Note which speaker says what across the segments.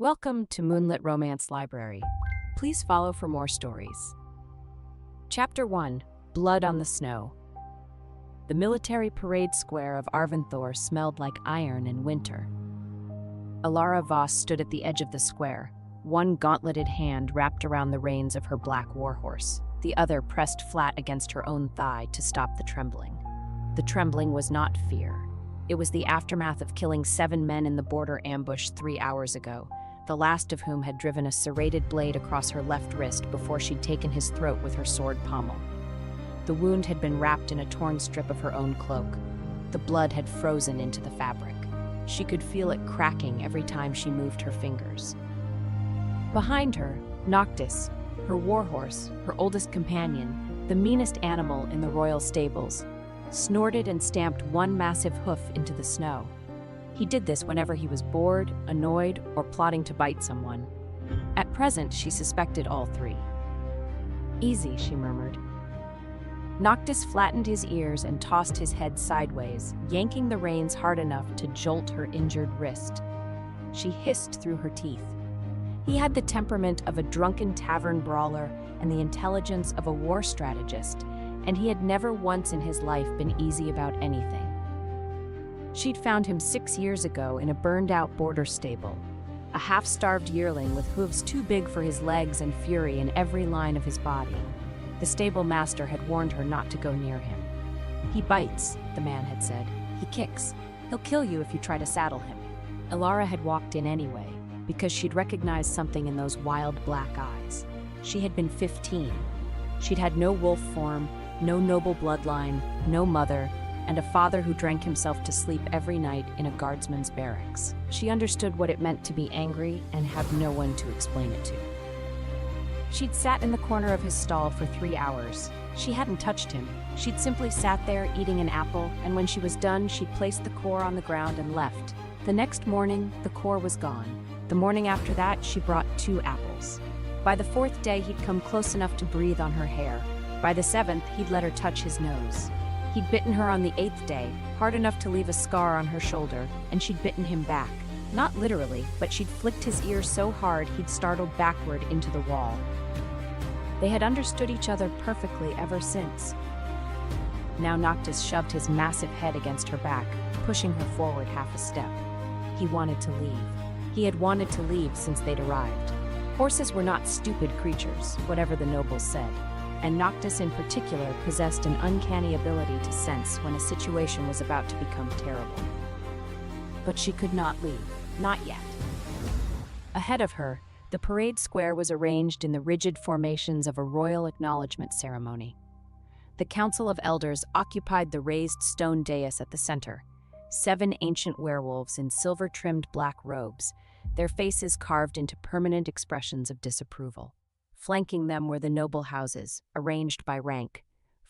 Speaker 1: Welcome to Moonlit Romance Library. Please follow for more stories. Chapter 1: Blood on the Snow. The military parade square of Arventhor smelled like iron in winter. Alara Voss stood at the edge of the square, one gauntleted hand wrapped around the reins of her black warhorse, the other pressed flat against her own thigh to stop the trembling. The trembling was not fear. It was the aftermath of killing 7 men in the border ambush 3 hours ago, the last of whom had driven a serrated blade across her left wrist before she'd taken his throat with her sword pommel. The wound had been wrapped in a torn strip of her own cloak. The blood had frozen into the fabric. She could feel it cracking every time she moved her fingers. Behind her, Noctis, her warhorse, her oldest companion, the meanest animal in the royal stables, snorted and stamped one massive hoof into the snow. He did this whenever he was bored, annoyed, or plotting to bite someone. At present, she suspected all three. "Easy," she murmured. Noctis flattened his ears and tossed his head sideways, yanking the reins hard enough to jolt her injured wrist. She hissed through her teeth. He had the temperament of a drunken tavern brawler and the intelligence of a war strategist, and he had never once in his life been easy about anything. She'd found him 6 years ago in a burned-out border stable, a half-starved yearling with hooves too big for his legs and fury in every line of his body. The stable master had warned her not to go near him. "He bites," the man had said. "He kicks. He'll kill you if you try to saddle him." Alara had walked in anyway, because she'd recognized something in those wild black eyes. She had been 15. She'd had no wolf form, no noble bloodline, no mother, and a father who drank himself to sleep every night in a guardsman's barracks. She understood what it meant to be angry and have no one to explain it to. She'd sat in the corner of his stall for 3 hours. She hadn't touched him. She'd simply sat there eating an apple, and when she was done, she'd placed the core on the ground and left. The next morning, the core was gone. The morning after that, she brought 2 apples. By the 4th day, he'd come close enough to breathe on her hair. By the 7th, he'd let her touch his nose. He'd bitten her on the 8th day, hard enough to leave a scar on her shoulder, and she'd bitten him back. Not literally, but she'd flicked his ear so hard he'd startled backward into the wall. They had understood each other perfectly ever since. Now Noctis shoved his massive head against her back, pushing her forward half a step. He wanted to leave. He had wanted to leave since they'd arrived. Horses were not stupid creatures, whatever the nobles said, and Noctis in particular possessed an uncanny ability to sense when a situation was about to become terrible. But she could not leave, not yet. Ahead of her, the parade square was arranged in the rigid formations of a royal acknowledgement ceremony. The Council of Elders occupied the raised stone dais at the center, 7 ancient werewolves in silver-trimmed black robes, their faces carved into permanent expressions of disapproval. Flanking them were the noble houses, arranged by rank.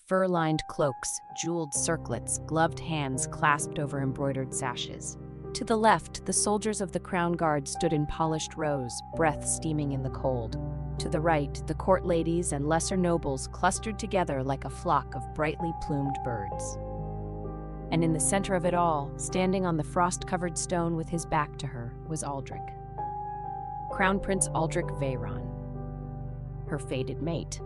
Speaker 1: Fur-lined cloaks, jeweled circlets, gloved hands clasped over embroidered sashes. To the left, the soldiers of the Crown Guard stood in polished rows, breath steaming in the cold. To the right, the court ladies and lesser nobles clustered together like a flock of brightly plumed birds. And in the center of it all, standing on the frost-covered stone with his back to her, was Aldrich. Crown Prince Aldrich Veyron, her fated mate.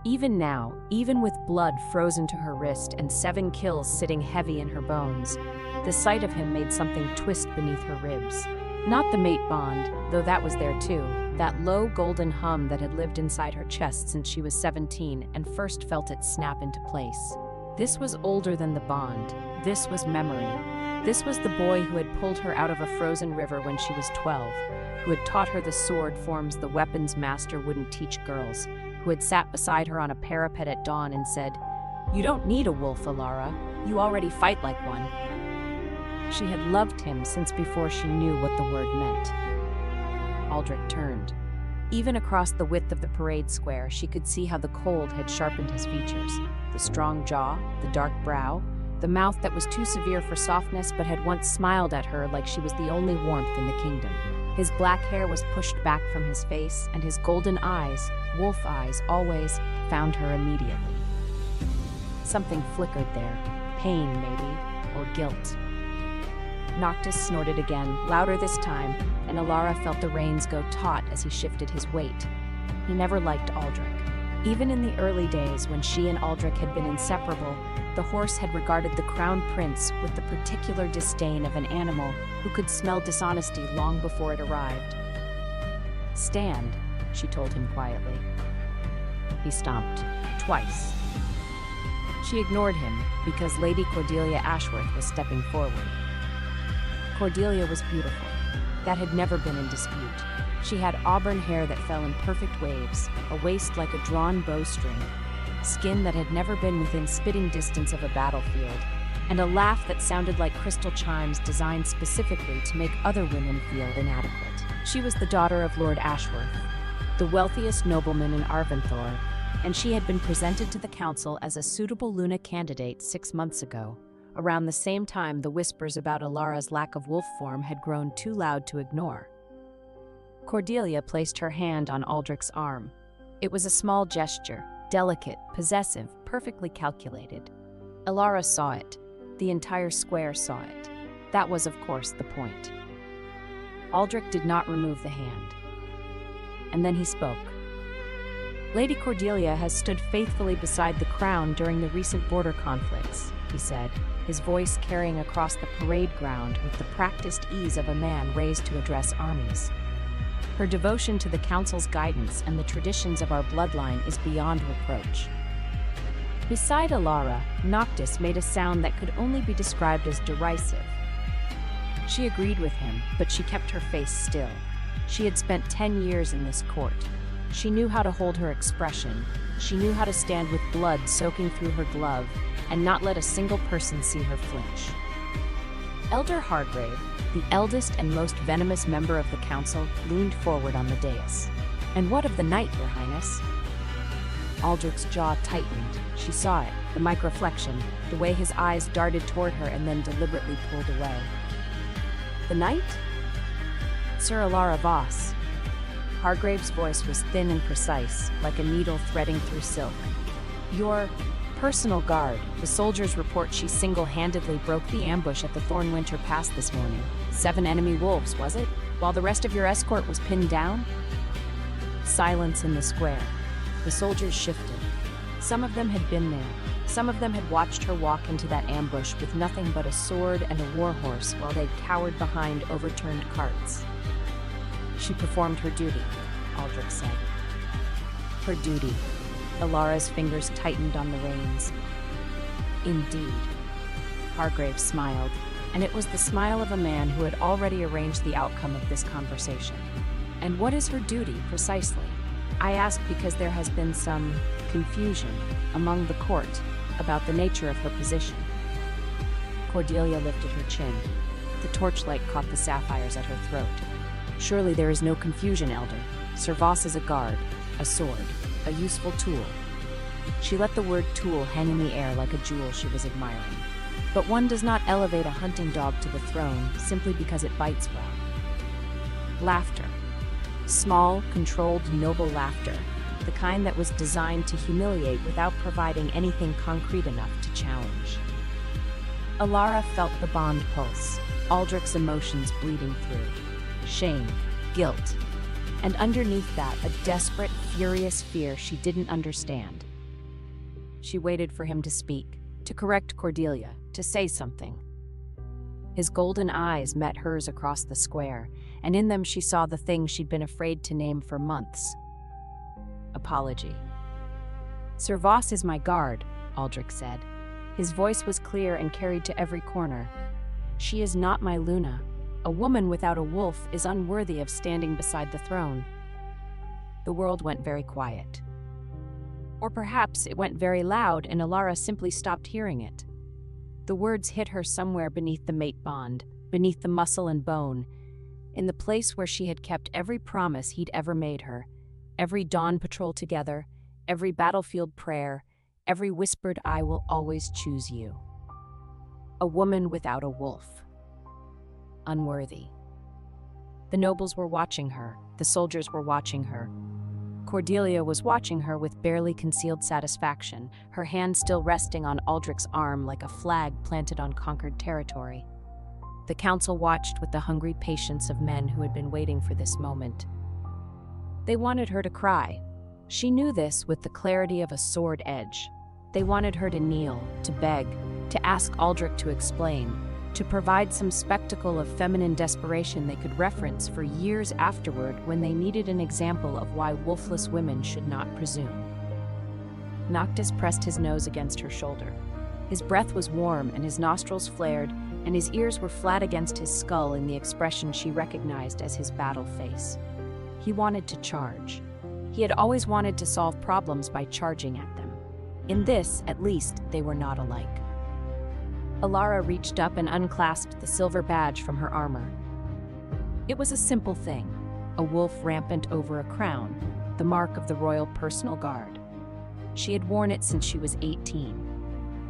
Speaker 1: Even now, even with blood frozen to her wrist and 7 kills sitting heavy in her bones, the sight of him made something twist beneath her ribs. Not the mate bond, though that was there too, that low golden hum that had lived inside her chest since she was 17 and first felt it snap into place. This was older than the bond. This was memory. This was the boy who had pulled her out of a frozen river when she was 12, who had taught her the sword forms the weapons master wouldn't teach girls, who had sat beside her on a parapet at dawn and said, "You don't need a wolf, Alara. You already fight like one." She had loved him since before she knew what the word meant. Aldrich turned. Even across the width of the parade square, she could see how the cold had sharpened his features. The strong jaw, the dark brow, the mouth that was too severe for softness but had once smiled at her like she was the only warmth in the kingdom. His black hair was pushed back from his face, and his golden eyes, wolf eyes always, found her immediately. Something flickered there, pain maybe, or guilt. Noctis snorted again, louder this time, and Alara felt the reins go taut as he shifted his weight. He never liked Aldrich. Even in the early days when she and Aldrich had been inseparable, the horse had regarded the crown prince with the particular disdain of an animal who could smell dishonesty long before it arrived. "Stand," she told him quietly. He stomped, twice. She ignored him because Lady Cordelia Ashworth was stepping forward. Cordelia was beautiful. That had never been in dispute. She had auburn hair that fell in perfect waves, a waist like a drawn bowstring, skin that had never been within spitting distance of a battlefield, and a laugh that sounded like crystal chimes designed specifically to make other women feel inadequate. She was the daughter of Lord Ashworth, the wealthiest nobleman in Arventhor, and she had been presented to the council as a suitable Luna candidate 6 months ago. Around the same time, the whispers about Alara's lack of wolf form had grown too loud to ignore. Cordelia placed her hand on Aldrich's arm. It was a small gesture, delicate, possessive, perfectly calculated. Alara saw it. The entire square saw it. That was, of course, the point. Aldrich did not remove the hand. And then he spoke. "Lady Cordelia has stood faithfully beside the crown during the recent border conflicts," he said, his voice carrying across the parade ground with the practiced ease of a man raised to address armies. "Her devotion to the council's guidance and the traditions of our bloodline is beyond reproach." Beside Alara, Noctis made a sound that could only be described as derisive. She agreed with him, but she kept her face still. She had spent 10 years in this court. She knew how to hold her expression. She knew how to stand with blood soaking through her glove and not let a single person see her flinch. Elder Hargrave, the eldest and most venomous member of the council, loomed forward on the dais. "And what of the knight, Your Highness?" Aldrich's jaw tightened. She saw it, the microflexion, the way his eyes darted toward her and then deliberately pulled away. "The knight?" "Sir Alara Voss." Hargrave's voice was thin and precise, like a needle threading through silk. "Your personal guard. The soldiers report she single-handedly broke the ambush at the Thornwinter Pass this morning. 7 enemy wolves, was it? While the rest of your escort was pinned down?" Silence in the square. The soldiers shifted. Some of them had been there. Some of them had watched her walk into that ambush with nothing but a sword and a warhorse while they cowered behind overturned carts. "She performed her duty," Aldrich said. "Her duty." Alara's fingers tightened on the reins. "Indeed." Hargrave smiled, and it was the smile of a man who had already arranged the outcome of this conversation. "And what is her duty, precisely? I ask because there has been some confusion among the court about the nature of her position." Cordelia lifted her chin. The torchlight caught the sapphires at her throat. "Surely there is no confusion, Elder. Sir Voss is a guard, a sword, a useful tool." She let the word tool hang in the air like a jewel she was admiring. But one does not elevate a hunting dog to the throne simply because it bites well. Laughter. Small, controlled, noble laughter. The kind that was designed to humiliate without providing anything concrete enough to challenge. Alara felt the bond pulse, Aldrich's emotions bleeding through. Shame, guilt, and underneath that, a desperate, furious fear she didn't understand. She waited for him to speak, to correct Cordelia, to say something. His golden eyes met hers across the square, and in them she saw the thing she'd been afraid to name for months. Apology. "Sir Voss is my guard," Aldrich said. His voice was clear and carried to every corner. "She is not my Luna. A woman without a wolf is unworthy of standing beside the throne." The world went very quiet. Or perhaps it went very loud and Alara simply stopped hearing it. The words hit her somewhere beneath the mate bond, beneath the muscle and bone, in the place where she had kept every promise he'd ever made her, every dawn patrol together, every battlefield prayer, every whispered "I will always choose you." A woman without a wolf. Unworthy. The nobles were watching her, the soldiers were watching her. Cordelia was watching her with barely concealed satisfaction, her hand still resting on Aldrich's arm like a flag planted on conquered territory. The council watched with the hungry patience of men who had been waiting for this moment. They wanted her to cry. She knew this with the clarity of a sword edge. They wanted her to kneel, to beg, to ask Aldrich to explain, to provide some spectacle of feminine desperation they could reference for years afterward when they needed an example of why wolfless women should not presume. Noctis pressed his nose against her shoulder. His breath was warm and his nostrils flared, and his ears were flat against his skull in the expression she recognized as his battle face. He wanted to charge. He had always wanted to solve problems by charging at them. In this, at least, they were not alike. Alara reached up and unclasped the silver badge from her armor. It was a simple thing, a wolf rampant over a crown, the mark of the royal personal guard. She had worn it since she was 18.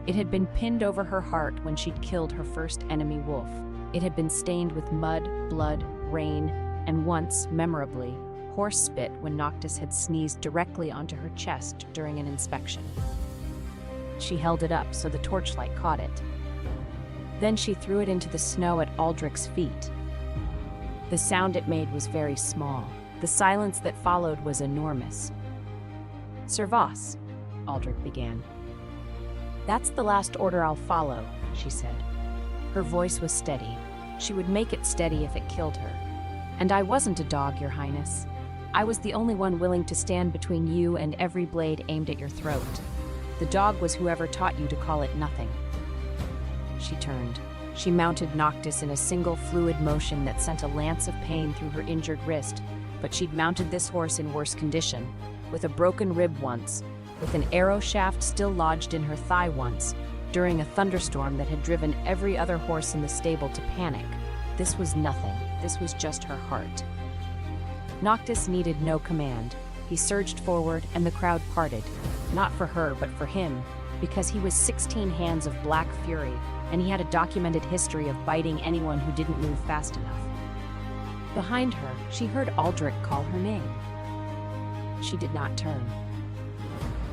Speaker 1: It had been pinned over her heart when she'd killed her first enemy wolf. It had been stained with mud, blood, rain, and once, memorably, horse spit when Noctis had sneezed directly onto her chest during an inspection. She held it up so the torchlight caught it. Then she threw it into the snow at Aldrich's feet. The sound it made was very small. The silence that followed was enormous. "Servas," Aldrich began. "That's the last order I'll follow," she said. Her voice was steady. She would make it steady if it killed her. "And I wasn't a dog, Your Highness. I was the only one willing to stand between you and every blade aimed at your throat. The dog was whoever taught you to call it nothing." She turned. She mounted Noctis in a single fluid motion that sent a lance of pain through her injured wrist, but she'd mounted this horse in worse condition, with a broken rib once, with an arrow shaft still lodged in her thigh once, during a thunderstorm that had driven every other horse in the stable to panic. This was nothing. This was just her heart. Noctis needed no command. He surged forward, and the crowd parted. Not for her, but for him, because he was 16 hands of black fury, and he had a documented history of biting anyone who didn't move fast enough. Behind her, she heard Aldrich call her name. She did not turn.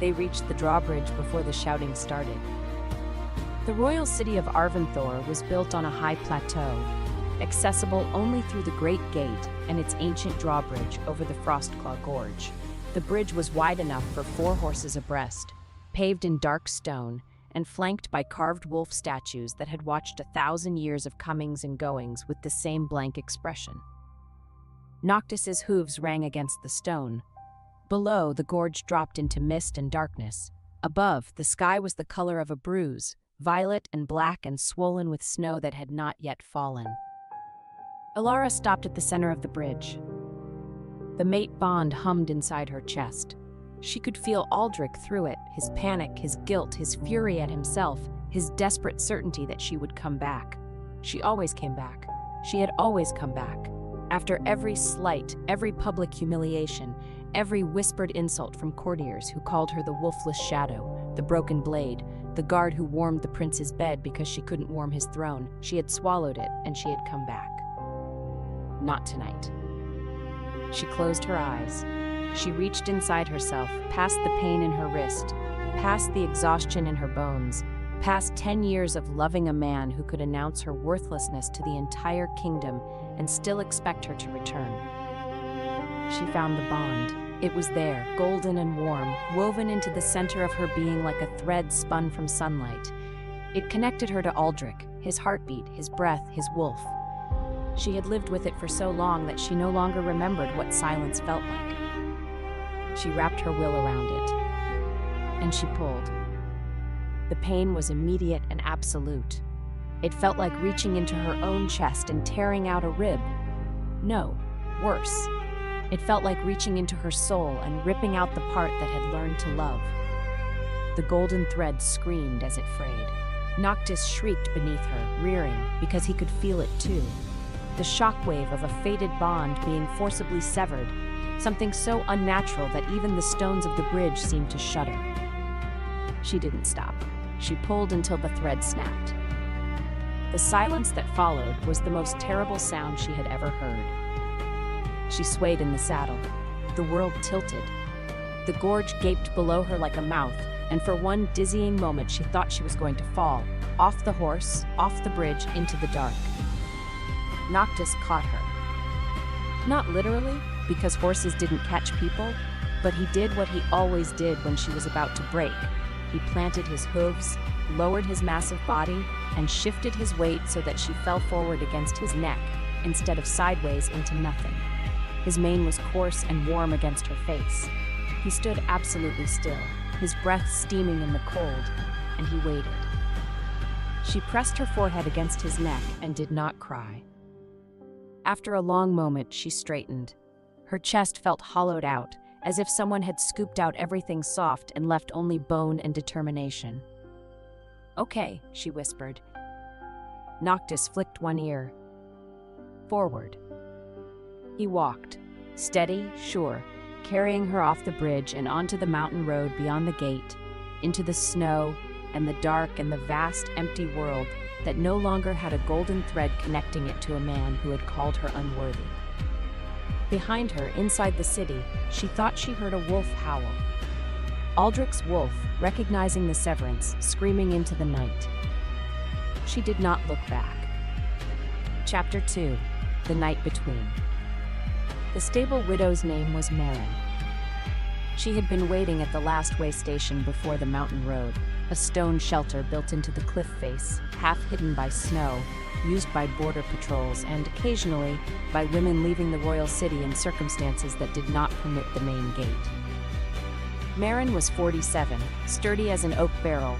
Speaker 1: They reached the drawbridge before the shouting started. The royal city of Arventhor was built on a high plateau, accessible only through the Great Gate and its ancient drawbridge over the Frostclaw Gorge. The bridge was wide enough for 4 horses abreast, paved in dark stone, and flanked by carved wolf statues that had watched 1,000 years of comings and goings with the same blank expression. Noctis's hooves rang against the stone. Below, the gorge dropped into mist and darkness. Above, the sky was the color of a bruise, violet and black and swollen with snow that had not yet fallen. Alara stopped at the center of the bridge. The mate bond hummed inside her chest. She could feel Aldrich through it, his panic, his guilt, his fury at himself, his desperate certainty that she would come back. She always came back. She had always come back. After every slight, every public humiliation, every whispered insult from courtiers who called her the wolfless shadow, the broken blade, the guard who warmed the prince's bed because she couldn't warm his throne, she had swallowed it and she had come back. Not tonight. She closed her eyes. She reached inside herself, past the pain in her wrist, past the exhaustion in her bones, past 10 years of loving a man who could announce her worthlessness to the entire kingdom and still expect her to return. She found the bond. It was there, golden and warm, woven into the center of her being like a thread spun from sunlight. It connected her to Aldrich, his heartbeat, his breath, his wolf. She had lived with it for so long that she no longer remembered what silence felt like. She wrapped her will around it, and she pulled. The pain was immediate and absolute. It felt like reaching into her own chest and tearing out a rib. No, worse. It felt like reaching into her soul and ripping out the part that had learned to love. The golden thread screamed as it frayed. Noctis shrieked beneath her, rearing, because he could feel it too. The shockwave of a fated bond being forcibly severed, something so unnatural that even the stones of the bridge seemed to shudder. She didn't stop. She pulled until the thread snapped. The silence that followed was the most terrible sound she had ever heard. She swayed in the saddle. The world tilted. The gorge gaped below her like a mouth, and for one dizzying moment she thought she was going to fall, off the horse, off the bridge, into the dark. Noctis caught her. Not literally, because horses didn't catch people, but he did what he always did when she was about to break. He planted his hooves, lowered his massive body, and shifted his weight so that she fell forward against his neck, instead of sideways into nothing. His mane was coarse and warm against her face. He stood absolutely still, his breath steaming in the cold, and he waited. She pressed her forehead against his neck and did not cry. After a long moment, she straightened. Her chest felt hollowed out, as if someone had scooped out everything soft and left only bone and determination. "Okay," she whispered. Noctis flicked one ear. Forward. He walked, steady, sure, carrying her off the bridge and onto the mountain road beyond the gate, into the snow and the dark and the vast, empty world that no longer had a golden thread connecting it to a man who had called her unworthy. Behind her, inside the city, she thought she heard a wolf howl. Aldrich's wolf, recognizing the severance, screaming into the night. She did not look back. Chapter 2. The Night Between. The stable widow's name was Marin. She had been waiting at the last way station before the mountain road, a stone shelter built into the cliff face, half hidden by snow, used by border patrols and occasionally by women leaving the royal city in circumstances that did not permit the main gate. Marin was 47, sturdy as an oak barrel,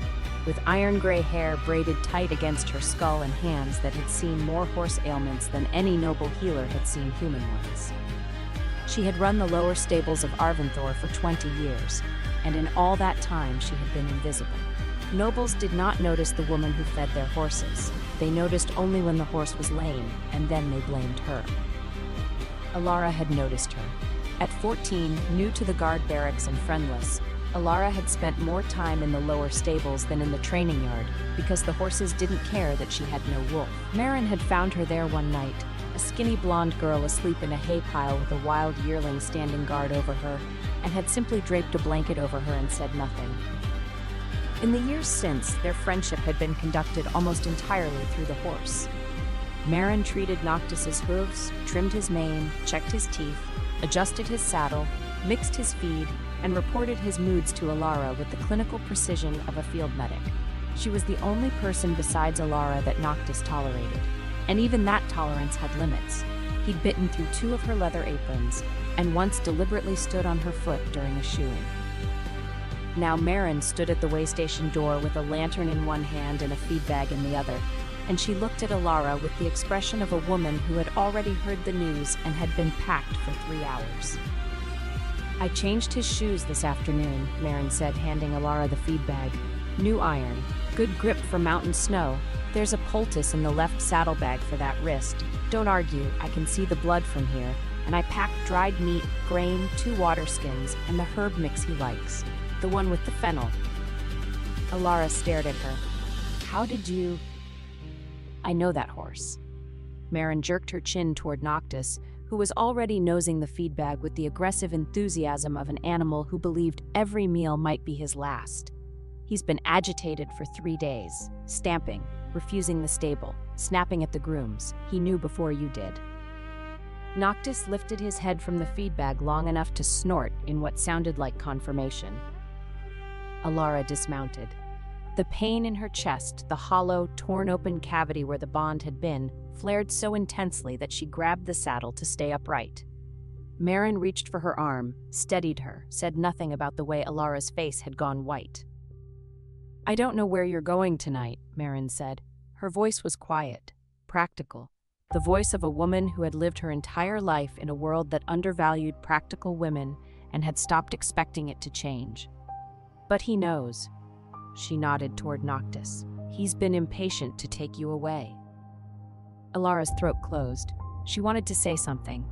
Speaker 1: with iron-gray hair braided tight against her skull and hands that had seen more horse ailments than any noble healer had seen human ones. She had run the lower stables of Arventhor for 20 years, and in all that time she had been invisible. Nobles did not notice the woman who fed their horses. They noticed only when the horse was lame, and then they blamed her. Alara had noticed her. At 14, new to the guard barracks and friendless, Alara had spent more time in the lower stables than in the training yard because the horses didn't care that she had no wolf. Marin had found her there one night, a skinny blonde girl asleep in a hay pile with a wild yearling standing guard over her, and had simply draped a blanket over her and said nothing. In the years since, their friendship had been conducted almost entirely through the horse. Marin treated Noctis's hooves, trimmed his mane, checked his teeth, adjusted his saddle, mixed his feed, and reported his moods to Alara with the clinical precision of a field medic. She was the only person besides Alara that Noctis tolerated, and even that tolerance had limits. He'd bitten through 2 of her leather aprons, and once deliberately stood on her foot during a shoeing. Now Marin stood at the waystation door with a lantern in one hand and a feed bag in the other, and she looked at Alara with the expression of a woman who had already heard the news and had been packed for 3 hours. "I changed his shoes this afternoon," Marin said, handing Alara the feed bag. "New iron, good grip for mountain snow. There's a poultice in the left saddlebag for that wrist. Don't argue, I can see the blood from here. And I packed dried meat, grain, 2 water skins, and the herb mix he likes. The one with the fennel." Alara stared at her. "How did you—" "I know that horse." Marin jerked her chin toward Noctis, who was already nosing the feed bag with the aggressive enthusiasm of an animal who believed every meal might be his last. "He's been agitated for 3 days, stamping, refusing the stable, snapping at the grooms. He knew before you did." Noctis lifted his head from the feed bag long enough to snort in what sounded like confirmation. Alara dismounted. The pain in her chest, the hollow, torn-open cavity where the bond had been, flared so intensely that she grabbed the saddle to stay upright. Marin reached for her arm, steadied her, said nothing about the way Alara's face had gone white. "I don't know where you're going tonight," Marin said. Her voice was quiet, practical, the voice of a woman who had lived her entire life in a world that undervalued practical women and had stopped expecting it to change. "But he knows." She nodded toward Noctis. "He's been impatient to take you away." Alara's throat closed. She wanted to say something.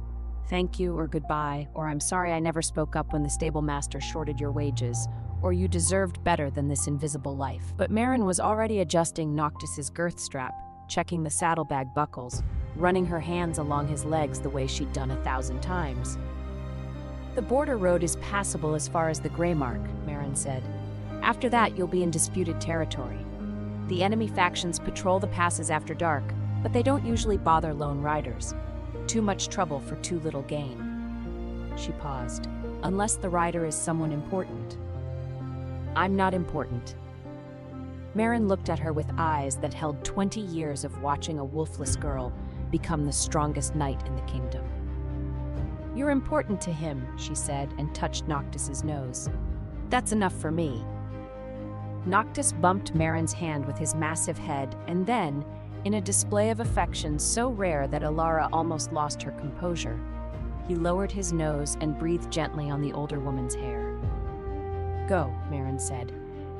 Speaker 1: "Thank you," or "goodbye," or "I'm sorry I never spoke up when the stable master shorted your wages," or "you deserved better than this invisible life." But Marin was already adjusting Noctis's girth strap, checking the saddlebag buckles, running her hands along his legs the way she'd done 1,000 times. "The border road is passable as far as the Grey Mark," Marin said. "After that, you'll be in disputed territory. The enemy factions patrol the passes after dark, but they don't usually bother lone riders. Too much trouble for too little gain. She paused. Unless the rider is someone important. I'm not important. Marin looked at her with eyes that held 20 years of watching a wolfless girl become the strongest knight in the kingdom. You're important to him, she said, and touched Noctis's nose. That's enough for me. Noctis bumped Marin's hand with his massive head, and then, in a display of affection so rare that Alara almost lost her composure, he lowered his nose and breathed gently on the older woman's hair. Go, Marin said.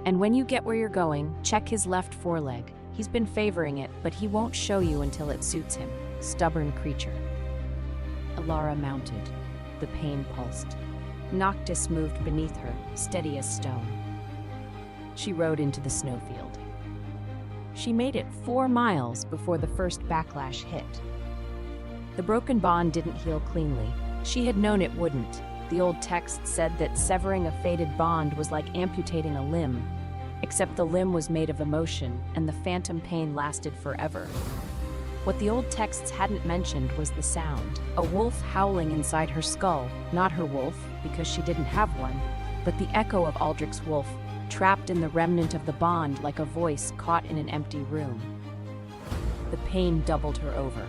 Speaker 1: And when you get where you're going, check his left foreleg. He's been favoring it, but he won't show you until it suits him. Stubborn creature. Alara mounted. The pain pulsed. Noctis moved beneath her, steady as stone. She rode into the snowfield. She made it 4 miles before the first backlash hit. The broken bond didn't heal cleanly. She had known it wouldn't. The old text said that severing a faded bond was like amputating a limb, except the limb was made of emotion, and the phantom pain lasted forever. What the old texts hadn't mentioned was the sound. A wolf howling inside her skull, not her wolf, because she didn't have one, but the echo of Aldrich's wolf, trapped in the remnant of the bond like a voice caught in an empty room. The pain doubled her over.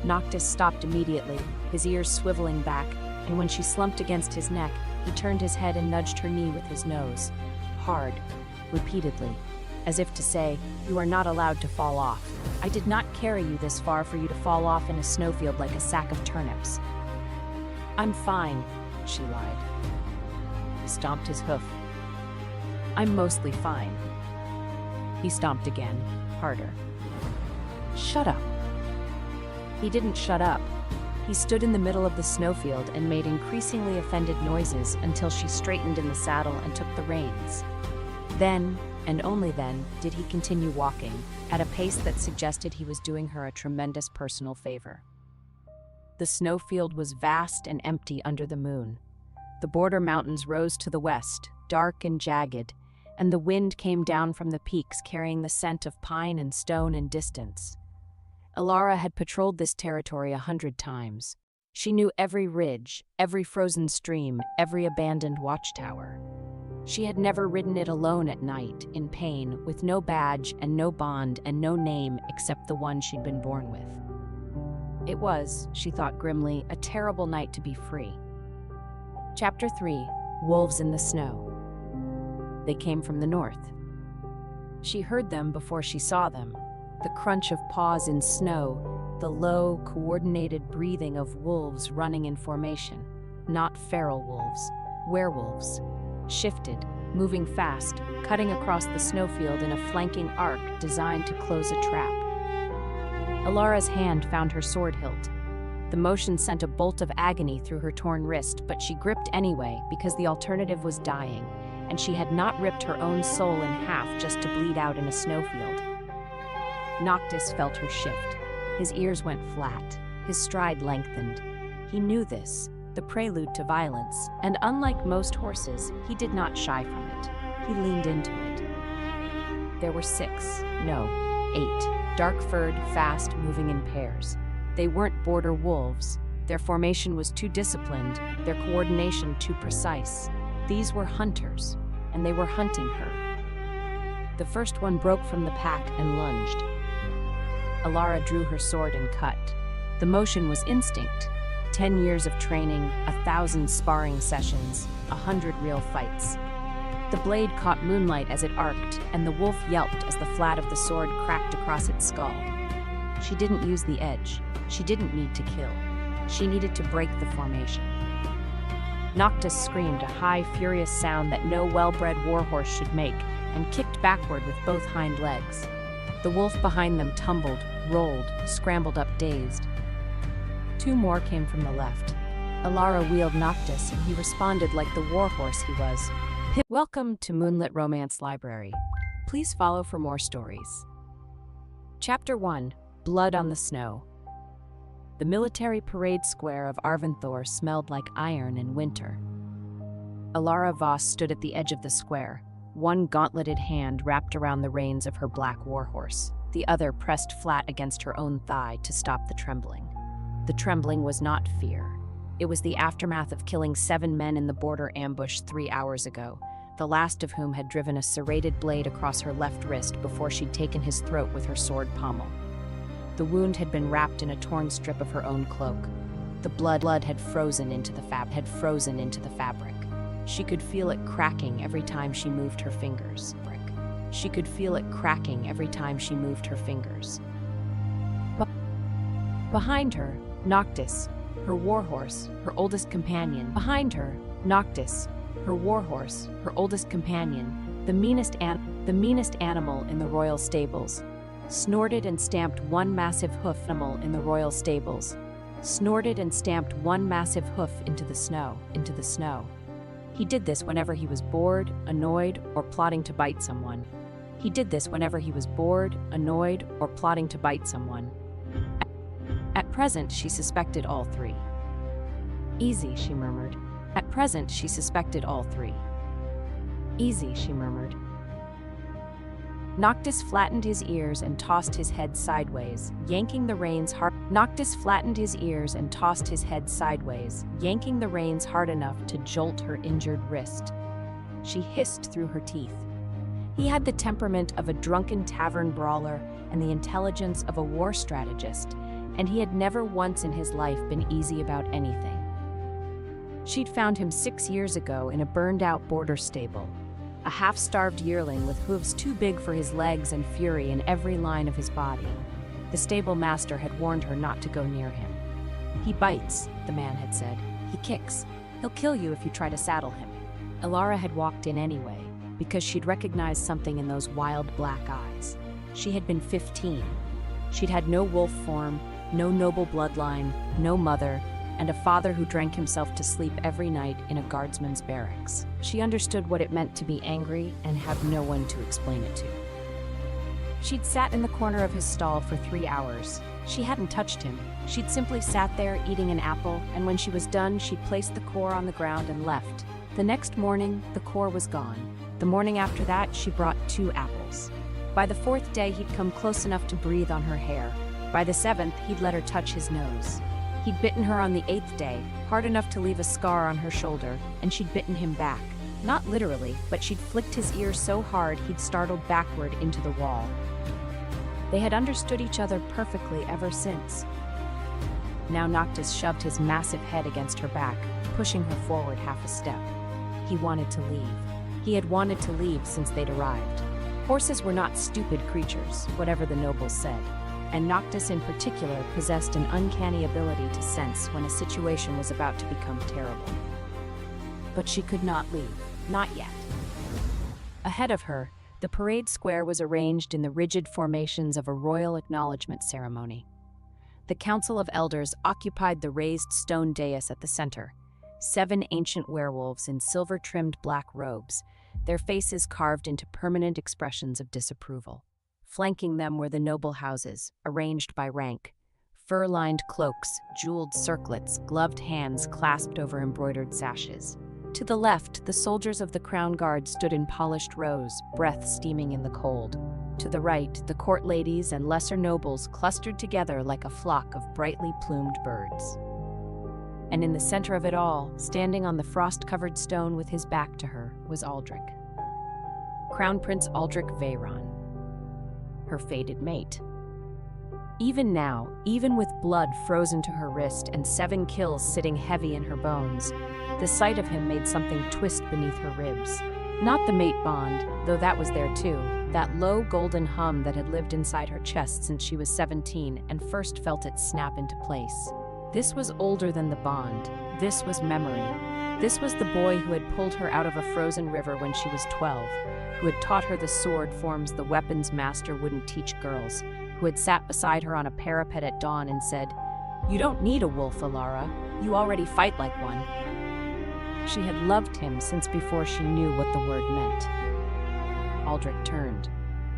Speaker 1: Noctis stopped immediately, his ears swiveling back, and when she slumped against his neck, he turned his head and nudged her knee with his nose. Hard, repeatedly, as if to say, you are not allowed to fall off. I did not carry you this far for you to fall off in a snowfield like a sack of turnips. I'm fine, she lied. He stomped his hoof. I'm mostly fine. He stomped again, harder. Shut up. He didn't shut up. He stood in the middle of the snowfield and made increasingly offended noises until she straightened in the saddle and took the reins. Then, and only then, did he continue walking, at a pace that suggested he was doing her a tremendous personal favor. The snowfield was vast and empty under the moon. The border mountains rose to the west, dark and jagged, and the wind came down from the peaks carrying the scent of pine and stone and distance. Alara had patrolled this territory 100 times. She knew every ridge, every frozen stream, every abandoned watchtower. She had never ridden it alone at night, in pain, with no badge and no bond and no name except the one she'd been born with. It was, she thought grimly, a terrible night to be free. Chapter 3: Wolves in the Snow. They came from the north. She heard them before she saw them. The crunch of paws in snow, the low, coordinated breathing of wolves running in formation. Not feral wolves, werewolves. Shifted, moving fast, cutting across the snowfield in a flanking arc designed to close a trap. Alara's hand found her sword hilt. The motion sent a bolt of agony through her torn wrist, but she gripped anyway because the alternative was dying, and she had not ripped her own soul in half just to bleed out in a snowfield. Noctis felt her shift. His ears went flat. His stride lengthened. He knew this, the prelude to violence, and unlike most horses, he did not shy from it. He leaned into it. There were 6, no, 8, dark-furred, fast, moving in pairs. They weren't border wolves. Their formation was too disciplined, their coordination too precise. These were hunters, and they were hunting her. The first one broke from the pack and lunged. Alara drew her sword and cut. The motion was instinct. 10 years of training, 1,000 sparring sessions, 100 real fights. The blade caught moonlight as it arced, and the wolf yelped as the flat of the sword cracked across its skull. She didn't use the edge. She didn't need to kill. She needed to break the formation. Noctis screamed, a high, furious sound that no well-bred warhorse should make, and kicked backward with both hind legs. The wolf behind them tumbled, rolled, scrambled up dazed. 2 more came from the left. Alara wheeled Noctis, and he responded like the warhorse he was. Welcome to Moonlit Romance Library. Please follow for more stories. Chapter 1: Blood on the Snow. The military parade square of Arventhor smelled like iron in winter. Alara Voss stood at the edge of the square, one gauntleted hand wrapped around the reins of her black warhorse. the other pressed flat against her own thigh to stop the trembling. The trembling was not fear. It was the aftermath of killing 7 men in the border ambush 3 hours ago, the last of whom had driven a serrated blade across her left wrist before she'd taken his throat with her sword pommel. The wound had been wrapped in a torn strip of her own cloak. The blood had frozen into the fabric. She could feel it cracking every time she moved her fingers. Behind her, Noctis, her warhorse, her oldest companion. The meanest animal in the royal stables, snorted and stamped one massive hoof into the snow. He did this whenever he was bored, annoyed, or plotting to bite someone. At present, she suspected all three. Easy, she murmured. Noctis flattened his ears and tossed his head sideways, yanking the reins hard enough to jolt her injured wrist. She hissed through her teeth. He had the temperament of a drunken tavern brawler and the intelligence of a war strategist, and he had never once in his life been easy about anything. She'd found him 6 years ago in a burned-out border stable, a half-starved yearling with hooves too big for his legs and fury in every line of his body. The stable master had warned her not to go near him. "He bites," the man had said. "He kicks. He'll kill you if you try to saddle him." Elara had walked in anyway, because she'd recognized something in those wild black eyes. She had been 15. She'd had no wolf form, no noble bloodline, no mother, and a father who drank himself to sleep every night in a guardsman's barracks. She understood what it meant to be angry and have no one to explain it to. She'd sat in the corner of his stall for 3 hours. She hadn't touched him. She'd simply sat there eating an apple, and when she was done, she'd placed the core on the ground and left. The next morning, the core was gone. The morning after that, she brought 2 apples. By the 4th day, he'd come close enough to breathe on her hair. By the 7th, he'd let her touch his nose. He'd bitten her on the 8th day, hard enough to leave a scar on her shoulder, and she'd bitten him back. Not literally, but she'd flicked his ear so hard he'd startled backward into the wall. They had understood each other perfectly ever since. Now Noctis shoved his massive head against her back, pushing her forward half a step. He wanted to leave. He had wanted to leave since they'd arrived. Horses were not stupid creatures, whatever the nobles said, and Noctis in particular possessed an uncanny ability to sense when a situation was about to become terrible. But she could not leave, not yet. Ahead of her, the parade square was arranged in the rigid formations of a royal acknowledgement ceremony. The Council of Elders occupied the raised stone dais at the center, 7 ancient werewolves in silver-trimmed black robes, their faces carved into permanent expressions of disapproval. Flanking them were the noble houses, arranged by rank. Fur-lined cloaks, jeweled circlets, gloved hands clasped over embroidered sashes. To the left, the soldiers of the Crown Guard stood in polished rows, breath steaming in the cold. To the right, the court ladies and lesser nobles clustered together like a flock of brightly plumed birds. And in the center of it all, standing on the frost-covered stone with his back to her, was Aldrich. Crown Prince Aldrich Veyron, her fated mate. Even now, even with blood frozen to her wrist and 7 kills sitting heavy in her bones, the sight of him made something twist beneath her ribs. Not the mate bond, though that was there too, that low golden hum that had lived inside her chest since she was 17 and first felt it snap into place. This was older than the bond. This was memory. This was the boy who had pulled her out of a frozen river when she was 12, who had taught her the sword forms the weapons master wouldn't teach girls, who had sat beside her on a parapet at dawn and said, "You don't need a wolf, Elara. You already fight like one." She had loved him since before she knew what the word meant. Aldrich turned.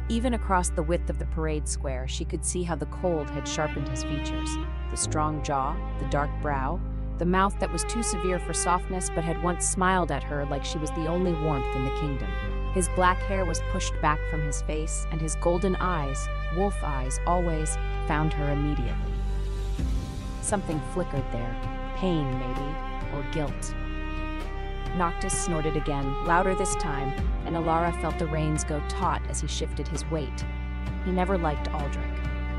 Speaker 1: Even across the width of the parade square, she could see how the cold had sharpened his features. The strong jaw, the dark brow, the mouth that was too severe for softness but had once smiled at her like she was the only warmth in the kingdom. His black hair was pushed back from his face, and his golden eyes, wolf eyes always found her immediately. Something flickered there, pain maybe, or guilt. Noctis snorted again, louder this time, and Alara felt the reins go taut as he shifted his weight. He never liked Aldrich.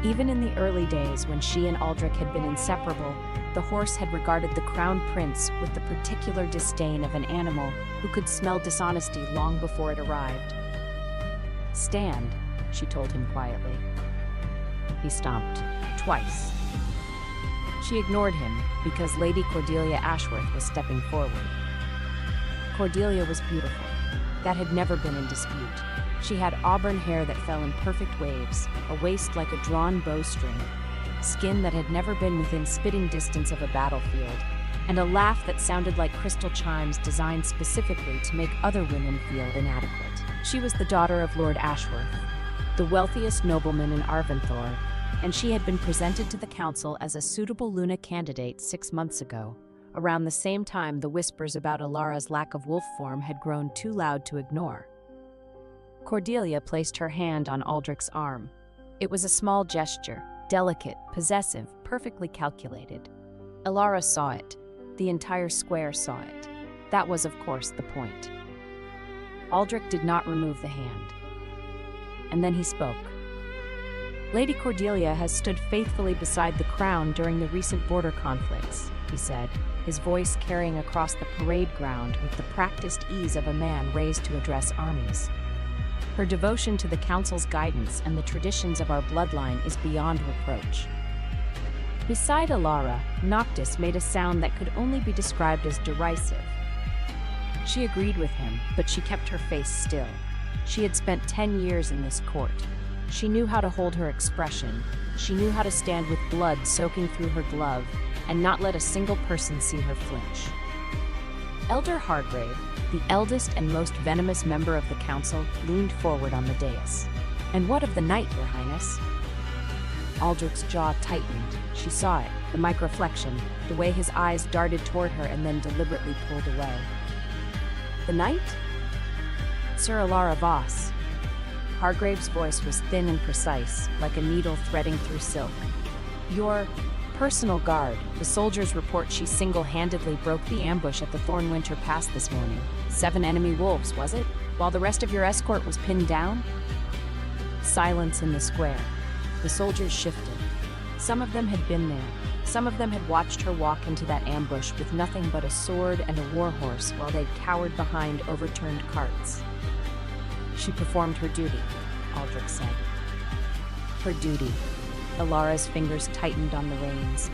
Speaker 1: Even in the early days when she and Aldrich had been inseparable, the horse had regarded the crown prince with the particular disdain of an animal who could smell dishonesty long before it arrived. "Stand," she told him quietly. He stomped, twice. She ignored him because Lady Cordelia Ashworth was stepping forward. Cordelia was beautiful. That had never been in dispute. She had auburn hair that fell in perfect waves, a waist like a drawn bowstring, skin that had never been within spitting distance of a battlefield, and a laugh that sounded like crystal chimes designed specifically to make other women feel inadequate. She was the daughter of Lord Ashworth, the wealthiest nobleman in Arventhor, and she had been presented to the council as a suitable Luna candidate 6 months ago. Around the same time, the whispers about Alara's lack of wolf form had grown too loud to ignore. Cordelia placed her hand on Aldrich's arm. It was a small gesture, delicate, possessive, perfectly calculated. Alara saw it. The entire square saw it. That was, of course, the point. Aldrich did not remove the hand. And then he spoke. "Lady Cordelia has stood faithfully beside the crown during the recent border conflicts," he said, his voice carrying across the parade ground with the practiced ease of a man raised to address armies. "Her devotion to the council's guidance and the traditions of our bloodline is beyond reproach." Beside Alara, Noctis made a sound that could only be described as derisive. She agreed with him, but she kept her face still. She had spent 10 years in this court. She knew how to hold her expression. She knew how to stand with blood soaking through her glove and not let a single person see her flinch. Elder Hargrave, the eldest and most venomous member of the council, leaned forward on the dais. "And what of the knight, Your Highness?" Aldrich's jaw tightened. She saw it, the microflexion, the way his eyes darted toward her and then deliberately pulled away. "The knight?" "Sir Alara Voss." Hargrave's voice was thin and precise, like a needle threading through silk. "Your personal guard. The soldiers report she single-handedly broke the ambush at the Thornwinter Pass this morning. 7 enemy wolves, was it? While the rest of your escort was pinned down?" Silence in the square. The soldiers shifted. Some of them had been there. Some of them had watched her walk into that ambush with nothing but a sword and a warhorse while they cowered behind overturned carts. "She performed her duty," Aldrich said. "Her duty." Alara's fingers tightened on the reins.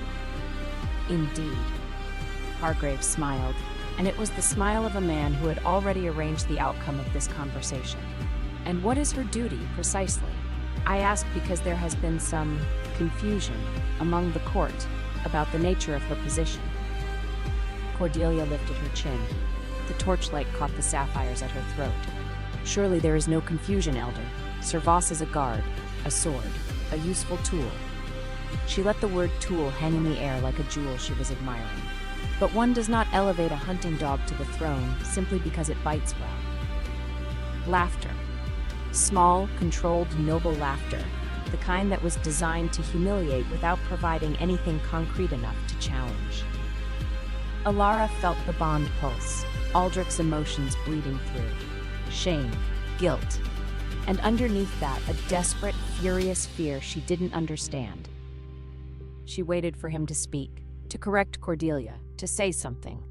Speaker 1: "Indeed." Hargrave smiled, and it was the smile of a man who had already arranged the outcome of this conversation. "And what is her duty, precisely?" "I ask because there has been some confusion among the court about the nature of her position." Cordelia lifted her chin. The torchlight caught the sapphires at her throat. "Surely there is no confusion, Elder. Sir Voss is a guard, a sword, a useful tool." She let the word tool hang in the air like a jewel she was admiring. "But one does not elevate a hunting dog to the throne simply because it bites well." Laughter. Small, controlled, noble laughter. The kind that was designed to humiliate without providing anything concrete enough to challenge. Alara felt the bond pulse, Aldrich's emotions bleeding through. Shame, guilt, and underneath that, a desperate, furious fear she didn't understand. She waited for him to speak, to correct Cordelia, to say something.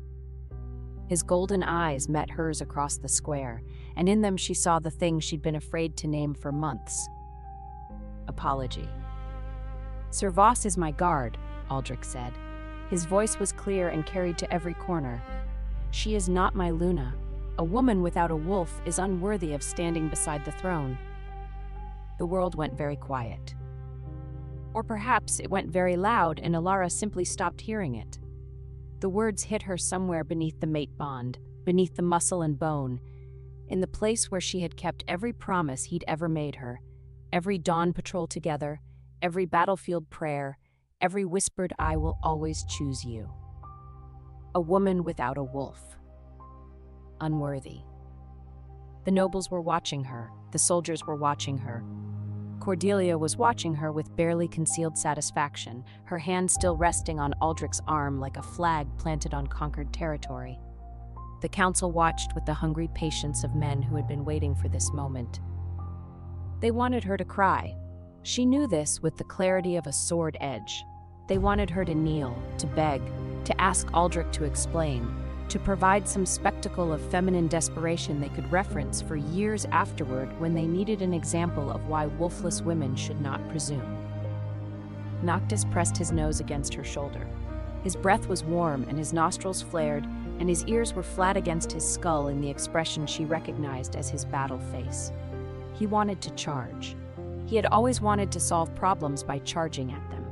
Speaker 1: His golden eyes met hers across the square, and in them she saw the thing she'd been afraid to name for months. Apology. "Sir Voss is my guard," Aldrich said. His voice was clear and carried to every corner. "She is not my Luna. A woman without a wolf is unworthy of standing beside the throne." The world went very quiet. Or perhaps it went very loud and Alara simply stopped hearing it. The words hit her somewhere beneath the mate bond, beneath the muscle and bone, in the place where she had kept every promise he'd ever made her, every dawn patrol together, every battlefield prayer, every whispered "I will always choose you." A woman without a wolf. Unworthy. The nobles were watching her, the soldiers were watching her. Cordelia was watching her with barely concealed satisfaction, her hand still resting on Aldrich's arm like a flag planted on conquered territory. The council watched with the hungry patience of men who had been waiting for this moment. They wanted her to cry. She knew this with the clarity of a sword edge. They wanted her to kneel, to beg, to ask Aldrich to explain, to provide some spectacle of feminine desperation they could reference for years afterward when they needed an example of why wolfless women should not presume. Noctis pressed his nose against her shoulder. His breath was warm and his nostrils flared, and his ears were flat against his skull in the expression she recognized as his battle face. He wanted to charge. He had always wanted to solve problems by charging at them.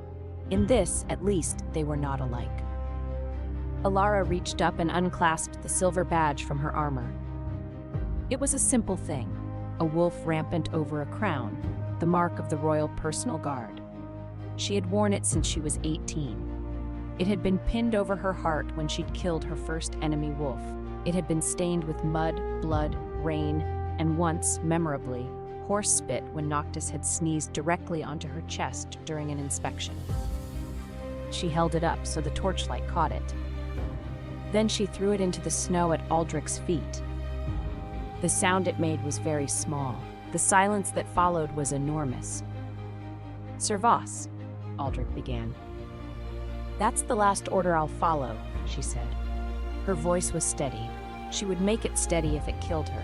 Speaker 1: In this, at least, they were not alike. Alara reached up and unclasped the silver badge from her armor. It was a simple thing, a wolf rampant over a crown, the mark of the royal personal guard. She had worn it since she was 18. It had been pinned over her heart when she'd killed her first enemy wolf. It had been stained with mud, blood, rain, and once, memorably, horse spit when Noctis had sneezed directly onto her chest during an inspection. She held it up so the torchlight caught it. Then she threw it into the snow at Aldrich's feet. The sound it made was very small. The silence that followed was enormous. "Servas," Aldrich began. "That's the last order I'll follow," she said. Her voice was steady. She would make it steady if it killed her.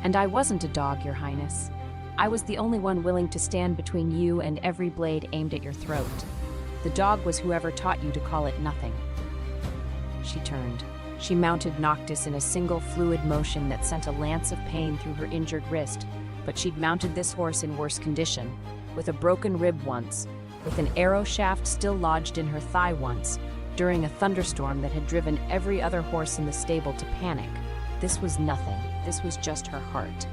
Speaker 1: "And I wasn't a dog, Your Highness. I was the only one willing to stand between you and every blade aimed at your throat. The dog was whoever taught you to call it nothing." She turned. She mounted Noctis in a single fluid motion that sent a lance of pain through her injured wrist, but she'd mounted this horse in worse condition, with a broken rib once, with an arrow shaft still lodged in her thigh once, during a thunderstorm that had driven every other horse in the stable to panic. This was nothing. This was just her heart.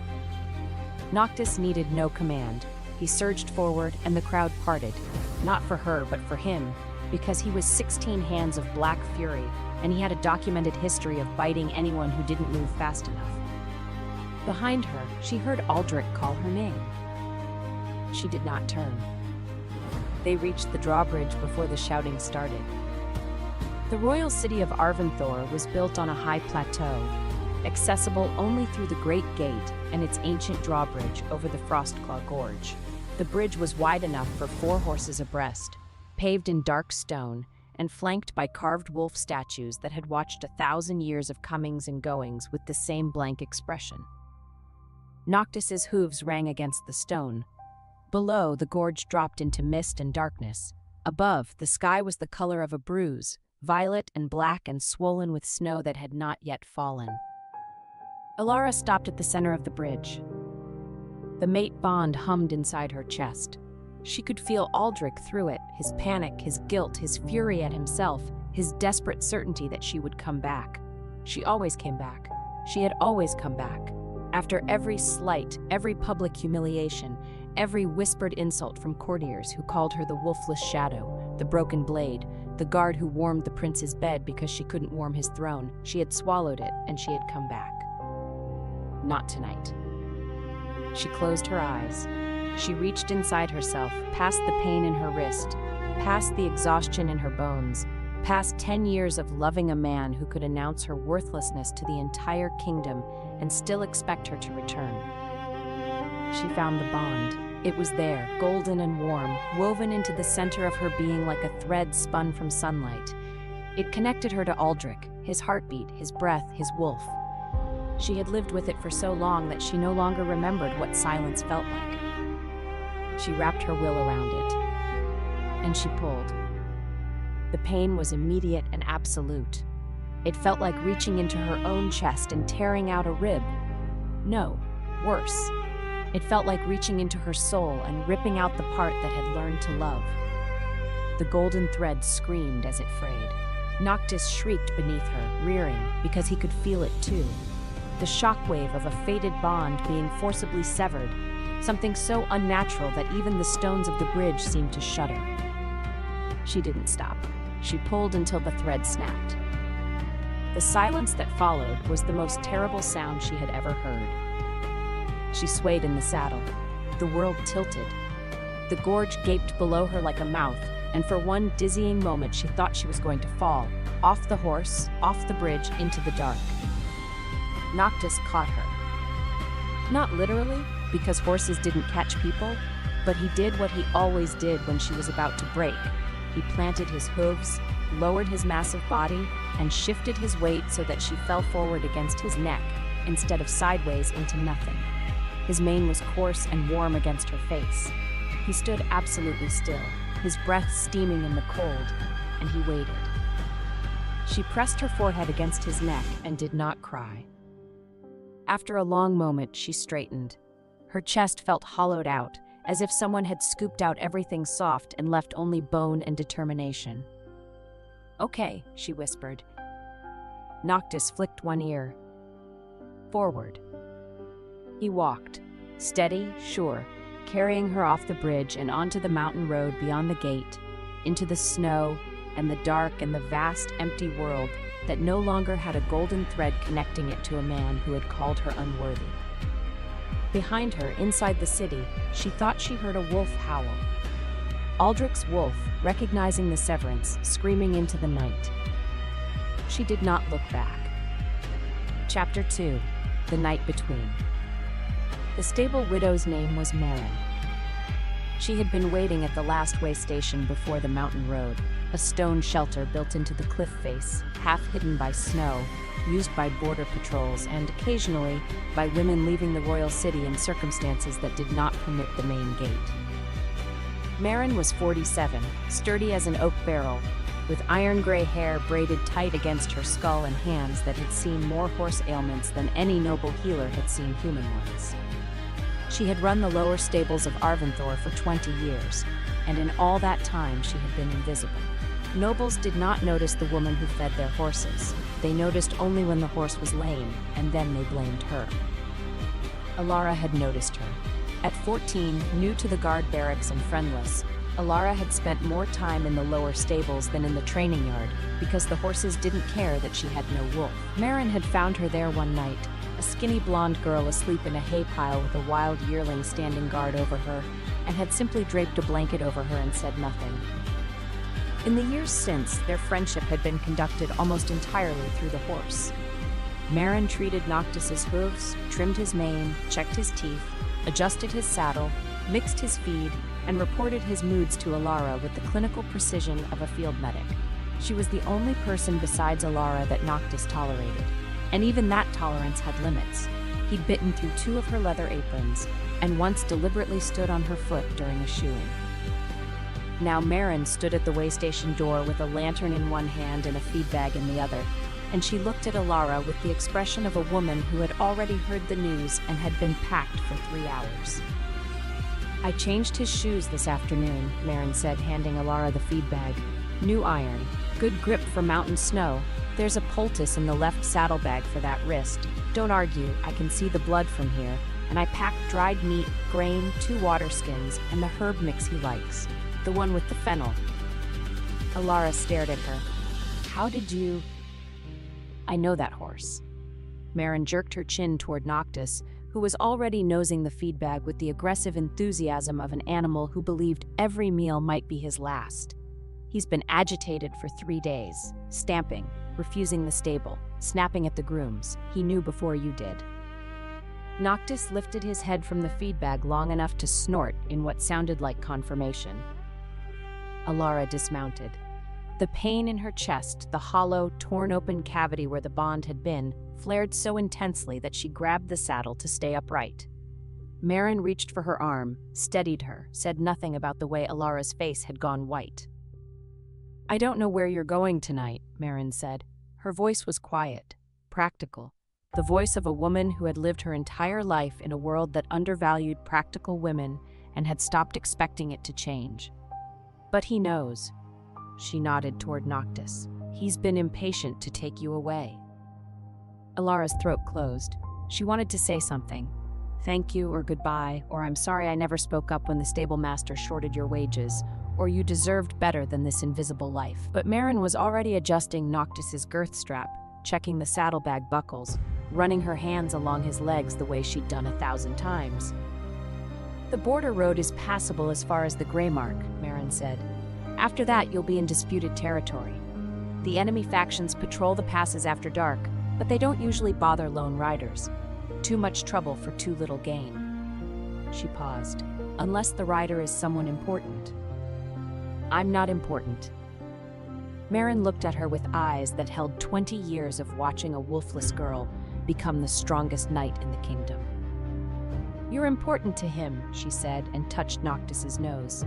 Speaker 1: Noctis needed no command. He surged forward, and the crowd parted, not for her, but for him, because he was 16 hands of black fury, and he had a documented history of biting anyone who didn't move fast enough. Behind her, she heard Aldrich call her name. She did not turn. They reached the drawbridge before the shouting started. The royal city of Arventhor was built on a high plateau, accessible only through the Great Gate and its ancient drawbridge over the Frostclaw Gorge. The bridge was wide enough for 4 horses abreast, paved in dark stone, and flanked by carved wolf statues that had watched 1,000 years of comings and goings with the same blank expression. Noctis's hooves rang against the stone. Below, the gorge dropped into mist and darkness. Above, the sky was the color of a bruise, violet and black and swollen with snow that had not yet fallen. Alara stopped at the center of the bridge. The mate bond hummed inside her chest. She could feel Aldrich through it, his panic, his guilt, his fury at himself, his desperate certainty that she would come back. She always came back. She had always come back. After every slight, every public humiliation, every whispered insult from courtiers who called her the wolfless shadow, the broken blade, the guard who warmed the prince's bed because she couldn't warm his throne, she had swallowed it and she had come back. Not tonight. She closed her eyes. She reached inside herself, past the pain in her wrist, past the exhaustion in her bones, past 10 years of loving a man who could announce her worthlessness to the entire kingdom and still expect her to return. She found the bond. It was there, golden and warm, woven into the center of her being like a thread spun from sunlight. It connected her to Aldrich, his heartbeat, his breath, his wolf. She had lived with it for so long that she no longer remembered what silence felt like. She wrapped her will around it, and she pulled. The pain was immediate and absolute. It felt like reaching into her own chest and tearing out a rib. No, worse. It felt like reaching into her soul and ripping out the part that had learned to love. The golden thread screamed as it frayed. Noctis shrieked beneath her, rearing, because he could feel it too. The shockwave of a fated bond being forcibly severed, something so unnatural that even the stones of the bridge seemed to shudder. She didn't stop. She pulled until the thread snapped. The silence that followed was the most terrible sound she had ever heard. She swayed in the saddle. The world tilted. The gorge gaped below her like a mouth, and for one dizzying moment she thought she was going to fall, off the horse, off the bridge, into the dark. Noctis caught her. Not literally, because horses didn't catch people, but he did what he always did when she was about to break. He planted his hooves, lowered his massive body, and shifted his weight so that she fell forward against his neck, instead of sideways into nothing. His mane was coarse and warm against her face. He stood absolutely still, his breath steaming in the cold, and he waited. She pressed her forehead against his neck and did not cry. After a long moment, she straightened. Her chest felt hollowed out, as if someone had scooped out everything soft and left only bone and determination. "Okay," she whispered. Noctis flicked one ear. Forward. He walked, steady, sure, carrying her off the bridge and onto the mountain road beyond the gate, into the snow and the dark and the vast, empty world that no longer had a golden thread connecting it to a man who had called her unworthy. Behind her, inside the city, she thought she heard a wolf howl. Aldrich's wolf, recognizing the severance, screaming into the night. She did not look back. Chapter 2. The Night Between. The stable widow's name was Marin. She had been waiting at the last way station before the mountain road, a stone shelter built into the cliff face, half hidden by snow, used by border patrols and occasionally by women leaving the royal city in circumstances that did not permit the main gate. Marin was 47, sturdy as an oak barrel, with iron-gray hair braided tight against her skull and hands that had seen more horse ailments than any noble healer had seen human ones. She had run the lower stables of Arventhor for 20 years, and in all that time she had been invisible. Nobles did not notice the woman who fed their horses. They noticed only when the horse was lame, and then they blamed her. Alara had noticed her. At 14, new to the guard barracks and friendless, Alara had spent more time in the lower stables than in the training yard because the horses didn't care that she had no wolf. Marin had found her there one night, a skinny blonde girl asleep in a hay pile with a wild yearling standing guard over her, and had simply draped a blanket over her and said nothing. In the years since, their friendship had been conducted almost entirely through the horse. Marin treated Noctis's hooves, trimmed his mane, checked his teeth, adjusted his saddle, mixed his feed, and reported his moods to Alara with the clinical precision of a field medic. She was the only person besides Alara that Noctis tolerated, and even that tolerance had limits. He'd bitten through 2 of her leather aprons, and once deliberately stood on her foot during a shoeing. Now Marin stood at the way station door with a lantern in one hand and a feed bag in the other, and she looked at Alara with the expression of a woman who had already heard the news and had been packed for 3 hours. "I changed his shoes this afternoon," Marin said, handing Alara the feed bag. "New iron, good grip for mountain snow. There's a poultice in the left saddlebag for that wrist. Don't argue, I can see the blood from here. And I packed dried meat, grain, 2 water skins, and the herb mix he likes. The one with the fennel." Alara stared at her. "How did you—" "I know that horse." Marin jerked her chin toward Noctis, who was already nosing the feed bag with the aggressive enthusiasm of an animal who believed every meal might be his last. "He's been agitated for 3 days, stamping, refusing the stable, snapping at the grooms. He knew before you did." Noctis lifted his head from the feed bag long enough to snort in what sounded like confirmation. Alara dismounted. The pain in her chest, the hollow, torn-open cavity where the bond had been, flared so intensely that she grabbed the saddle to stay upright. Marin reached for her arm, steadied her, said nothing about the way Alara's face had gone white. "I don't know where you're going tonight," Marin said. Her voice was quiet, practical, the voice of a woman who had lived her entire life in a world that undervalued practical women and had stopped expecting it to change. "But he knows." She nodded toward Noctis. "He's been impatient to take you away." Alara's throat closed. She wanted to say something. "Thank you," or "goodbye," or "I'm sorry I never spoke up when the stable master shorted your wages," or "you deserved better than this invisible life." But Marin was already adjusting Noctis's girth strap, checking the saddlebag buckles, running her hands along his legs the way she'd done 1,000 times. The border road is passable as far as the Grey Mark, Marin said. After that, you'll be in disputed territory. The enemy factions patrol the passes after dark, but they don't usually bother lone riders. Too much trouble for too little gain. She paused. Unless the rider is someone important. I'm not important. Marin looked at her with eyes that held 20 years of watching a wolfless girl become the strongest knight in the kingdom. You're important to him, she said, and touched Noctis's nose.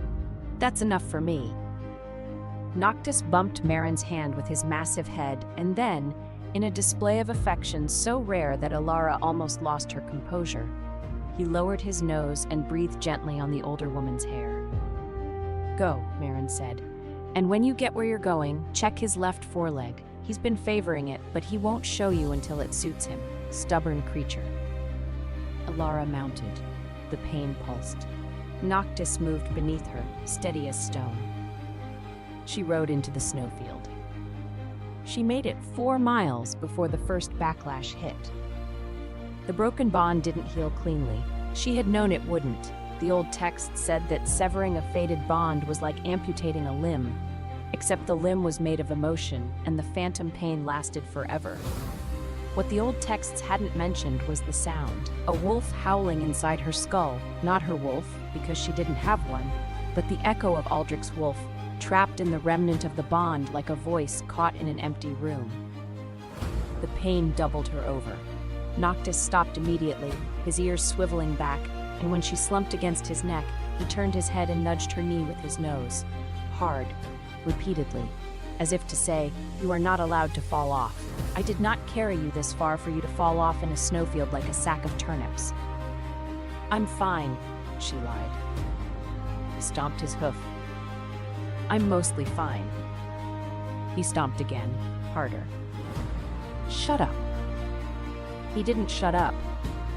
Speaker 1: That's enough for me. Noctis bumped Marin's hand with his massive head, and then, in a display of affection so rare that Alara almost lost her composure, he lowered his nose and breathed gently on the older woman's hair. Go, Marin said. And when you get where you're going, check his left foreleg. He's been favoring it, but he won't show you until it suits him. Stubborn creature. Alara mounted. The pain pulsed. Noctis moved beneath her, steady as stone. She rode into the snowfield. She made it 4 miles before the first backlash hit. The broken bond didn't heal cleanly. She had known it wouldn't. The old text said that severing a fated bond was like amputating a limb, except the limb was made of emotion, and the phantom pain lasted forever. What the old texts hadn't mentioned was the sound. A wolf howling inside her skull, not her wolf, because she didn't have one, but the echo of Aldrich's wolf, trapped in the remnant of the bond like a voice caught in an empty room. The pain doubled her over. Noctis stopped immediately, his ears swiveling back, and when she slumped against his neck, he turned his head and nudged her knee with his nose. Hard, repeatedly, as if to say, you are not allowed to fall off. I did not carry you this far for you to fall off in a snowfield like a sack of turnips. I'm fine, she lied. He stomped his hoof. I'm mostly fine. He stomped again, harder. Shut up. He didn't shut up.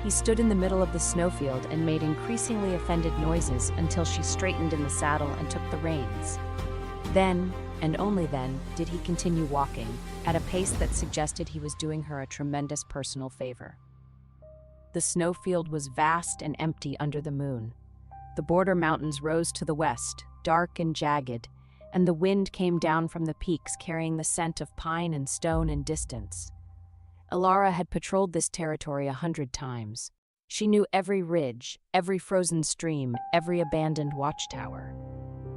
Speaker 1: He stood in the middle of the snowfield and made increasingly offended noises until she straightened in the saddle and took the reins. Then, and only then, did he continue walking, at a pace that suggested he was doing her a tremendous personal favor. The snowfield was vast and empty under the moon. The border mountains rose to the west, dark and jagged, and the wind came down from the peaks carrying the scent of pine and stone and distance. Alara had patrolled this territory 100 times. She knew every ridge, every frozen stream, every abandoned watchtower.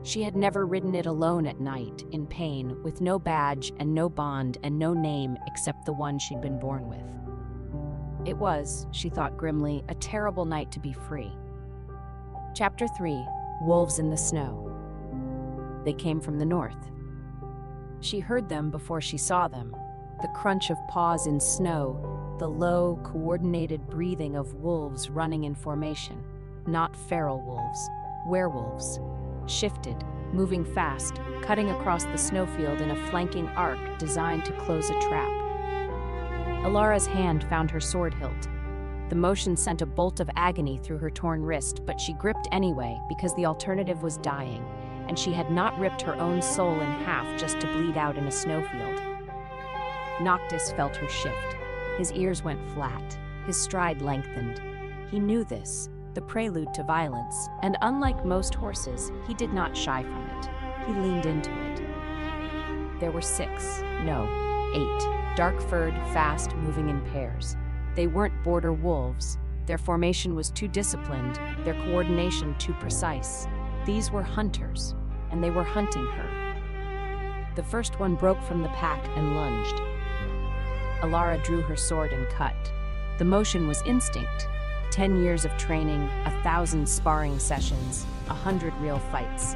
Speaker 1: She had never ridden it alone at night, in pain, with no badge and no bond and no name except the one she'd been born with. It was, she thought grimly, a terrible night to be free. Chapter 3: Wolves in the Snow. They came from the north. She heard them before she saw them. The crunch of paws in snow, the low, coordinated breathing of wolves running in formation. Not feral wolves, werewolves. Shifted, moving fast, cutting across the snowfield in a flanking arc designed to close a trap. Alara's hand found her sword hilt. The motion sent a bolt of agony through her torn wrist, but she gripped anyway because the alternative was dying, and she had not ripped her own soul in half just to bleed out in a snowfield. Noctis felt her shift. His ears went flat. His stride lengthened. He knew this, the prelude to violence, and unlike most horses, he did not shy from it. He leaned into it. There were 6, no, 8, dark-furred, fast, moving in pairs. They weren't border wolves. Their formation was too disciplined, their coordination too precise. These were hunters, and they were hunting her. The first one broke from the pack and lunged. Alara drew her sword and cut. The motion was instinct. 10 years of training, 1,000 sparring sessions, 100 real fights.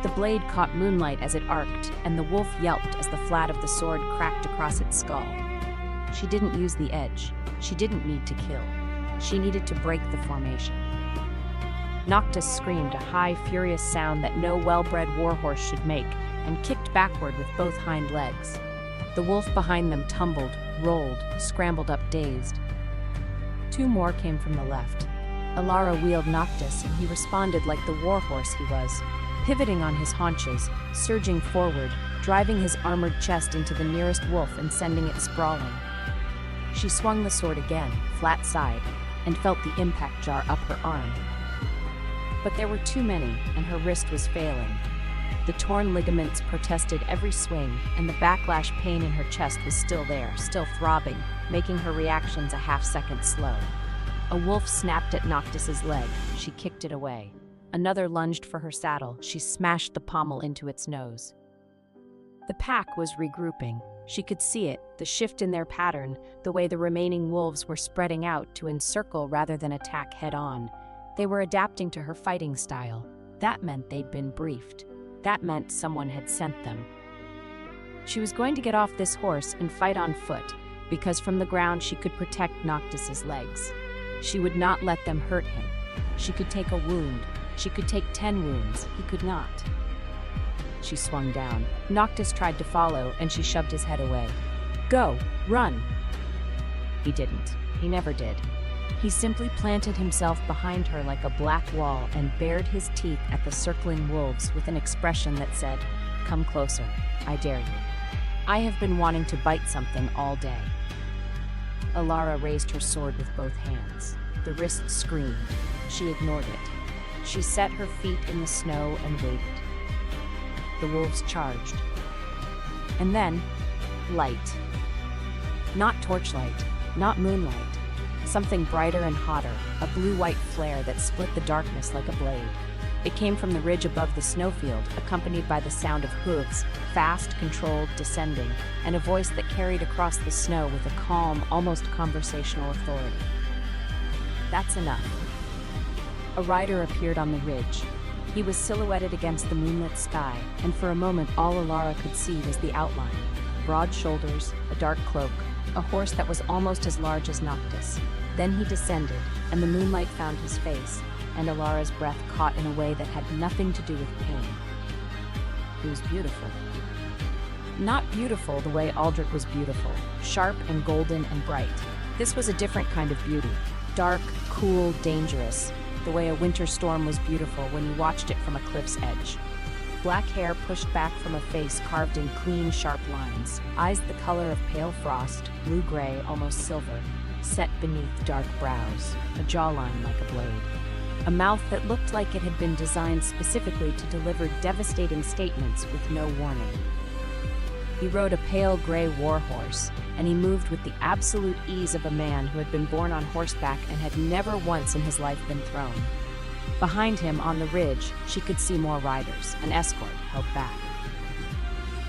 Speaker 1: The blade caught moonlight as it arced, and the wolf yelped as the flat of the sword cracked across its skull. She didn't use the edge. She didn't need to kill. She needed to break the formation. Noctis screamed a high, furious sound that no well-bred warhorse should make, and kicked backward with both hind legs. The wolf behind them tumbled, rolled, scrambled up dazed. 2 more came from the left. Alara wheeled Noctis, and he responded like the warhorse he was, pivoting on his haunches, surging forward, driving his armored chest into the nearest wolf and sending it sprawling. She swung the sword again, flat side, and felt the impact jar up her arm. But there were too many, and her wrist was failing. The torn ligaments protested every swing, and the backlash pain in her chest was still there, still throbbing, making her reactions a half-second slow. A wolf snapped at Noctis's leg. She kicked it away. Another lunged for her saddle. She smashed the pommel into its nose. The pack was regrouping. She could see it, the shift in their pattern, the way the remaining wolves were spreading out to encircle rather than attack head-on. They were adapting to her fighting style. That meant they'd been briefed. That meant someone had sent them. She was going to get off this horse and fight on foot, because from the ground she could protect Noctis's legs. She would not let them hurt him. She could take a wound. She could take 10 wounds. He could not. She swung down. Noctis tried to follow, and she shoved his head away. "Go! Run!" He didn't. He never did. He simply planted himself behind her like a black wall and bared his teeth at the circling wolves with an expression that said, "Come closer. I dare you. I have been wanting to bite something all day." Alara raised her sword with both hands. The wrist screamed. She ignored it. She set her feet in the snow and waited. The wolves charged. And then, light. Not torchlight, not moonlight. Something brighter and hotter, a blue-white flare that split the darkness like a blade. It came from the ridge above the snowfield, accompanied by the sound of hooves, fast, controlled, descending, and a voice that carried across the snow with a calm, almost conversational authority. "That's enough." A rider appeared on the ridge. He was silhouetted against the moonlit sky, and for a moment all Alara could see was the outline. Broad shoulders, a dark cloak, a horse that was almost as large as Noctis. Then he descended, and the moonlight found his face, and Alara's breath caught in a way that had nothing to do with pain. He was beautiful. Not beautiful the way Aldrich was beautiful, sharp and golden and bright. This was a different kind of beauty. Dark, cool, dangerous, the way a winter storm was beautiful when you watched it from a cliff's edge. Black hair pushed back from a face carved in clean, sharp lines, eyes the color of pale frost, blue-gray, almost silver, set beneath dark brows, a jawline like a blade. A mouth that looked like it had been designed specifically to deliver devastating statements with no warning. He rode a pale gray warhorse, and he moved with the absolute ease of a man who had been born on horseback and had never once in his life been thrown. Behind him, on the ridge, she could see more riders, an escort held back.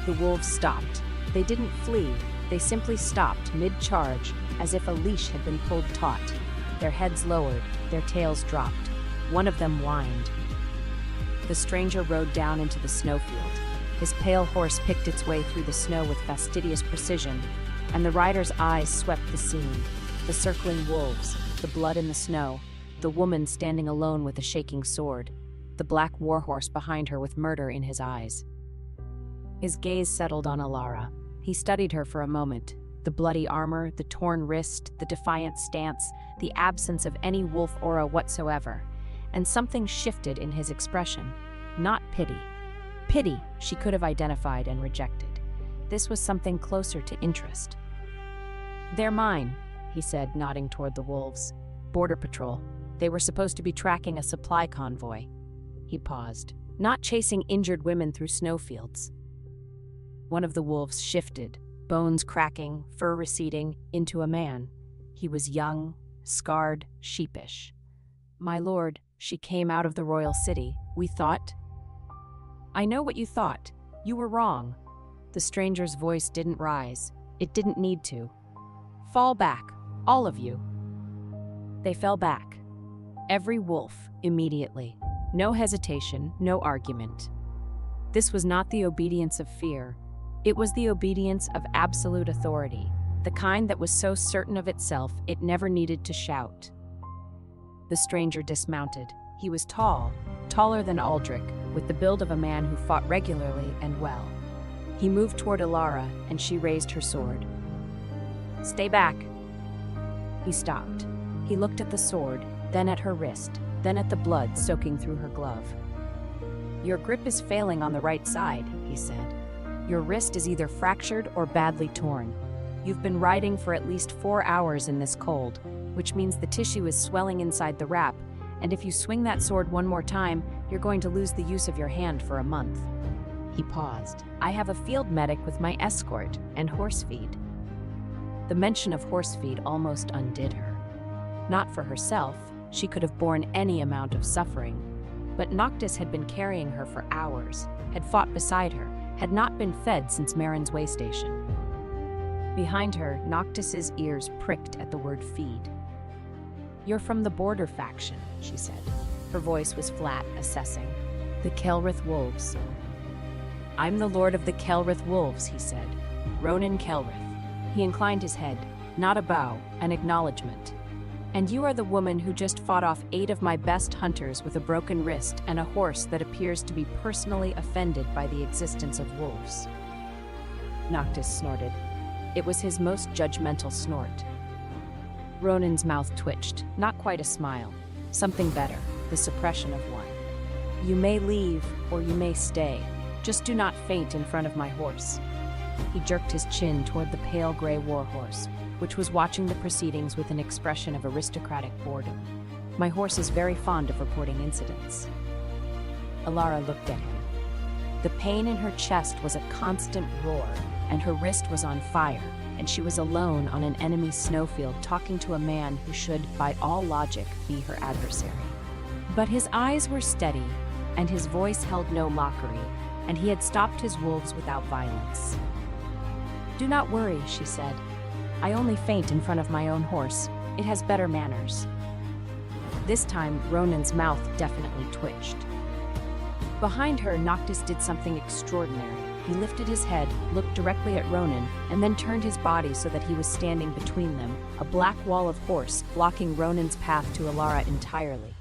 Speaker 1: The wolves stopped. They didn't flee, they simply stopped mid-charge, as if a leash had been pulled taut. Their heads lowered, their tails dropped. One of them whined. The stranger rode down into the snowfield. His pale horse picked its way through the snow with fastidious precision, and the rider's eyes swept the scene. The circling wolves, the blood in the snow, the woman standing alone with a shaking sword, the black warhorse behind her with murder in his eyes. His gaze settled on Alara. He studied her for a moment. The bloody armor, the torn wrist, the defiant stance, the absence of any wolf aura whatsoever. And something shifted in his expression. Not pity. Pity she could have identified and rejected. This was something closer to interest. "They're mine," he said, nodding toward the wolves. "Border Patrol. They were supposed to be tracking a supply convoy." He paused. "Not chasing injured women through snowfields." One of the wolves shifted, bones cracking, fur receding, into a man. He was young, scarred, sheepish. "My lord, she came out of the royal city. We thought—" "I know what you thought. You were wrong." The stranger's voice didn't rise. It didn't need to. "Fall back, all of you." They fell back. Every wolf, immediately. No hesitation, no argument. This was not the obedience of fear. It was the obedience of absolute authority, the kind that was so certain of itself it never needed to shout. The stranger dismounted. He was tall, taller than Aldrich, with the build of a man who fought regularly and well. He moved toward Alara, and she raised her sword. "Stay back." He stopped. He looked at the sword, then at her wrist, then at the blood soaking through her glove. "Your grip is failing on the right side," he said. "Your wrist is either fractured or badly torn. You've been riding for at least 4 hours in this cold, which means the tissue is swelling inside the wrap, and if you swing that sword one more time, you're going to lose the use of your hand for a month." He paused. "I have a field medic with my escort and horse feed." The mention of horse feed almost undid her. Not for herself, she could have borne any amount of suffering, but Noctis had been carrying her for hours, had fought beside her, had not been fed since Marin's way station. Behind her, Noctis's ears pricked at the word feed. "You're from the border faction," she said. Her voice was flat, assessing. "The Kelrith Wolves." "I'm the lord of the Kelrith Wolves," he said. "Ronan Kelrith." He inclined his head, not a bow, an acknowledgement. "And you are the woman who just fought off 8 of my best hunters with a broken wrist and a horse that appears to be personally offended by the existence of wolves." Noctis snorted. It was his most judgmental snort. Ronan's mouth twitched, not quite a smile. Something better, the suppression of one. "You may leave, or you may stay. Just do not faint in front of my horse." He jerked his chin toward the pale gray warhorse, which was watching the proceedings with an expression of aristocratic boredom. "My horse is very fond of reporting incidents." Alara looked at him. The pain in her chest was a constant roar, and her wrist was on fire, and she was alone on an enemy snowfield talking to a man who should, by all logic, be her adversary. But his eyes were steady, and his voice held no mockery, and he had stopped his wolves without violence. "Do not worry," she said. "I only faint in front of my own horse. It has better manners." This time, Ronan's mouth definitely twitched. Behind her, Noctis did something extraordinary. He lifted his head, looked directly at Ronan, and then turned his body so that he was standing between them, a black wall of horse blocking Ronan's path to Alara entirely.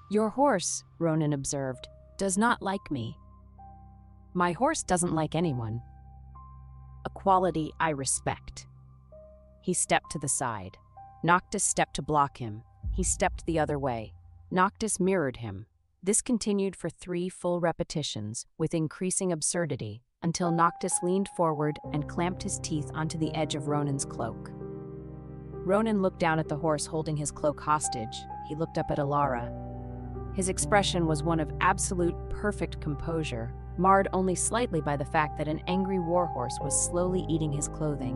Speaker 1: "Your horse," Ronan observed, "does not like me." "My horse doesn't like anyone." "A quality I respect." He stepped to the side. Noctis stepped to block him. He stepped the other way. Noctis mirrored him. This continued for 3 full repetitions, with increasing absurdity, until Noctis leaned forward and clamped his teeth onto the edge of Ronan's cloak. Ronan looked down at the horse holding his cloak hostage. He looked up at Alara. His expression was one of absolute, perfect composure, marred only slightly by the fact that an angry warhorse was slowly eating his clothing.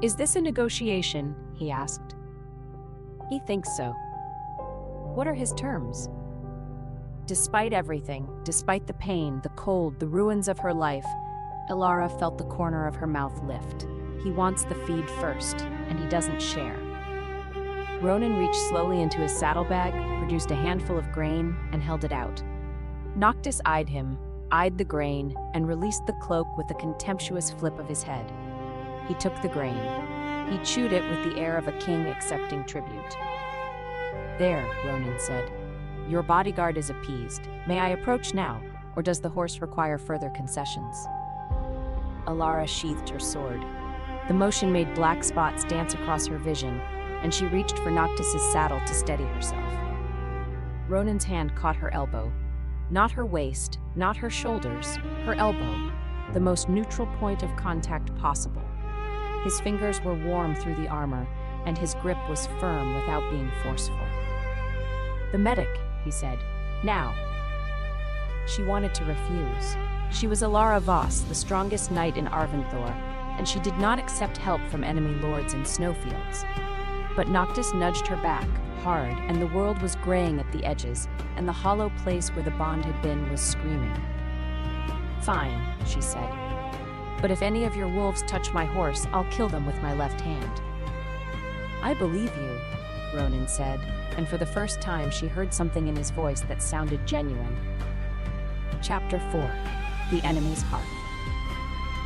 Speaker 1: "Is this a negotiation?" he asked. "He thinks so." "What are his terms?" Despite everything, despite the pain, the cold, the ruins of her life, Alara felt the corner of her mouth lift. He wants the feed first, and he doesn't share. Ronan reached slowly into his saddlebag, produced a handful of grain, and held it out. Noctis eyed him, eyed the grain, and released the cloak with a contemptuous flip of his head. He took the grain. He chewed it with the air of a king accepting tribute. "There," Ronan said. "Your bodyguard is appeased. May I approach now, or does the horse require further concessions?" Alara sheathed her sword. The motion made black spots dance across her vision, and she reached for Noctis's saddle to steady herself. Ronan's hand caught her elbow. Not her waist, not her shoulders, her elbow, the most neutral point of contact possible. His fingers were warm through the armor, and his grip was firm without being forceful. "The medic," he said. "Now." She wanted to refuse. She was Alara Voss, the strongest knight in Arventhor, and she did not accept help from enemy lords in snowfields. But Noctis nudged her back, hard, and the world was graying at the edges, and the hollow place where the bond had been was screaming. "Fine," she said. "But if any of your wolves touch my horse, I'll kill them with my left hand." "I believe you," Ronan said, and for the first time she heard something in his voice that sounded genuine. Chapter 4. The Enemy's Hearth.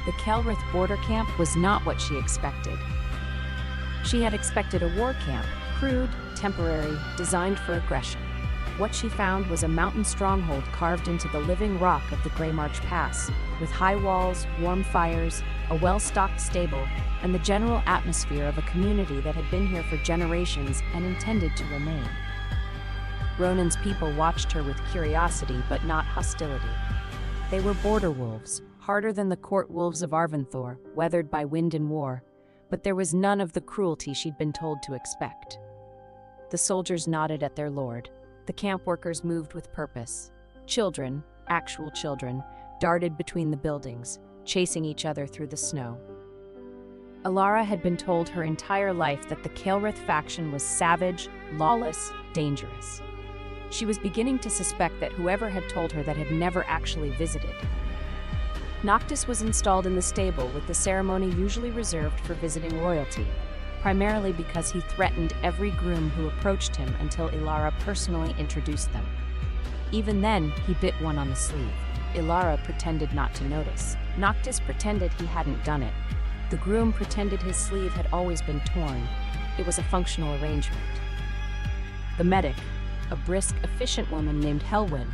Speaker 1: The Kelrith border camp was not what she expected. She had expected a war camp, crude, temporary, designed for aggression. What she found was a mountain stronghold carved into the living rock of the Grey March Pass, with high walls, warm fires, a well-stocked stable, and the general atmosphere of a community that had been here for generations and intended to remain. Ronan's people watched her with curiosity but not hostility. They were border wolves, harder than the court wolves of Arventhor, weathered by wind and war, but there was none of the cruelty she'd been told to expect. The soldiers nodded at their lord. The camp workers moved with purpose. Children, actual children, darted between the buildings, chasing each other through the snow. Alara had been told her entire life that the Kael'rith faction was savage, lawless, dangerous. She was beginning to suspect that whoever had told her that had never actually visited. Noctis was installed in the stable with the ceremony usually reserved for visiting royalty, primarily because he threatened every groom who approached him until Ilara personally introduced them. Even then, he bit one on the sleeve. Ilara pretended not to notice. Noctis pretended he hadn't done it. The groom pretended his sleeve had always been torn. It was a functional arrangement. The medic, a brisk, efficient woman named Helwyn,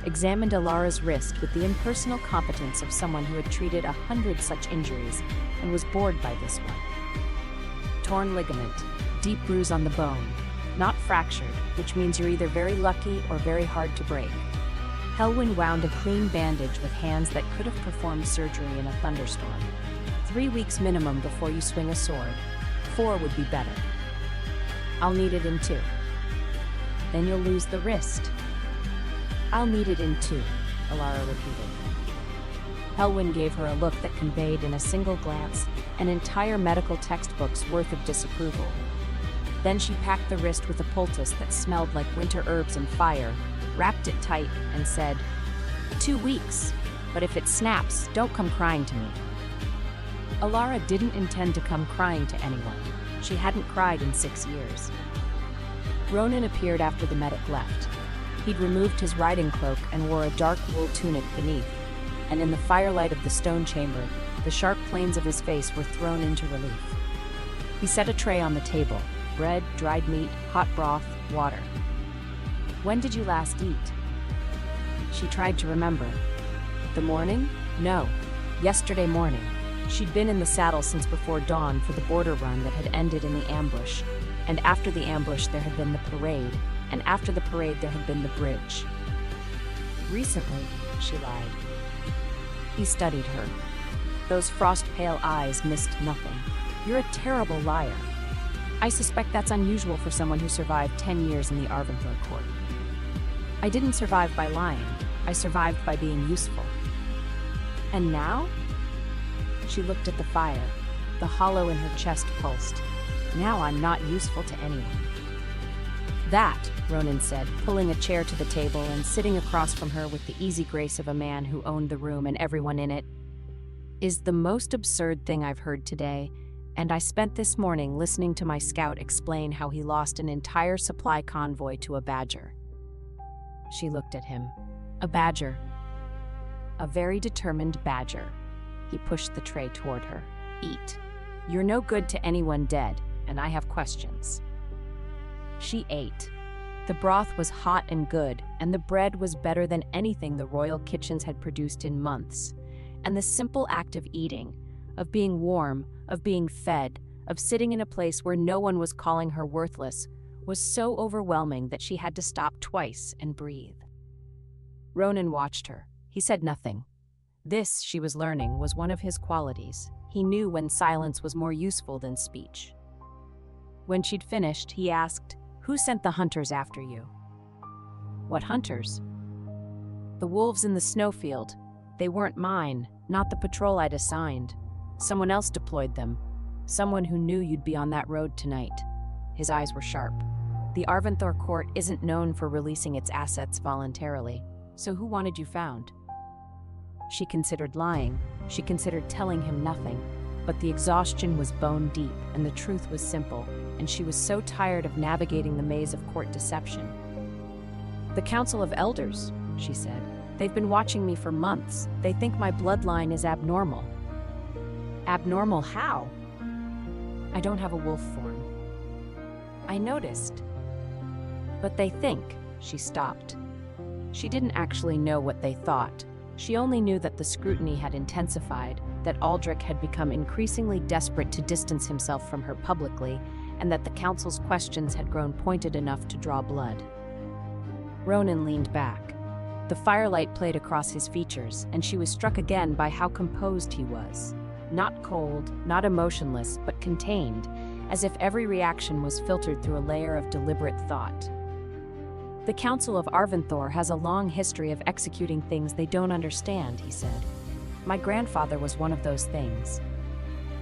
Speaker 1: examined Ilara's wrist with the impersonal competence of someone who had treated 100 such injuries and was bored by this one. Torn ligament, deep bruise on the bone, not fractured, which means you're either very lucky or very hard to break. Helwyn wound a clean bandage with hands that could have performed surgery in a thunderstorm. 3 weeks minimum before you swing a sword. 4 would be better. I'll need it in 2. Then you'll lose the wrist. I'll need it in 2, Ilara repeated. Helwyn gave her a look that conveyed in a single glance an entire medical textbook's worth of disapproval. Then she packed the wrist with a poultice that smelled like winter herbs and fire, wrapped it tight, and said, 2 weeks, but if it snaps, don't come crying to me. Ilara didn't intend to come crying to anyone. She hadn't cried in 6 years. Ronan appeared after the medic left. He'd removed his riding cloak and wore a dark wool tunic beneath, and in the firelight of the stone chamber, the sharp planes of his face were thrown into relief. He set a tray on the table: bread, dried meat, hot broth, water. When did you last eat? She tried to remember. The morning? No, yesterday morning. She'd been in the saddle since before dawn for the border run that had ended in the ambush, and after the ambush there had been the parade, and after the parade there had been the bridge. Recently, she lied. He studied her. Those frost-pale eyes missed nothing. You're a terrible liar. I suspect that's unusual for someone who survived 10 years in the Arventhor court. I didn't survive by lying. I survived by being useful. And now? She looked at the fire. The hollow in her chest pulsed. Now I'm not useful to anyone. That, Ronan said, pulling a chair to the table and sitting across from her with the easy grace of a man who owned the room and everyone in it, is the most absurd thing I've heard today, and I spent this morning listening to my scout explain how he lost an entire supply convoy to a badger. She looked at him. A badger. A very determined badger. He pushed the tray toward her. Eat. You're no good to anyone dead, and I have questions. She ate. The broth was hot and good, and the bread was better than anything the royal kitchens had produced in months. And the simple act of eating, of being warm, of being fed, of sitting in a place where no one was calling her worthless, was so overwhelming that she had to stop twice and breathe. Ronan watched her. He said nothing. This, she was learning, was one of his qualities. He knew when silence was more useful than speech. When she'd finished, he asked, "Who sent the hunters after you?" "What hunters?" "The wolves in the snowfield. They weren't mine, not the patrol I'd assigned. Someone else deployed them. Someone who knew you'd be on that road tonight." His eyes were sharp. "The Arventhor court isn't known for releasing its assets voluntarily. So who wanted you found?" She considered lying. She considered telling him nothing. But the exhaustion was bone deep, and the truth was simple, and she was so tired of navigating the maze of court deception. "The Council of Elders," she said. "They've been watching me for months. They think my bloodline is abnormal." "Abnormal how?" "I don't have a wolf form." "I noticed." "But they think," she stopped. She didn't actually know what they thought. She only knew that the scrutiny had intensified, that Aldrich had become increasingly desperate to distance himself from her publicly, and that the council's questions had grown pointed enough to draw blood. Ronan leaned back. The firelight played across his features, and she was struck again by how composed he was. Not cold, not emotionless, but contained, as if every reaction was filtered through a layer of deliberate thought. "The Council of Arventhor has a long history of executing things they don't understand," he said. "My grandfather was one of those things."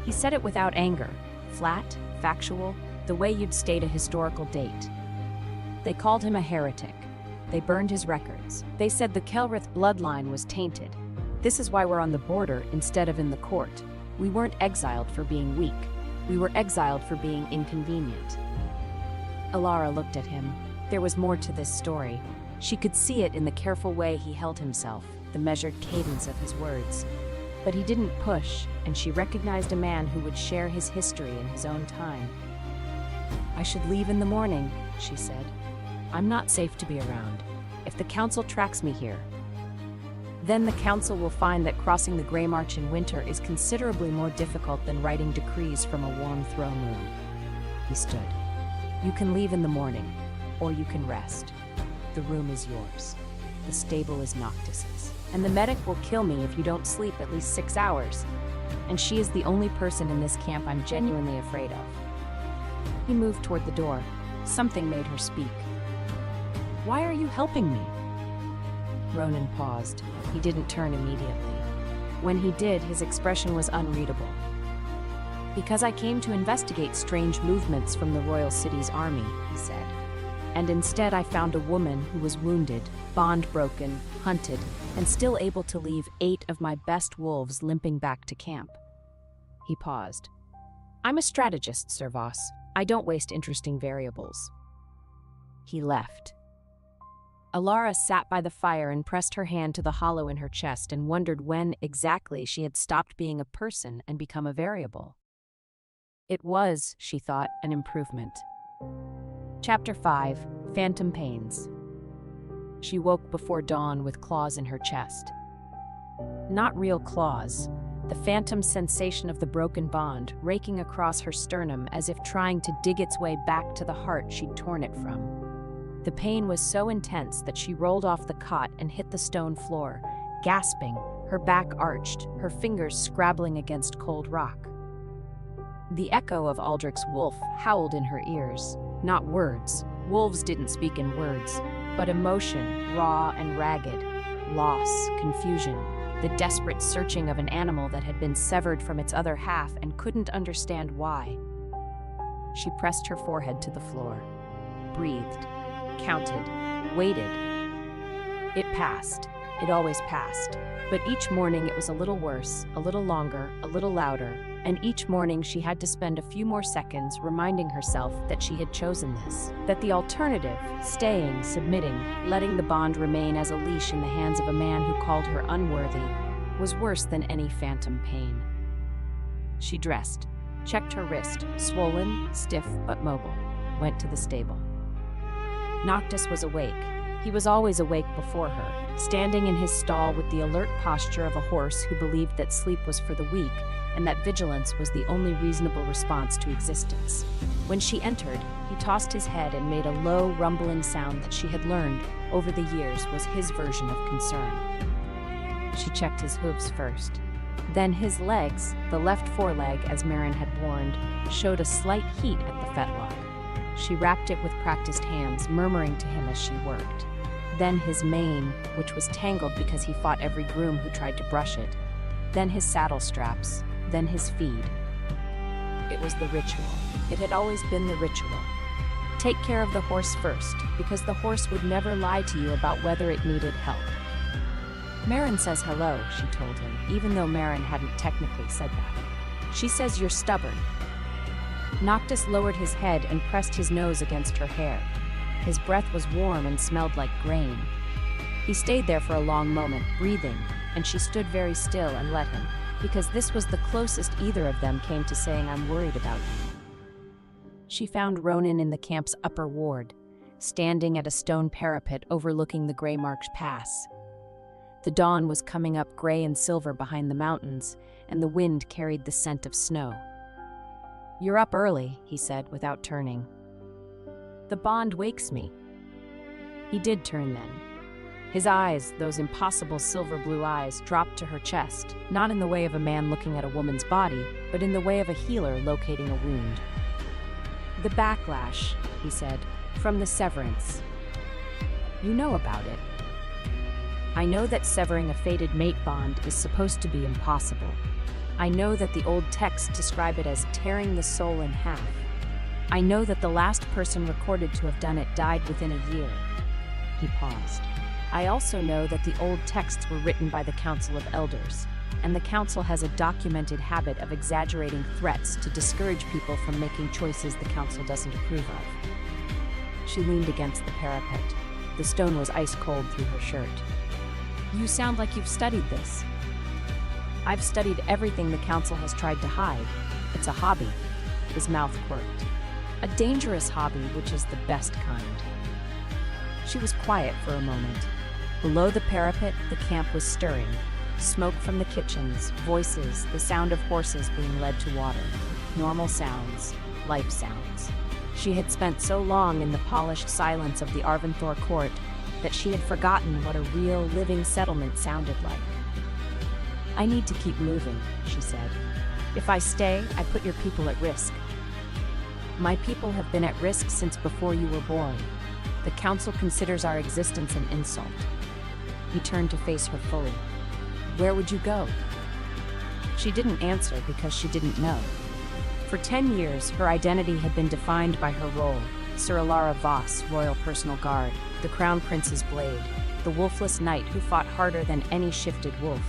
Speaker 1: He said it without anger, flat, factual, the way you'd state a historical date. They called him a heretic. They burned his records. They said the Kelrith bloodline was tainted. This is why we're on the border instead of in the court. We weren't exiled for being weak. We were exiled for being inconvenient. Alara looked at him. There was more to this story. She could see it in the careful way he held himself, the measured cadence of his words. But he didn't push, and she recognized a man who would share his history in his own time. "I should leave in the morning," she said. "I'm not safe to be around. If the council tracks me here, then the council will find that crossing the Grey March in winter is considerably more difficult than writing decrees from a warm throne room." He stood. "You can leave in the morning, or you can rest. The room is yours. The stable is Noctis's. And the medic will kill me if you don't sleep at least 6 hours. And she is the only person in this camp I'm genuinely afraid of." He moved toward the door. Something made her speak. "Why are you helping me?" Ronan paused. He didn't turn immediately. When he did, his expression was unreadable. "Because I came to investigate strange movements from the Royal City's army," he said. "And instead I found a woman who was wounded, bond broken, hunted, and still able to leave 8 of my best wolves limping back to camp." He paused. "I'm a strategist, Sir Voss. I don't waste interesting variables." He left. Alara sat by the fire and pressed her hand to the hollow in her chest and wondered when exactly she had stopped being a person and become a variable. It was, she thought, an improvement. Chapter 5. Phantom Pains. She woke before dawn with claws in her chest. Not real claws, the phantom sensation of the broken bond raking across her sternum as if trying to dig its way back to the heart she'd torn it from. The pain was so intense that she rolled off the cot and hit the stone floor, gasping, her back arched, her fingers scrabbling against cold rock. The echo of Aldrich's wolf howled in her ears. Not words. Wolves didn't speak in words, but emotion, raw and ragged. Loss, confusion, the desperate searching of an animal that had been severed from its other half and couldn't understand why. She pressed her forehead to the floor, breathed, counted, waited. It passed. It always passed. But each morning it was a little worse, a little longer, a little louder, and each morning she had to spend a few more seconds reminding herself that she had chosen this, that the alternative, staying, submitting, letting the bond remain as a leash in the hands of a man who called her unworthy, was worse than any phantom pain. She dressed, checked her wrist, swollen, stiff but mobile, went to the stable. Noctis was awake. He was always awake before her, standing in his stall with the alert posture of a horse who believed that sleep was for the weak and that vigilance was the only reasonable response to existence. When she entered, he tossed his head and made a low, rumbling sound that she had learned over the years was his version of concern. She checked his hooves first. Then his legs, the left foreleg as Marin had warned, showed a slight heat at the fetlock. She wrapped it with practiced hands, murmuring to him as she worked. Then his mane, which was tangled because he fought every groom who tried to brush it. Then his saddle straps. Then his feed. It was the ritual. It had always been the ritual. Take care of the horse first, because the horse would never lie to you about whether it needed help. Marin says hello, she told him, even though Marin hadn't technically said that. She says you're stubborn. Noctis lowered his head and pressed his nose against her hair. His breath was warm and smelled like grain. He stayed there for a long moment, breathing, and she stood very still and let him, because this was the closest either of them came to saying, "I'm worried about you." She found Ronan in the camp's upper ward, standing at a stone parapet overlooking the Grey March Pass. The dawn was coming up gray and silver behind the mountains, and the wind carried the scent of snow. "You're up early," he said, without turning. "The bond wakes me." He did turn then. His eyes, those impossible silver blue eyes, dropped to her chest, not in the way of a man looking at a woman's body, but in the way of a healer locating a wound. The backlash, he said, from the severance. You know about it. I know that severing a fated mate bond is supposed to be impossible. I know that the old texts describe it as tearing the soul in half. I know that the last person recorded to have done it died within a year. He paused. I also know that the old texts were written by the Council of Elders, and the Council has a documented habit of exaggerating threats to discourage people from making choices the Council doesn't approve of. She leaned against the parapet. The stone was ice cold through her shirt. You sound like you've studied this. I've studied everything the Council has tried to hide. It's a hobby. His mouth quirked. A dangerous hobby, which is the best kind. She was quiet for a moment. Below the parapet, the camp was stirring. Smoke from the kitchens, voices, the sound of horses being led to water. Normal sounds, life sounds. She had spent so long in the polished silence of the Arventhor court that she had forgotten what a real, living settlement sounded like. I need to keep moving, she said. If I stay, I put your people at risk. My people have been at risk since before you were born. The Council considers our existence an insult. He turned to face her fully. Where would you go? She didn't answer because she didn't know. For 10 years, her identity had been defined by her role: Sir Alara Voss, Royal Personal Guard, the Crown Prince's blade, the wolfless knight who fought harder than any shifted wolf.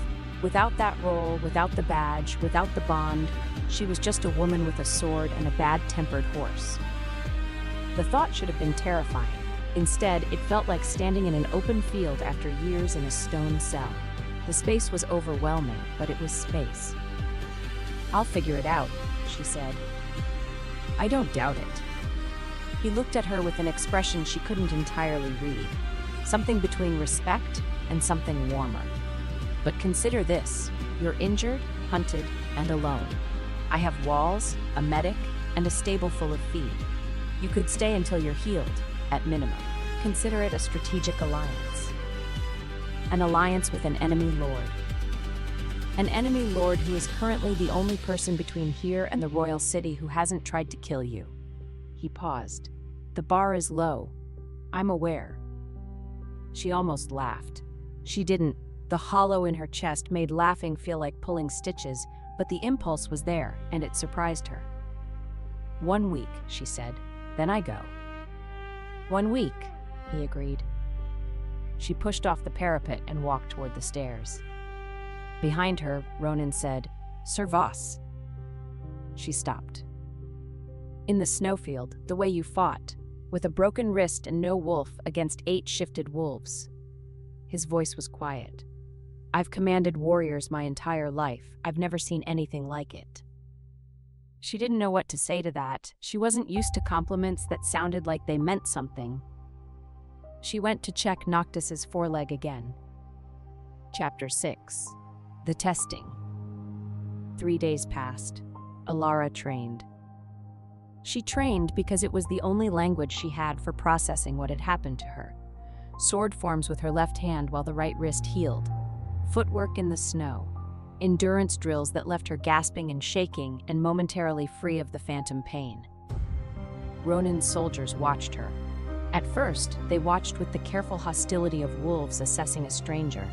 Speaker 1: Without that role, without the badge, without the bond, she was just a woman with a sword and a bad-tempered horse. The thought should have been terrifying. Instead, it felt like standing in an open field after years in a stone cell. The space was overwhelming, but it was space. I'll figure it out, she said. I don't doubt it. He looked at her with an expression she couldn't entirely read, something between respect and something warmer. But consider this, you're injured, hunted, and alone. I have walls, a medic, and a stable full of feed. You could stay until you're healed, at minimum. Consider it a strategic alliance. An alliance with an enemy lord. An enemy lord who is currently the only person between here and the royal city who hasn't tried to kill you. He paused. The bar is low. I'm aware. She almost laughed. She didn't. The hollow in her chest made laughing feel like pulling stitches, but the impulse was there, and it surprised her. 1 week, she said. Then I go. 1 week, he agreed. She pushed off the parapet and walked toward the stairs. Behind her, Ronan said, Sir Voss. She stopped. In the snowfield, the way you fought, with a broken wrist and no wolf against 8 shifted wolves. His voice was quiet. I've commanded warriors my entire life. I've never seen anything like it. She didn't know what to say to that. She wasn't used to compliments that sounded like they meant something. She went to check Noctis's foreleg again. Chapter 6. The Testing. 3 days passed. Alara trained. She trained because it was the only language she had for processing what had happened to her. Sword forms with her left hand while the right wrist healed. Footwork in the snow. Endurance drills that left her gasping and shaking and momentarily free of the phantom pain. Ronan's soldiers watched her. At first, they watched with the careful hostility of wolves assessing a stranger.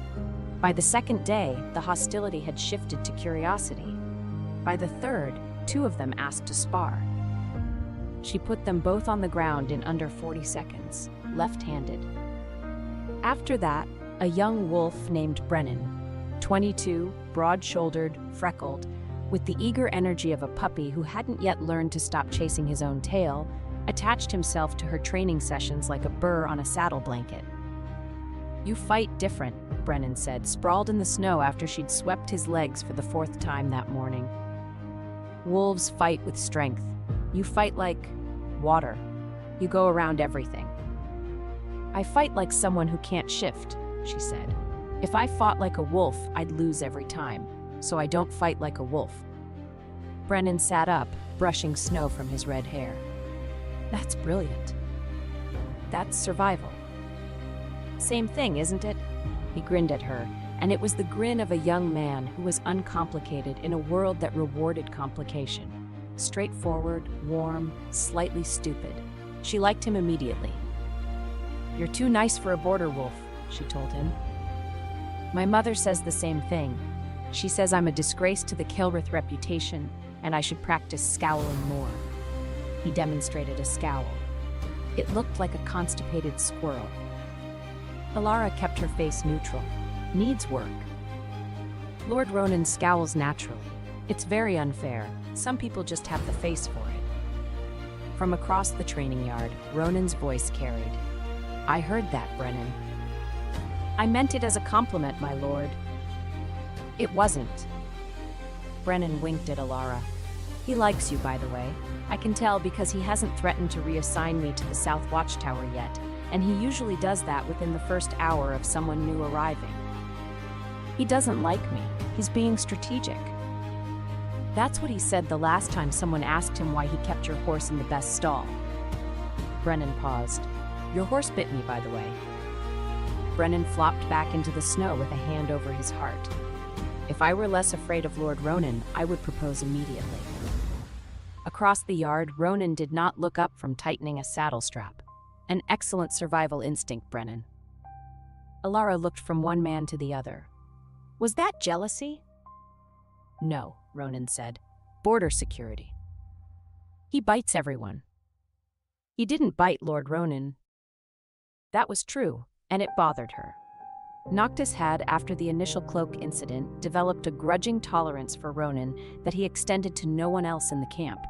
Speaker 1: By the second day, the hostility had shifted to curiosity. By the third, 2 of them asked to spar. She put them both on the ground in under 40 seconds, left-handed. After that, a young wolf named Brennan, 22, broad-shouldered, freckled, with the eager energy of a puppy who hadn't yet learned to stop chasing his own tail, attached himself to her training sessions like a burr on a saddle blanket. You fight different, Brennan said, sprawled in the snow after she'd swept his legs for the 4th time that morning. Wolves fight with strength. You fight like water. You go around everything. I fight like someone who can't shift, she said. If I fought like a wolf, I'd lose every time, so I don't fight like a wolf. Brennan sat up, brushing snow from his red hair. That's brilliant. That's survival. Same thing, isn't it? He grinned at her, and it was the grin of a young man who was uncomplicated in a world that rewarded complication. Straightforward, warm, slightly stupid. She liked him immediately. "You're too nice for a border wolf," she told him. "My mother says the same thing. She says I'm a disgrace to the Kilrith reputation, and I should practice scowling more." He demonstrated a scowl. It looked like a constipated squirrel. Alara kept her face neutral. "Needs work." "Lord Ronan scowls naturally. It's very unfair. Some people just have the face for it." From across the training yard, Ronan's voice carried. "I heard that, Brennan." "I meant it as a compliment, my lord." "It wasn't." Brennan winked at Alara. "He likes you, by the way. I can tell because he hasn't threatened to reassign me to the South Watchtower yet, and he usually does that within the first hour of someone new arriving. He doesn't like me. He's being strategic." That's what he said the last time someone asked him why he kept your horse in the best stall. Brennan paused. "Your horse bit me, by the way." Brennan flopped back into the snow with a hand over his heart. "If I were less afraid of Lord Ronan, I would propose immediately." Across the yard, Ronan did not look up from tightening a saddle strap. An excellent survival instinct, Brennan. Alara looked from one man to the other. "Was that jealousy?" "No," Ronan said. "Border security. He bites everyone." "He didn't bite Lord Ronan." That was true, and it bothered her. Noctis had, after the initial cloak incident, developed a grudging tolerance for Ronan that he extended to no one else in the camp.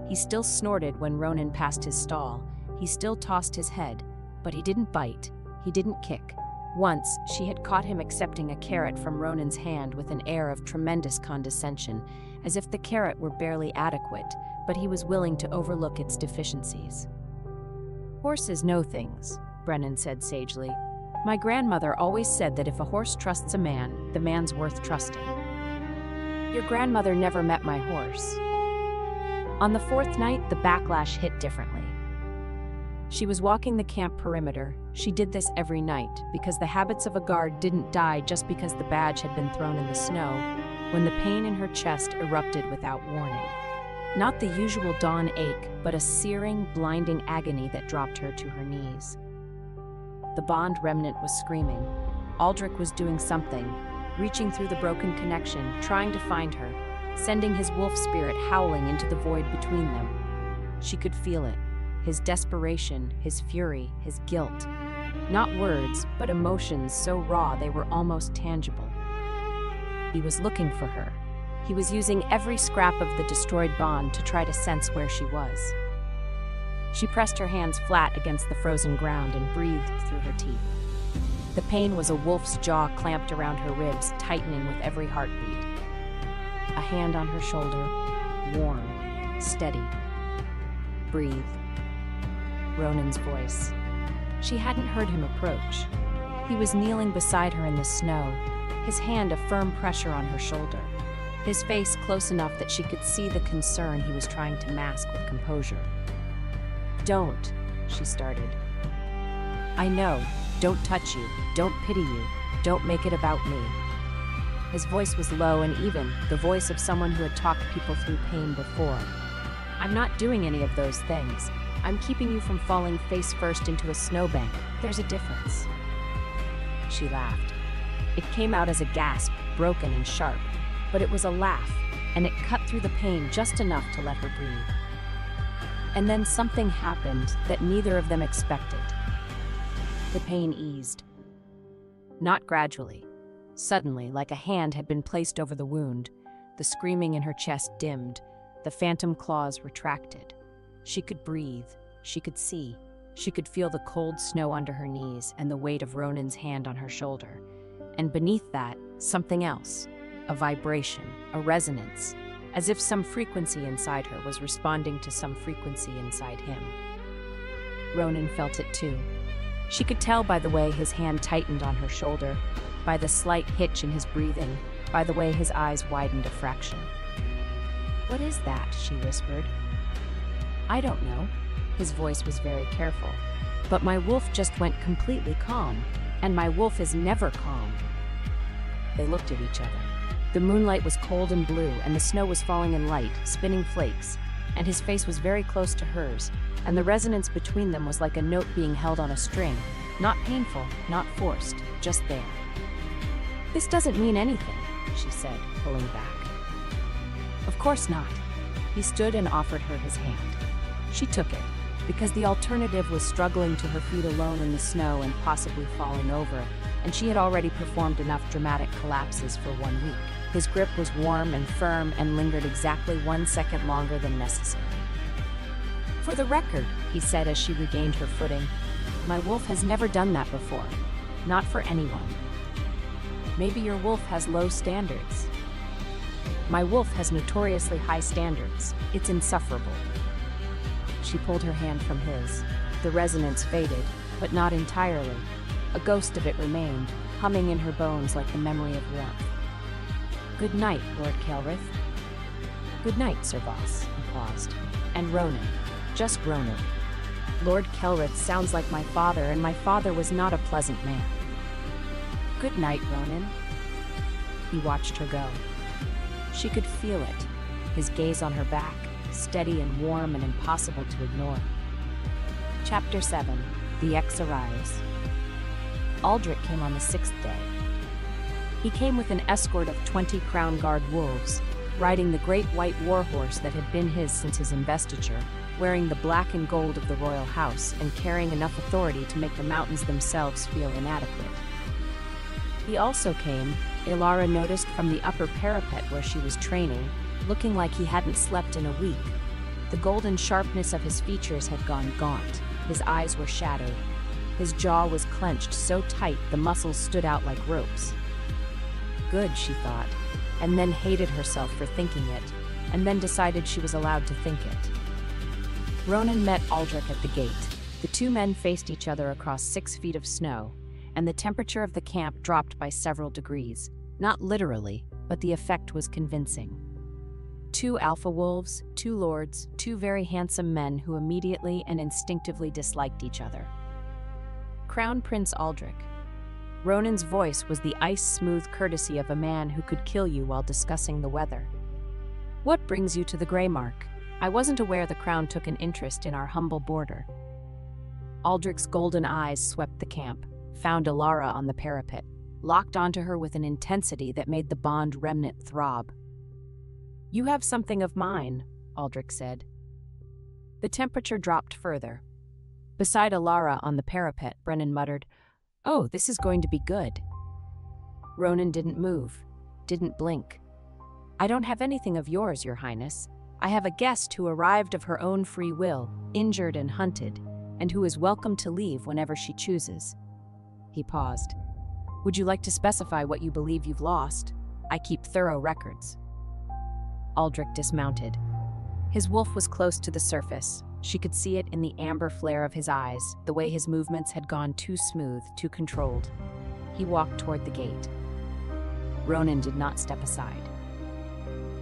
Speaker 1: He still snorted when Ronan passed his stall. He still tossed his head, but he didn't bite. He didn't kick. Once, she had caught him accepting a carrot from Ronan's hand with an air of tremendous condescension, as if the carrot were barely adequate, but he was willing to overlook its deficiencies. "Horses know things," Brennan said sagely. "My grandmother always said that if a horse trusts a man, the man's worth trusting." "Your grandmother never met my horse." On the fourth night, the backlash hit differently. She was walking the camp perimeter. She did this every night, because the habits of a guard didn't die just because the badge had been thrown in the snow, when the pain in her chest erupted without warning. Not the usual dawn ache, but a searing, blinding agony that dropped her to her knees. The Bond remnant was screaming. Aldrich was doing something, reaching through the broken connection, trying to find her, sending his wolf spirit howling into the void between them. She could feel it. His desperation, his fury, his guilt. Not words, but emotions so raw they were almost tangible. He was looking for her. He was using every scrap of the destroyed bond to try to sense where she was. She pressed her hands flat against the frozen ground and breathed through her teeth. The pain was a wolf's jaw clamped around her ribs, tightening with every heartbeat. A hand on her shoulder, warm, steady. "Breathe." Ronan's voice. She hadn't heard him approach. He was kneeling beside her in the snow, his hand a firm pressure on her shoulder, his face close enough that she could see the concern he was trying to mask with composure. "Don't," she started. "I know. Don't touch you. Don't pity you. Don't make it about me." His voice was low and even, the voice of someone who had talked people through pain before. "I'm not doing any of those things. I'm keeping you from falling face first into a snowbank. There's a difference." She laughed. It came out as a gasp, broken and sharp, but it was a laugh, and it cut through the pain just enough to let her breathe. And then something happened that neither of them expected. The pain eased. Not gradually. Suddenly, like a hand had been placed over the wound, the screaming in her chest dimmed, the phantom claws retracted. She could breathe, she could see, she could feel the cold snow under her knees and the weight of Ronan's hand on her shoulder. And beneath that, something else, a vibration, a resonance, as if some frequency inside her was responding to some frequency inside him. Ronan felt it too. She could tell by the way his hand tightened on her shoulder, by the slight hitch in his breathing, by the way his eyes widened a fraction. "What is that?" she whispered. "I don't know." His voice was very careful. "But my wolf just went completely calm, and my wolf is never calm." They looked at each other. The moonlight was cold and blue, and the snow was falling in light, spinning flakes. and his face was very close to hers, and the resonance between them was like a note being held on a string, not painful, not forced, just there. "This doesn't mean anything," she said, pulling back. "Of course not." He stood and offered her his hand. She took it, because the alternative was struggling to her feet alone in the snow and possibly falling over, and she had already performed enough dramatic collapses for 1 week. His grip was warm and firm and lingered exactly 1 second longer than necessary. "For the record," he said as she regained her footing, "my wolf has never done that before. Not for anyone. Maybe your wolf has low standards. My wolf has notoriously high standards. It's insufferable." She pulled her hand from his. The resonance faded, but not entirely. A ghost of it remained, humming in her bones like the memory of warmth. "Good night, Lord Kelrith." "Good night, Sir Boss," he paused. "And Ronan. Just Ronan. Lord Kelrith sounds like my father, and my father was not a pleasant man." "Good night, Ronan." He watched her go. She could feel it, his gaze on her back, steady and warm and impossible to ignore. Chapter 7. The X Arrives. Aldrich came on the 6th day. He came with an escort of 20 Crown Guard wolves, riding the great white war horse that had been his since his investiture, wearing the black and gold of the royal house, and carrying enough authority to make the mountains themselves feel inadequate. He also came, Ilara noticed from the upper parapet where she was training, looking like he hadn't slept in a week. The golden sharpness of his features had gone gaunt. His eyes were shadowed. His jaw was clenched so tight the muscles stood out like ropes. Good, she thought, and then hated herself for thinking it, and then decided she was allowed to think it. Ronan met Aldrich at the gate. The two men faced each other across 6 feet of snow, and the temperature of the camp dropped by several degrees. Not literally, but the effect was convincing. 2 alpha wolves, 2 lords, 2 very handsome men who immediately and instinctively disliked each other. Crown Prince Aldrich. Ronan's voice was the ice-smooth courtesy of a man who could kill you while discussing the weather. "What brings you to the Grey Mark? I wasn't aware the Crown took an interest in our humble border." Aldrich's golden eyes swept the camp, found Ilara on the parapet, locked onto her with an intensity that made the bond remnant throb. "You have something of mine," Aldrich said. The temperature dropped further. Beside Ilara on the parapet, Brennan muttered, "Oh, this is going to be good." Ronan didn't move, didn't blink. "I don't have anything of yours, Your Highness. I have a guest who arrived of her own free will, injured and hunted, and who is welcome to leave whenever she chooses." He paused. "Would you like to specify what you believe you've lost? I keep thorough records." Aldrich dismounted. His wolf was close to the surface. She could see it in the amber flare of his eyes, the way his movements had gone too smooth, too controlled. He walked toward the gate. Ronan did not step aside.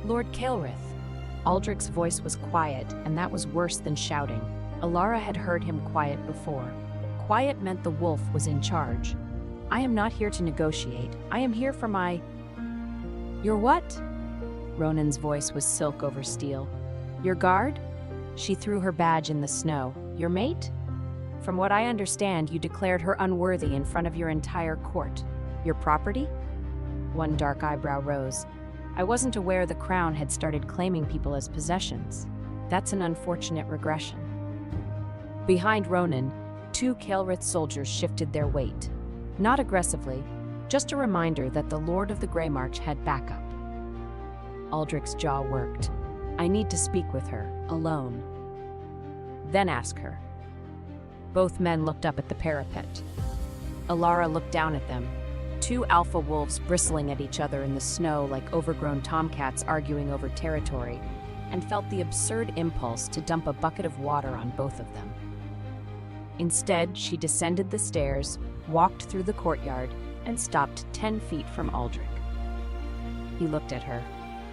Speaker 1: "Lord Kelrith." Aldrich's voice was quiet, and that was worse than shouting. Ilara had heard him quiet before. Quiet meant the wolf was in charge. "I am not here to negotiate. I am here for my—" "Your what?" Ronan's voice was silk over steel. "Your guard?" She threw her badge in the snow. "Your mate? From what I understand, you declared her unworthy in front of your entire court. Your property?" One dark eyebrow rose. "I wasn't aware the Crown had started claiming people as possessions. That's an unfortunate regression." Behind Ronan, 2 Kelrith soldiers shifted their weight. Not aggressively, just a reminder that the Lord of the Grey March had backup. Aldrich's jaw worked. "I need to speak with her, alone. Then ask her." Both men looked up at the parapet. Ilara looked down at them. 2 alpha wolves bristling at each other in the snow like overgrown tomcats arguing over territory, and felt the absurd impulse to dump a bucket of water on both of them. Instead, she descended the stairs, walked through the courtyard, and stopped 10 feet from Aldrich. He looked at her.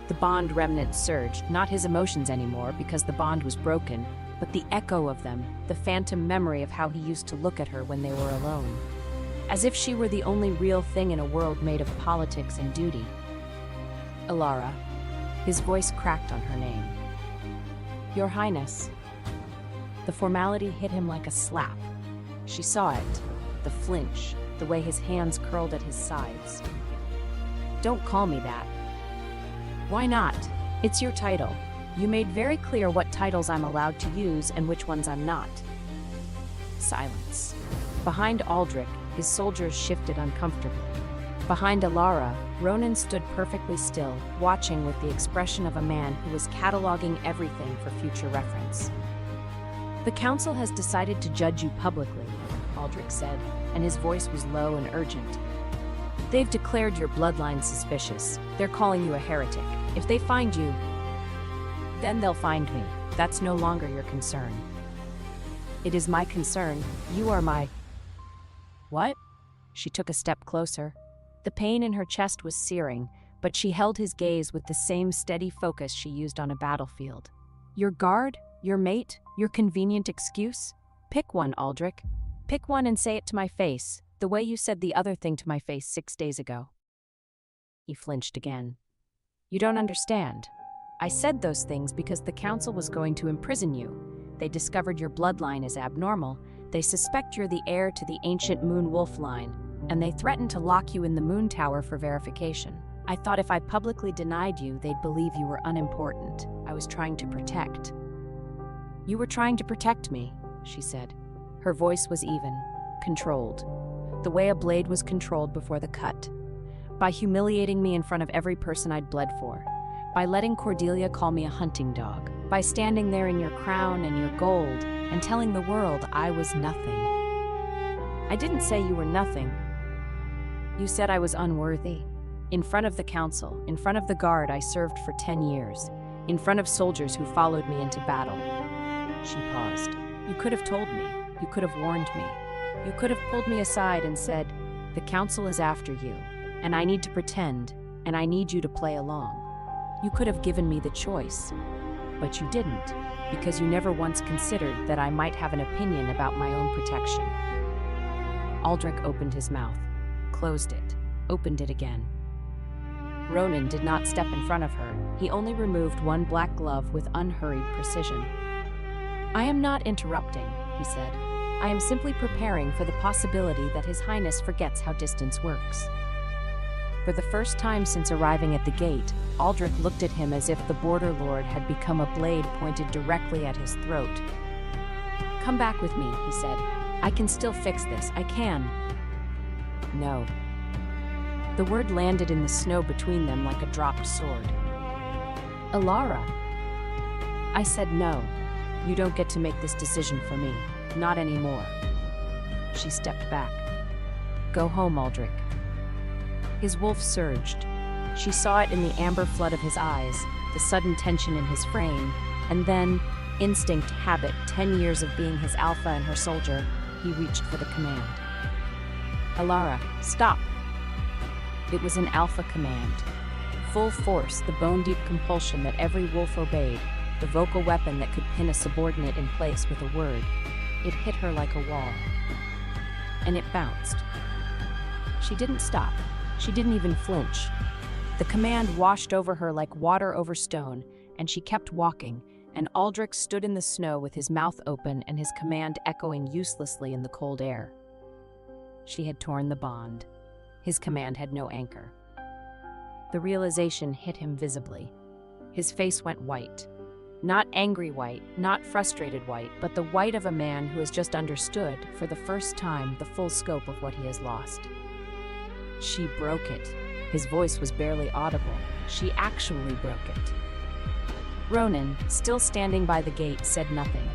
Speaker 1: The bond remnant surged, not his emotions anymore because the bond was broken, but the echo of them, the phantom memory of how he used to look at her when they were alone. As if she were the only real thing in a world made of politics and duty. "Ilara." His voice cracked on her name. Your Highness. The formality hit him like a slap. She saw it, the flinch, the way his hands curled at his sides. Don't call me that. Why not? It's your title. You made very clear what titles I'm allowed to use and which ones I'm not. Silence. Behind Aldrich, his soldiers shifted uncomfortably. Behind Alara, Ronan stood perfectly still, watching with the expression of a man who was cataloging everything for future reference. The council has decided to judge you publicly, Aldrich said, and his voice was low and urgent. They've declared your bloodline suspicious. They're calling you a heretic. If they find you, then they'll find me. That's no longer your concern. It is my concern. You are my... What? She took a step closer. The pain in her chest was searing, but she held his gaze with the same steady focus she used on a battlefield. Your guard? Your mate? Your convenient excuse? Pick one, Aldrich. Pick one and say it to my face, the way you said the other thing to my face 6 days ago. He flinched again. You don't understand. I said those things because the council was going to imprison you. They discovered your bloodline is abnormal. They suspect you're the heir to the ancient Moon Wolf line, and they threatened to lock you in the Moon Tower for verification. I thought if I publicly denied you, they'd believe you were unimportant. I was trying to protect. You were trying to protect me, she said. Her voice was even, controlled, the way a blade was controlled before the cut. By humiliating me in front of every person I'd bled for. By letting Cordelia call me a hunting dog. By standing there in your crown and your gold and telling the world I was nothing. I didn't say you were nothing. You said I was unworthy. In front of the council, in front of the guard I served for 10 years, in front of soldiers who followed me into battle. She paused. You could have told me. You could have warned me. You could have pulled me aside and said, the council is after you, and I need to pretend, and I need you to play along. You could have given me the choice, but you didn't, because you never once considered that I might have an opinion about my own protection. Aldrich opened his mouth, closed it, opened it again. Ronan did not step in front of her. He only removed one black glove with unhurried precision. I am not interrupting, he said. I am simply preparing for the possibility that His Highness forgets how distance works. For the first time since arriving at the gate, Aldrich looked at him as if the Border Lord had become a blade pointed directly at his throat. Come back with me, he said. I can still fix this. I can. No. The word landed in the snow between them like a dropped sword. Alara. I said no. You don't get to make this decision for me. Not anymore. She stepped back. Go home, Aldrich. His wolf surged. She saw it in the amber flood of his eyes, the sudden tension in his frame, and then, instinct, habit, 10 years of being his alpha and her soldier, he reached for the command. Alara, stop! It was an alpha command. Full force, the bone-deep compulsion that every wolf obeyed, the vocal weapon that could pin a subordinate in place with a word. It hit her like a wall. And it bounced. She didn't stop. She didn't even flinch. The command washed over her like water over stone, and she kept walking, and Aldrich stood in the snow with his mouth open and his command echoing uselessly in the cold air. She had torn the bond. His command had no anchor. The realization hit him visibly. His face went white. Not angry white, not frustrated white, but the white of a man who has just understood, for the first time, the full scope of what he has lost. She broke it. His voice was barely audible. She actually broke it. Ronan, still standing by the gate, said nothing.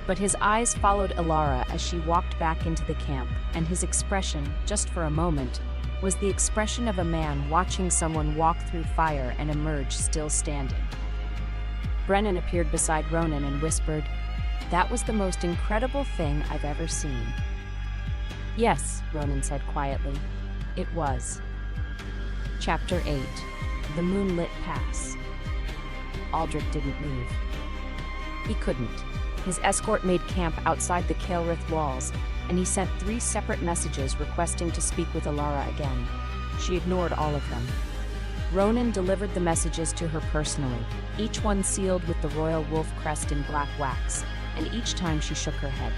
Speaker 1: But his eyes followed Alara as she walked back into the camp, and his expression, just for a moment, was the expression of a man watching someone walk through fire and emerge still standing. Brennan appeared beside Ronan and whispered, "That was the most incredible thing I've ever seen." "Yes," Ronan said quietly, "it was." Chapter 8. The Moonlit Pass. Aldrich didn't leave. He couldn't. His escort made camp outside the Kael'rith walls, and he sent 3 separate messages requesting to speak with Alara again. She ignored all of them. Ronan delivered the messages to her personally, each one sealed with the royal wolf crest in black wax, and each time she shook her head.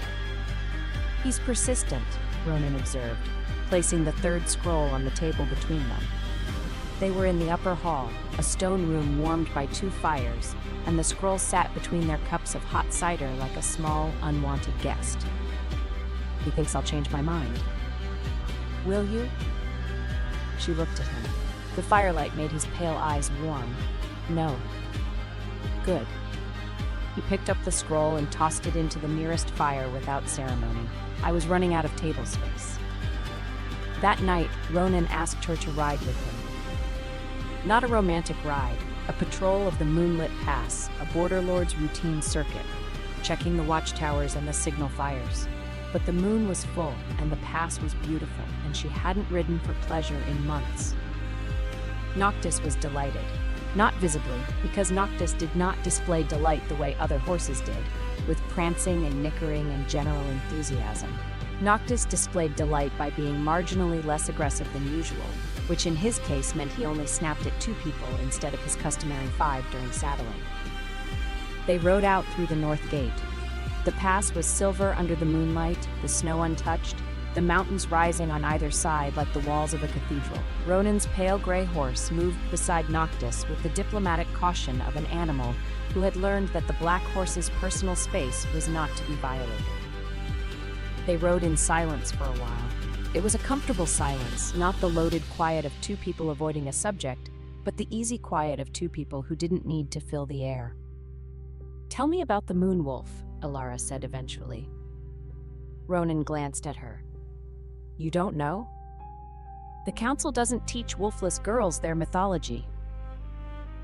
Speaker 1: "He's persistent," Ronan observed, placing the third scroll on the table between them. They were in the upper hall, a stone room warmed by 2 fires, and the scroll sat between their cups of hot cider like a small, unwanted guest. "He thinks I'll change my mind." "Will you?" She looked at him. The firelight made his pale eyes warm. "No." "Good." He picked up the scroll and tossed it into the nearest fire without ceremony. "I was running out of table space." That night, Ronan asked her to ride with him. Not a romantic ride, a patrol of the moonlit pass, a border lord's routine circuit, checking the watchtowers and the signal fires. But the moon was full, and the pass was beautiful, and she hadn't ridden for pleasure in months. Noctis was delighted. Not visibly, because Noctis did not display delight the way other horses did, with prancing and nickering and general enthusiasm. Noctis displayed delight by being marginally less aggressive than usual, which in his case meant he only snapped at 2 people instead of his customary 5 during saddling. They rode out through the north gate. The pass was silver under the moonlight, the snow untouched, the mountains rising on either side like the walls of a cathedral. Ronan's pale gray horse moved beside Noctis with the diplomatic caution of an animal who had learned that the black horse's personal space was not to be violated. They rode in silence for a while. It was a comfortable silence, not the loaded quiet of 2 people avoiding a subject, but the easy quiet of 2 people who didn't need to fill the air. "Tell me about the moon wolf," Alara said eventually. Ronan glanced at her. "You don't know? The council doesn't teach wolfless girls their mythology."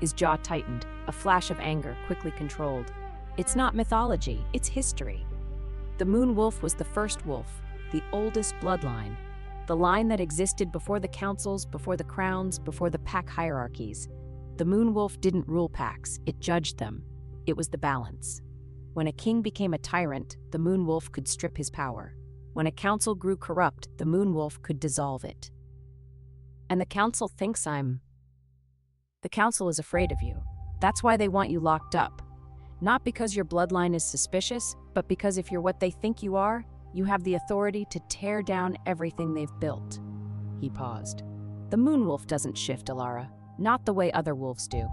Speaker 1: His jaw tightened, a flash of anger quickly controlled. "It's not mythology, it's history. The moon wolf was the first wolf, the oldest bloodline, the line that existed before the councils, before the crowns, before the pack hierarchies. The moon wolf didn't rule packs, it judged them. It was the balance. When a king became a tyrant, the moon wolf could strip his power. When a council grew corrupt, the moon wolf could dissolve it. And the council thinks The council is afraid of you. That's why they want you locked up. Not because your bloodline is suspicious, but because if you're what they think you are, you have the authority to tear down everything they've built." He paused. "The moon wolf doesn't shift, Alara. Not the way other wolves do.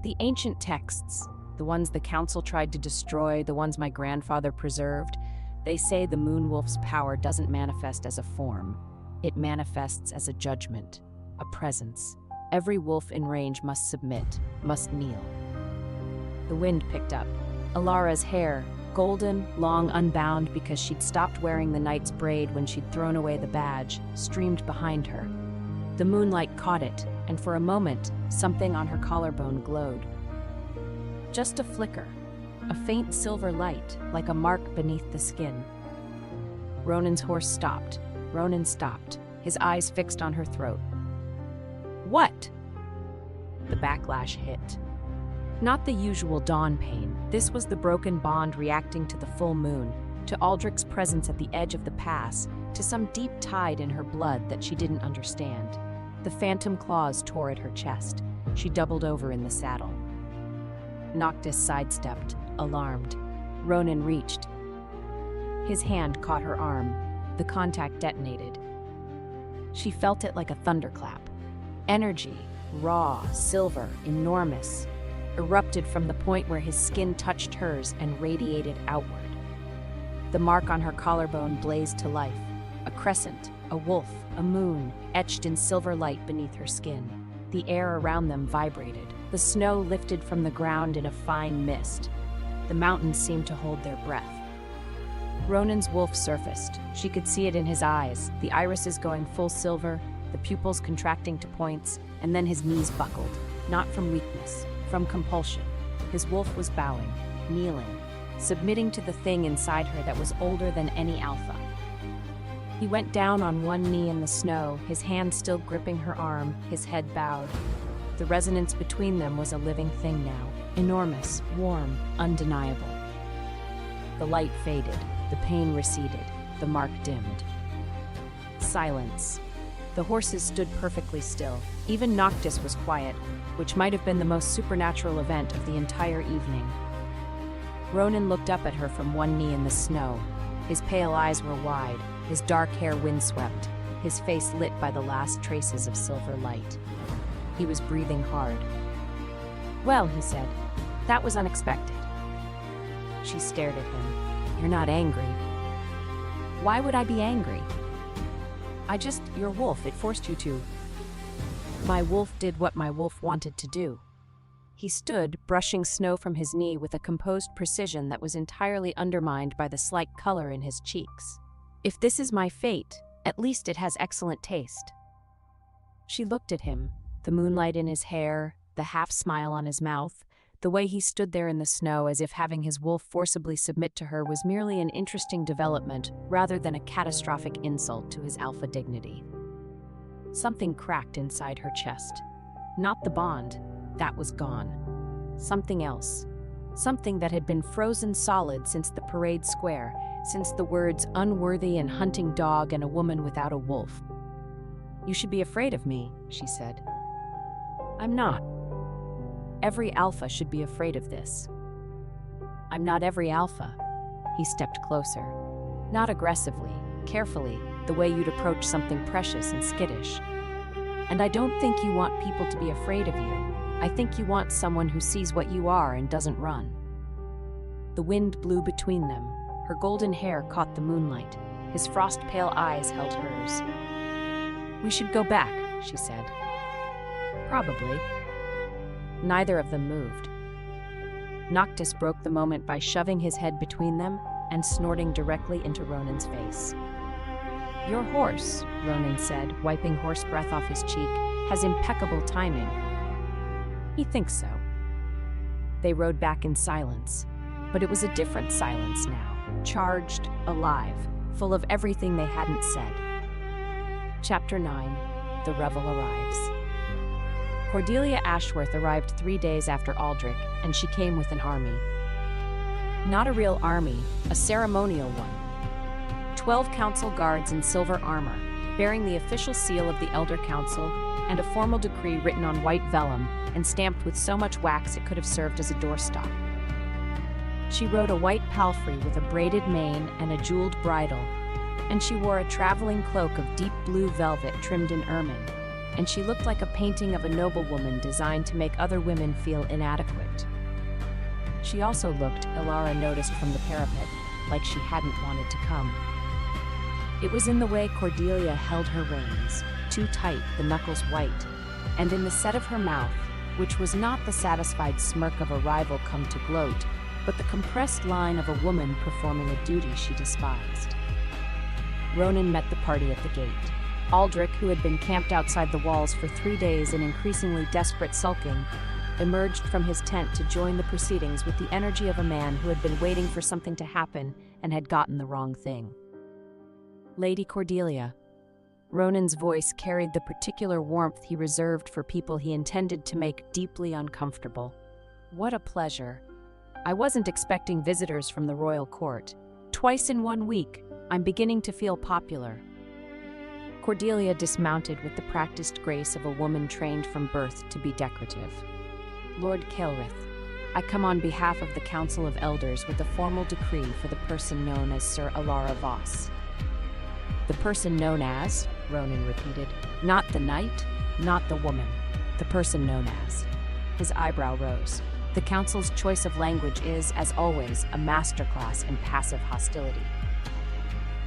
Speaker 1: The ancient texts, the ones the council tried to destroy, the ones my grandfather preserved, they say the moon wolf's power doesn't manifest as a form. It manifests as a judgment, a presence. Every wolf in range must submit, must kneel." The wind picked up. Alara's hair, golden, long unbound because she'd stopped wearing the knight's braid when she'd thrown away the badge, streamed behind her. The moonlight caught it, and for a moment, something on her collarbone glowed. Just a flicker, a faint silver light, like a mark beneath the skin. Ronan's horse stopped. Ronan stopped, his eyes fixed on her throat. "What?" The backlash hit. Not the usual dawn pain. This was the broken bond reacting to the full moon, to Aldrich's presence at the edge of the pass, to some deep tide in her blood that she didn't understand. The phantom claws tore at her chest. She doubled over in the saddle. Noctis sidestepped, alarmed. Ronan reached. His hand caught her arm. The contact detonated. She felt it like a thunderclap. Energy, raw, silver, enormous, erupted from the point where his skin touched hers and radiated outward. The mark on her collarbone blazed to life. A crescent, a wolf, a moon, etched in silver light beneath her skin. The air around them vibrated. The snow lifted from the ground in a fine mist. The mountains seemed to hold their breath. Ronan's wolf surfaced. She could see it in his eyes, the irises going full silver, the pupils contracting to points, and then his knees buckled, not from weakness, from compulsion. His wolf was bowing, kneeling, submitting to the thing inside her that was older than any alpha. He went down on one knee in the snow, his hand still gripping her arm, his head bowed. The resonance between them was a living thing now, enormous, warm, undeniable. The light faded, the pain receded, the mark dimmed. Silence. The horses stood perfectly still. Even Noctis was quiet, which might have been the most supernatural event of the entire evening. Ronan looked up at her from one knee in the snow. His pale eyes were wide, his dark hair windswept, his face lit by the last traces of silver light. He was breathing hard. "Well," he said, "that was unexpected." She stared at him. "You're not angry." "Why would I be angry?" Your wolf, it forced you to." "My wolf did what my wolf wanted to do." He stood, brushing snow from his knee with a composed precision that was entirely undermined by the slight color in his cheeks. "If this is my fate, at least it has excellent taste." She looked at him, the moonlight in his hair, the half-smile on his mouth, the way he stood there in the snow as if having his wolf forcibly submit to her was merely an interesting development rather than a catastrophic insult to his alpha dignity. Something cracked inside her chest. Not the bond, that was gone. Something else. Something that had been frozen solid since the parade square, since the words unworthy and hunting dog and a woman without a wolf. "You should be afraid of me," she said. "I'm not. Every alpha should be afraid of this." "I'm not every alpha." He stepped closer. Not aggressively, carefully, the way you'd approach something precious and skittish. "And I don't think you want people to be afraid of you. I think you want someone who sees what you are and doesn't run." The wind blew between them. Her golden hair caught the moonlight. His frost-pale eyes held hers. "We should go back," she said. "Probably." Neither of them moved. Noctis broke the moment by shoving his head between them and snorting directly into Ronan's face. "Your horse," Ronan said, wiping horse breath off his cheek, "has impeccable timing." "He thinks so." They rode back in silence, but it was a different silence now, charged, alive, full of everything they hadn't said. Chapter 9. The Revel Arrives. Cordelia Ashworth arrived 3 days after Aldrich, and she came with an army. Not a real army, a ceremonial one. 12 council guards in silver armor, bearing the official seal of the Elder Council, and a formal decree written on white vellum and stamped with so much wax it could have served as a doorstop. She rode a white palfrey with a braided mane and a jeweled bridle, and she wore a traveling cloak of deep blue velvet trimmed in ermine, and she looked like a painting of a noblewoman designed to make other women feel inadequate. She also looked, Ilara noticed from the parapet, like she hadn't wanted to come. It was in the way Cordelia held her reins, too tight, the knuckles white, and in the set of her mouth, which was not the satisfied smirk of a rival come to gloat, but the compressed line of a woman performing a duty she despised. Ronan met the party at the gate. Aldrich, who had been camped outside the walls for 3 days in increasingly desperate sulking, emerged from his tent to join the proceedings with the energy of a man who had been waiting for something to happen and had gotten the wrong thing. "Lady Cordelia." Ronan's voice carried the particular warmth he reserved for people he intended to make deeply uncomfortable. "What a pleasure. I wasn't expecting visitors from the royal court. Twice in 1 week, I'm beginning to feel popular." Cordelia dismounted with the practiced grace of a woman trained from birth to be decorative. "Lord Caelrith, I come on behalf of the Council of Elders with a formal decree for the person known as Sir Alara Voss." "The person known as?" Ronan repeated. "Not the knight, not the woman. The person known as." His eyebrow rose. The Council's choice of language is, as always, a masterclass in passive hostility.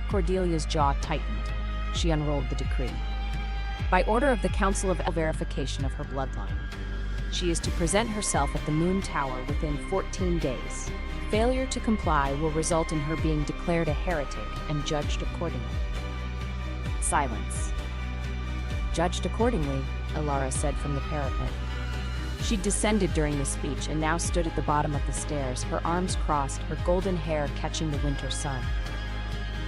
Speaker 1: Cordelia's jaw tightened. She unrolled the decree. "By order of the Council of Verification of her bloodline, she is to present herself at the Moon Tower within 14 days. Failure to comply will result in her being declared a heretic and judged accordingly." Silence. "Judged accordingly," Ilara said from the parapet. She descended during the speech and now stood at the bottom of the stairs, her arms crossed, her golden hair catching the winter sun.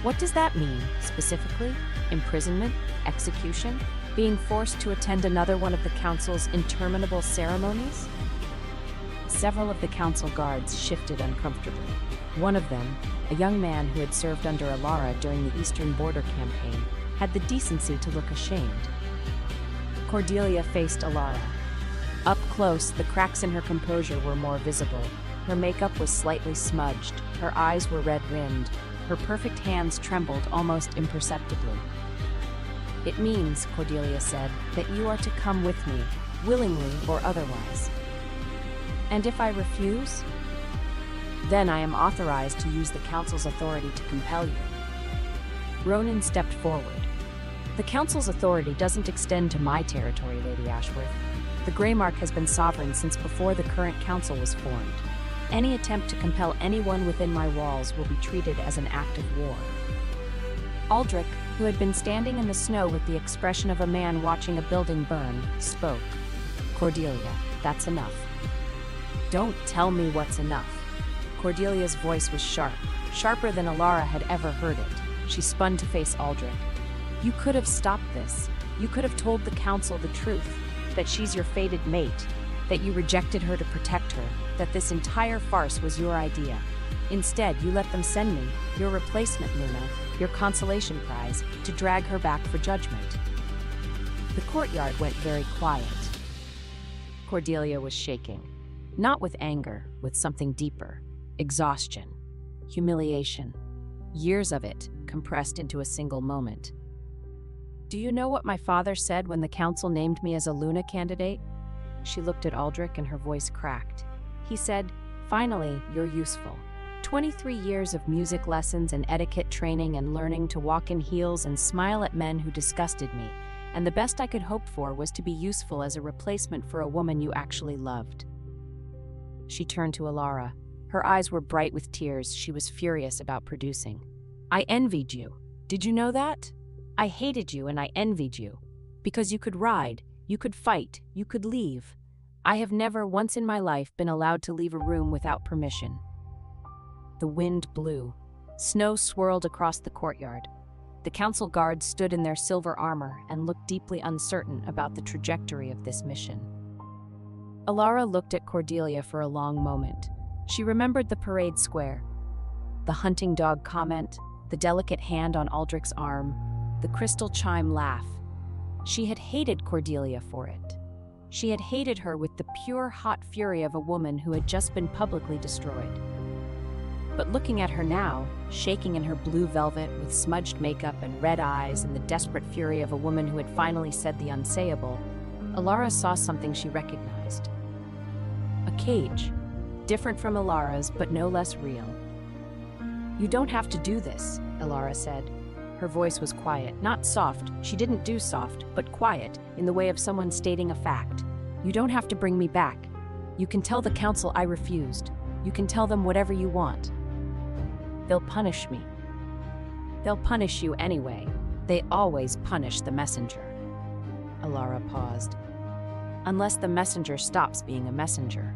Speaker 1: "What does that mean, specifically? Imprisonment? Execution? Being forced to attend another one of the Council's interminable ceremonies?" Several of the Council guards shifted uncomfortably. One of them, a young man who had served under Ilara during the Eastern Border Campaign, had the decency to look ashamed. Cordelia faced Alara. Up close, the cracks in her composure were more visible. Her makeup was slightly smudged, her eyes were red-rimmed, her perfect hands trembled almost imperceptibly. "It means," Cordelia said, "that you are to come with me, willingly or otherwise." "And if I refuse?" "Then I am authorized to use the council's authority to compel you." Ronan stepped forward. "The council's authority doesn't extend to my territory, Lady Ashworth. The Greymark has been sovereign since before the current council was formed. Any attempt to compel anyone within my walls will be treated as an act of war." Aldrich, who had been standing in the snow with the expression of a man watching a building burn, spoke. "Cordelia, that's enough." "Don't tell me what's enough." Cordelia's voice was sharp, sharper than Alara had ever heard it. She spun to face Aldrich. "You could have stopped this. You could have told the council the truth, that she's your fated mate, that you rejected her to protect her, that this entire farce was your idea. Instead, you let them send me, your replacement Luna, your consolation prize, to drag her back for judgment." The courtyard went very quiet. Cordelia was shaking, not with anger, with something deeper. Exhaustion, humiliation, years of it compressed into a single moment. "Do you know what my father said when the council named me as a Luna candidate?" She looked at Aldrich and her voice cracked. "He said, 'Finally, you're useful.' 23 years of music lessons and etiquette training and learning to walk in heels and smile at men who disgusted me, and the best I could hope for was to be useful as a replacement for a woman you actually loved." She turned to Alara. Her eyes were bright with tears she was furious about producing. "I envied you. Did you know that? I hated you and I envied you. Because you could ride, you could fight, you could leave. I have never once in my life been allowed to leave a room without permission." The wind blew. Snow swirled across the courtyard. The council guards stood in their silver armor and looked deeply uncertain about the trajectory of this mission. Alara looked at Cordelia for a long moment. She remembered the parade square, the hunting dog comment, the delicate hand on Aldrich's arm, the crystal chime laugh. She had hated Cordelia for it. She had hated her with the pure, hot fury of a woman who had just been publicly destroyed. But looking at her now, shaking in her blue velvet with smudged makeup and red eyes and the desperate fury of a woman who had finally said the unsayable, Alara saw something she recognized. A cage, different from Alara's but no less real. "You don't have to do this," Alara said. Her voice was quiet, not soft, she didn't do soft, but quiet, in the way of someone stating a fact. "You don't have to bring me back. You can tell the council I refused. You can tell them whatever you want. They'll punish me. They'll punish you anyway. They always punish the messenger." Alara paused. "Unless the messenger stops being a messenger."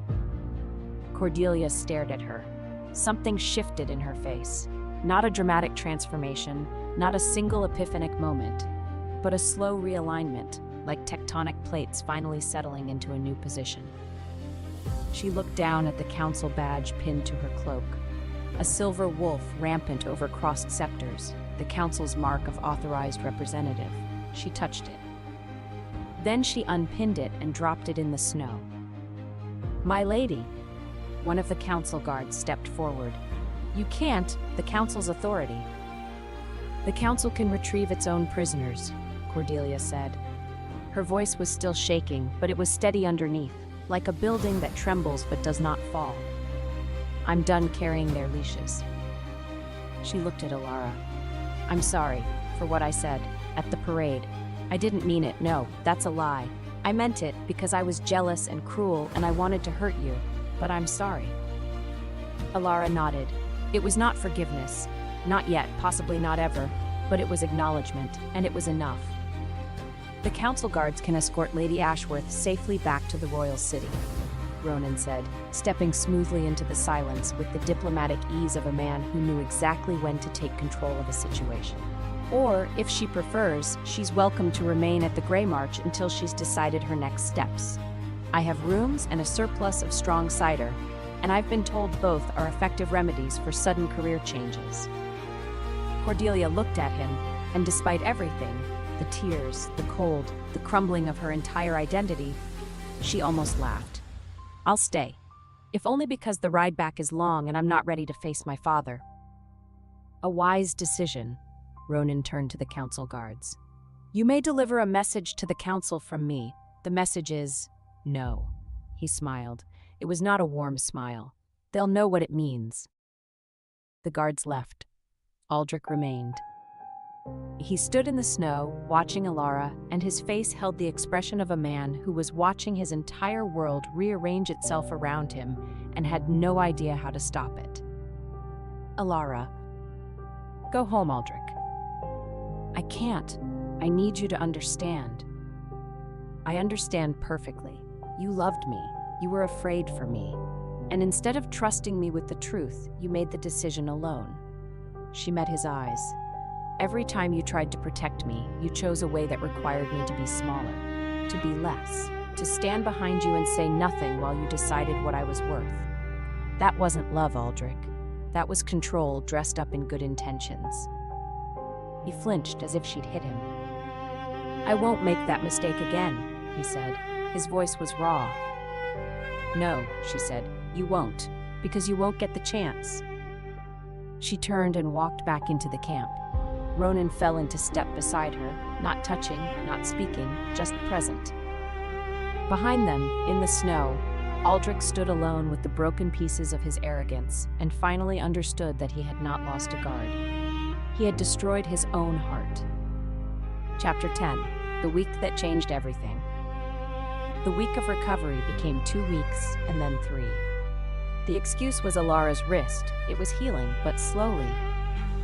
Speaker 1: Cordelia stared at her. Something shifted in her face. Not a dramatic transformation, not a single epiphanic moment, but a slow realignment, like tectonic plates finally settling into a new position. She looked down at the council badge pinned to her cloak. A silver wolf rampant over crossed scepters, the council's mark of authorized representative. She touched it. Then she unpinned it and dropped it in the snow. "My lady," one of the council guards stepped forward. "You can't, the council's authority." "The council can retrieve its own prisoners," Cordelia said. Her voice was still shaking, but it was steady underneath, like a building that trembles but does not fall. "I'm done carrying their leashes." She looked at Alara. "I'm sorry for what I said at the parade. I didn't mean it, no, that's a lie. I meant it because I was jealous and cruel and I wanted to hurt you, but I'm sorry." Alara nodded. It was not forgiveness. Not yet, possibly not ever, but it was acknowledgement, and it was enough. "The council guards can escort Lady Ashworth safely back to the royal city," Ronan said, stepping smoothly into the silence with the diplomatic ease of a man who knew exactly when to take control of a situation. "Or, if she prefers, she's welcome to remain at the Grey March until she's decided her next steps. I have rooms and a surplus of strong cider, and I've been told both are effective remedies for sudden career changes." Cordelia looked at him, And despite everything, the tears, the cold, the crumbling of her entire identity, she almost laughed. I'll stay. If only because the ride back is long and I'm not ready to face my father. A wise decision. Ronan turned to the council guards. You may deliver a message to the council from me. The message is no. He smiled. It was not a warm smile. They'll know what it means. The guards left. Aldrich remained. He stood in the snow, watching Alara, and his face held the expression of a man who was watching his entire world rearrange itself around him and had no idea how to stop it. Alara. Go home, Aldrich. I can't. I need you to understand. I understand perfectly. You loved me. You were afraid for me. And instead of trusting me with the truth, you made the decision alone. She met his eyes. Every time you tried to protect me, you chose a way that required me to be smaller, to be less, to stand behind you and say nothing while you decided what I was worth. That wasn't love, Aldrich. That was control dressed up in good intentions. He flinched as if she'd hit him. I won't make that mistake again, he said. His voice was raw. No, she said, you won't, because you won't get the chance. She turned and walked back into the camp. Ronan fell into step beside her, not touching, not speaking, just present. Behind them, in the snow, Aldrich stood alone with the broken pieces of his arrogance and finally understood that he had not lost a guard. He had destroyed his own heart. Chapter 10. The week that changed everything. The week of recovery became 2 weeks and then 3. The excuse was Alara's wrist. It was healing, but slowly.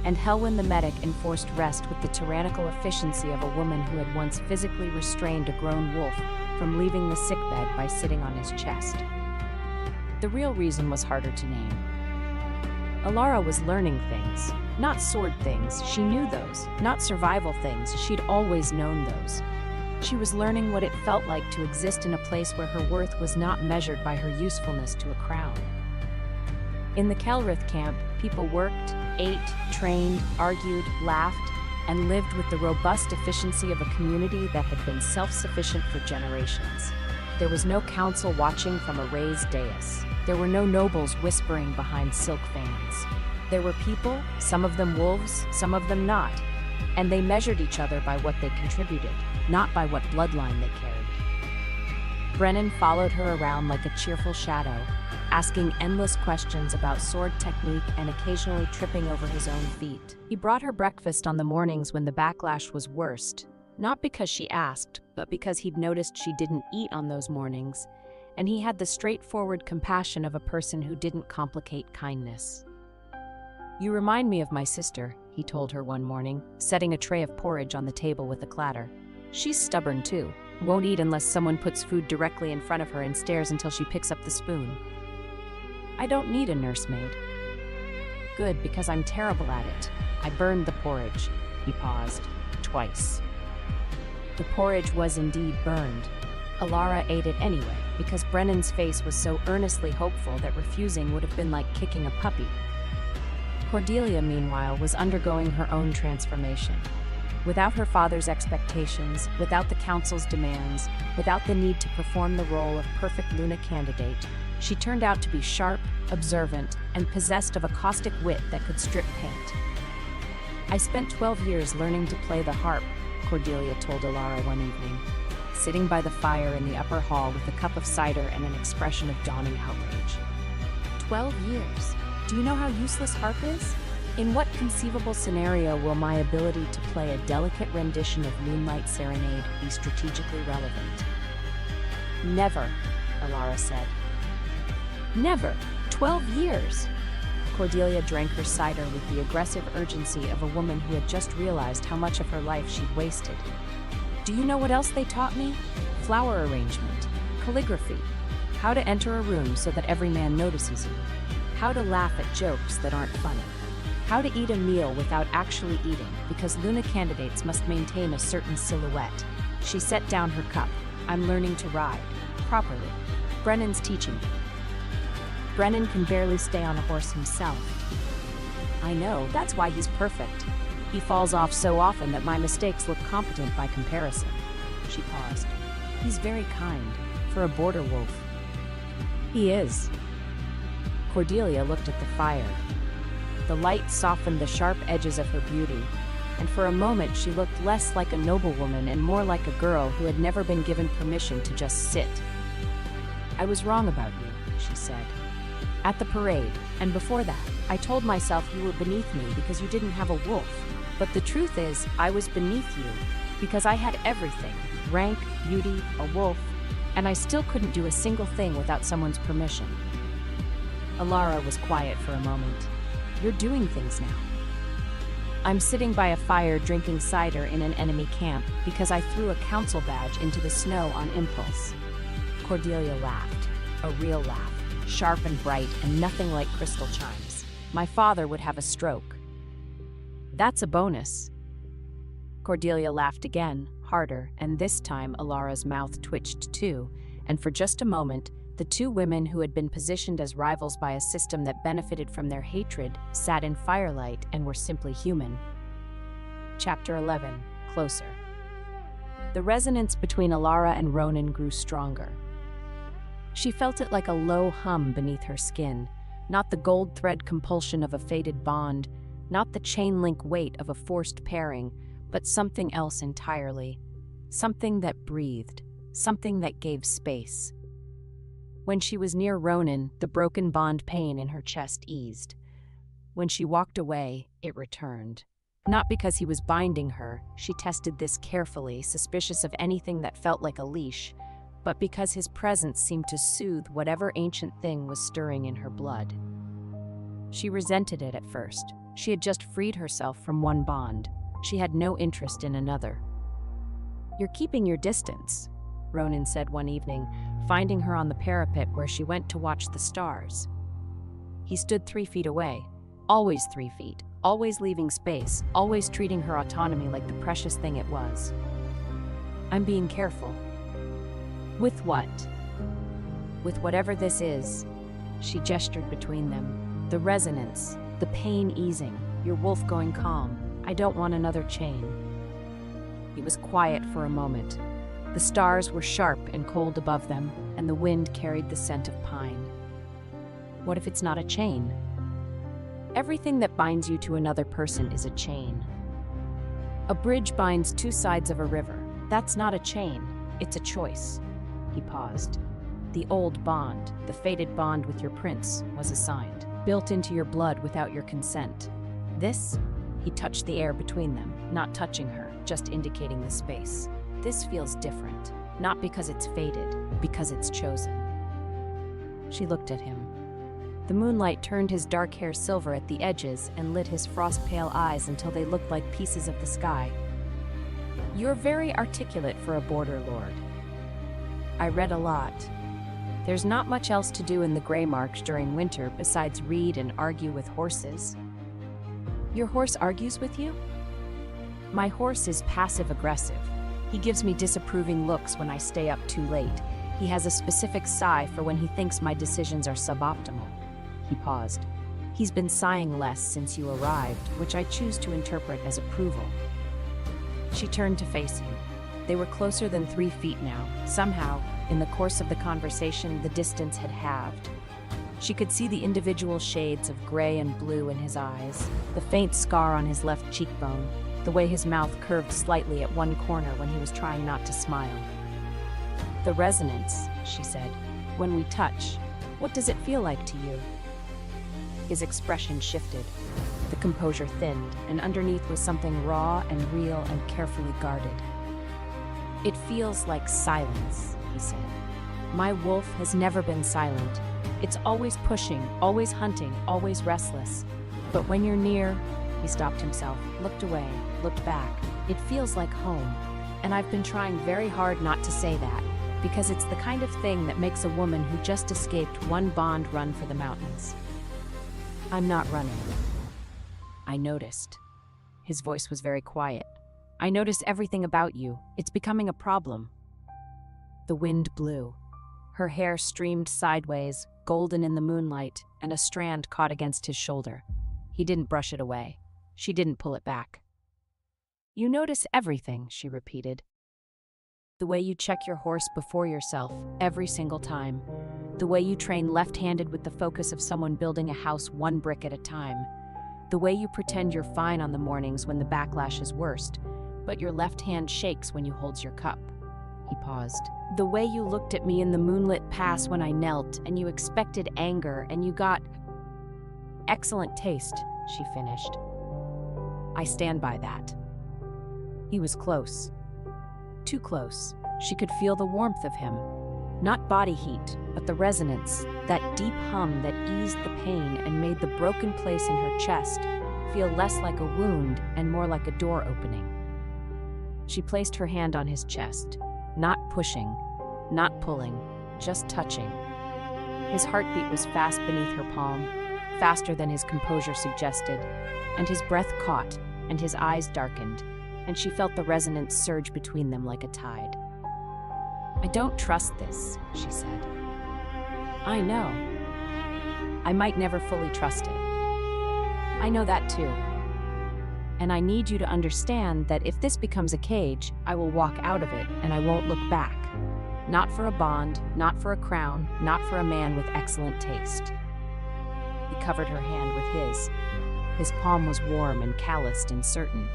Speaker 1: And Helwyn the medic enforced rest with the tyrannical efficiency of a woman who had once physically restrained a grown wolf from leaving the sickbed by sitting on his chest. The real reason was harder to name. Alara was learning things, not sword things, she knew those, not survival things, she'd always known those. She was learning what it felt like to exist in a place where her worth was not measured by her usefulness to a crown. In the Kelrith camp, people worked, ate, trained, argued, laughed, and lived with the robust efficiency of a community that had been self-sufficient for generations. There was no council watching from a raised dais. There were no nobles whispering behind silk fans. There were people, some of them wolves, some of them not, and they measured each other by what they contributed, not by what bloodline they carried. Brennan followed her around like a cheerful shadow, asking endless questions about sword technique and occasionally tripping over his own feet. He brought her breakfast on the mornings when the backlash was worst, not because she asked, but because he'd noticed she didn't eat on those mornings, and he had the straightforward compassion of a person who didn't complicate kindness. You remind me of my sister, he told her one morning, setting a tray of porridge on the table with a clatter. She's stubborn too, won't eat unless someone puts food directly in front of her and stares until she picks up the spoon. I don't need a nursemaid. Good, because I'm terrible at it. I burned the porridge. He paused. Twice. The porridge was indeed burned. Alara ate it anyway, because Brennan's face was so earnestly hopeful that refusing would have been like kicking a puppy. Cordelia, meanwhile, was undergoing her own transformation. Without her father's expectations, without the council's demands, without the need to perform the role of perfect Luna candidate, she turned out to be sharp, observant, and possessed of a caustic wit that could strip paint. I spent 12 years learning to play the harp, Cordelia told Alara one evening, sitting by the fire in the upper hall with a cup of cider and an expression of dawning outrage. 12 years? Do you know how useless harp is? In what conceivable scenario will my ability to play a delicate rendition of Moonlight Serenade be strategically relevant? Never, Alara said. Never. 12 years. Cordelia drank her cider with the aggressive urgency of a woman who had just realized how much of her life she'd wasted. Do you know what else they taught me? Flower arrangement, calligraphy, how to enter a room so that every man notices you, how to laugh at jokes that aren't funny, how to eat a meal without actually eating because Luna candidates must maintain a certain silhouette. She set down her cup. I'm learning to ride. Properly. Brennan's teaching me. Brennan can barely stay on a horse himself. I know, that's why he's perfect. He falls off so often that my mistakes look competent by comparison. She paused. He's very kind, for a border wolf. He is. Cordelia looked at the fire. The light softened the sharp edges of her beauty, and for a moment she looked less like a noblewoman and more like a girl who had never been given permission to just sit. I was wrong about you, she said. At the parade, and before that, I told myself you were beneath me because you didn't have a wolf. But the truth is, I was beneath you because I had everything: rank, beauty, a wolf, and I still couldn't do a single thing without someone's permission. Alara was quiet for a moment. You're doing things now. I'm sitting by a fire drinking cider in an enemy camp because I threw a council badge into the snow on impulse. Cordelia laughed, a real laugh, sharp and bright and nothing like crystal chimes. My father would have a stroke. That's a bonus. Cordelia laughed again, harder, and this time Alara's mouth twitched too, and for just a moment, the two women who had been positioned as rivals by a system that benefited from their hatred sat in firelight and were simply human. Chapter 11. Closer. The resonance between Alara and Ronan grew stronger. She felt it like a low hum beneath her skin, not the gold thread compulsion of a fated bond, not the chain-link weight of a forced pairing, but something else entirely. Something that breathed, something that gave space. When she was near Ronan, the broken bond pain in her chest eased. When she walked away, it returned. Not because he was binding her, she tested this carefully, suspicious of anything that felt like a leash, but because his presence seemed to soothe whatever ancient thing was stirring in her blood. She resented it at first. She had just freed herself from one bond. She had no interest in another. You're keeping your distance, Ronan said one evening, finding her on the parapet where she went to watch the stars. He stood 3 feet away, always 3 feet, always leaving space, always treating her autonomy like the precious thing it was. I'm being careful. With what? With whatever this is. She gestured between them. The resonance, the pain easing, your wolf going calm. I don't want another chain. He was quiet for a moment. The stars were sharp and cold above them, and the wind carried the scent of pine. What if it's not a chain? Everything that binds you to another person is a chain. A bridge binds 2 sides of a river. That's not a chain, it's a choice. He paused. The old bond, the fated bond with your prince, was assigned, built into your blood without your consent. This, he touched the air between them, not touching her, just indicating the space. This feels different, not because it's fated, because it's chosen. She looked at him. The moonlight turned his dark hair silver at the edges and lit his frost-pale eyes until they looked like pieces of the sky. You're very articulate for a border lord. I read a lot. There's not much else to do in the Grey Marks during winter besides read and argue with horses. Your horse argues with you? My horse is passive-aggressive. He gives me disapproving looks when I stay up too late. He has a specific sigh for when he thinks my decisions are suboptimal. He paused. He's been sighing less since you arrived, which I choose to interpret as approval. She turned to face him. They were closer than 3 feet now. Somehow, in the course of the conversation, the distance had halved. She could see the individual shades of gray and blue in his eyes, the faint scar on his left cheekbone, the way his mouth curved slightly at one corner when he was trying not to smile. The resonance, she said. When we touch, what does it feel like to you? His expression shifted. The composure thinned, and underneath was something raw and real and carefully guarded. It feels like silence, he said. My wolf has never been silent. It's always pushing, always hunting, always restless. But when you're near, he stopped himself, looked away, looked back. It feels like home. And I've been trying very hard not to say that, because it's the kind of thing that makes a woman who just escaped one bond run for the mountains. I'm not running. I noticed. His voice was very quiet. I noticed everything about you. It's becoming a problem. The wind blew. Her hair streamed sideways, golden in the moonlight, and a strand caught against his shoulder. He didn't brush it away. She didn't pull it back. You notice everything, she repeated. The way you check your horse before yourself, every single time. The way you train left-handed with the focus of someone building a house one brick at a time. The way you pretend you're fine on the mornings when the backlash is worst, but your left hand shakes when you hold your cup. He paused. The way you looked at me in the moonlit pass when I knelt, and you expected anger, and you got excellent taste, she finished. I stand by that. He was close. Too close. She could feel the warmth of him. Not body heat, but the resonance, that deep hum that eased the pain and made the broken place in her chest feel less like a wound and more like a door opening. She placed her hand on his chest, not pushing, not pulling, just touching. His heartbeat was fast beneath her palm, faster than his composure suggested, and his breath caught, and his eyes darkened, and she felt the resonance surge between them like a tide. I don't trust this, she said. I know. I might never fully trust it. I know that too. And I need you to understand that if this becomes a cage, I will walk out of it and I won't look back. Not for a bond, not for a crown, not for a man with excellent taste. He covered her hand with his. His palm was warm and calloused and certain.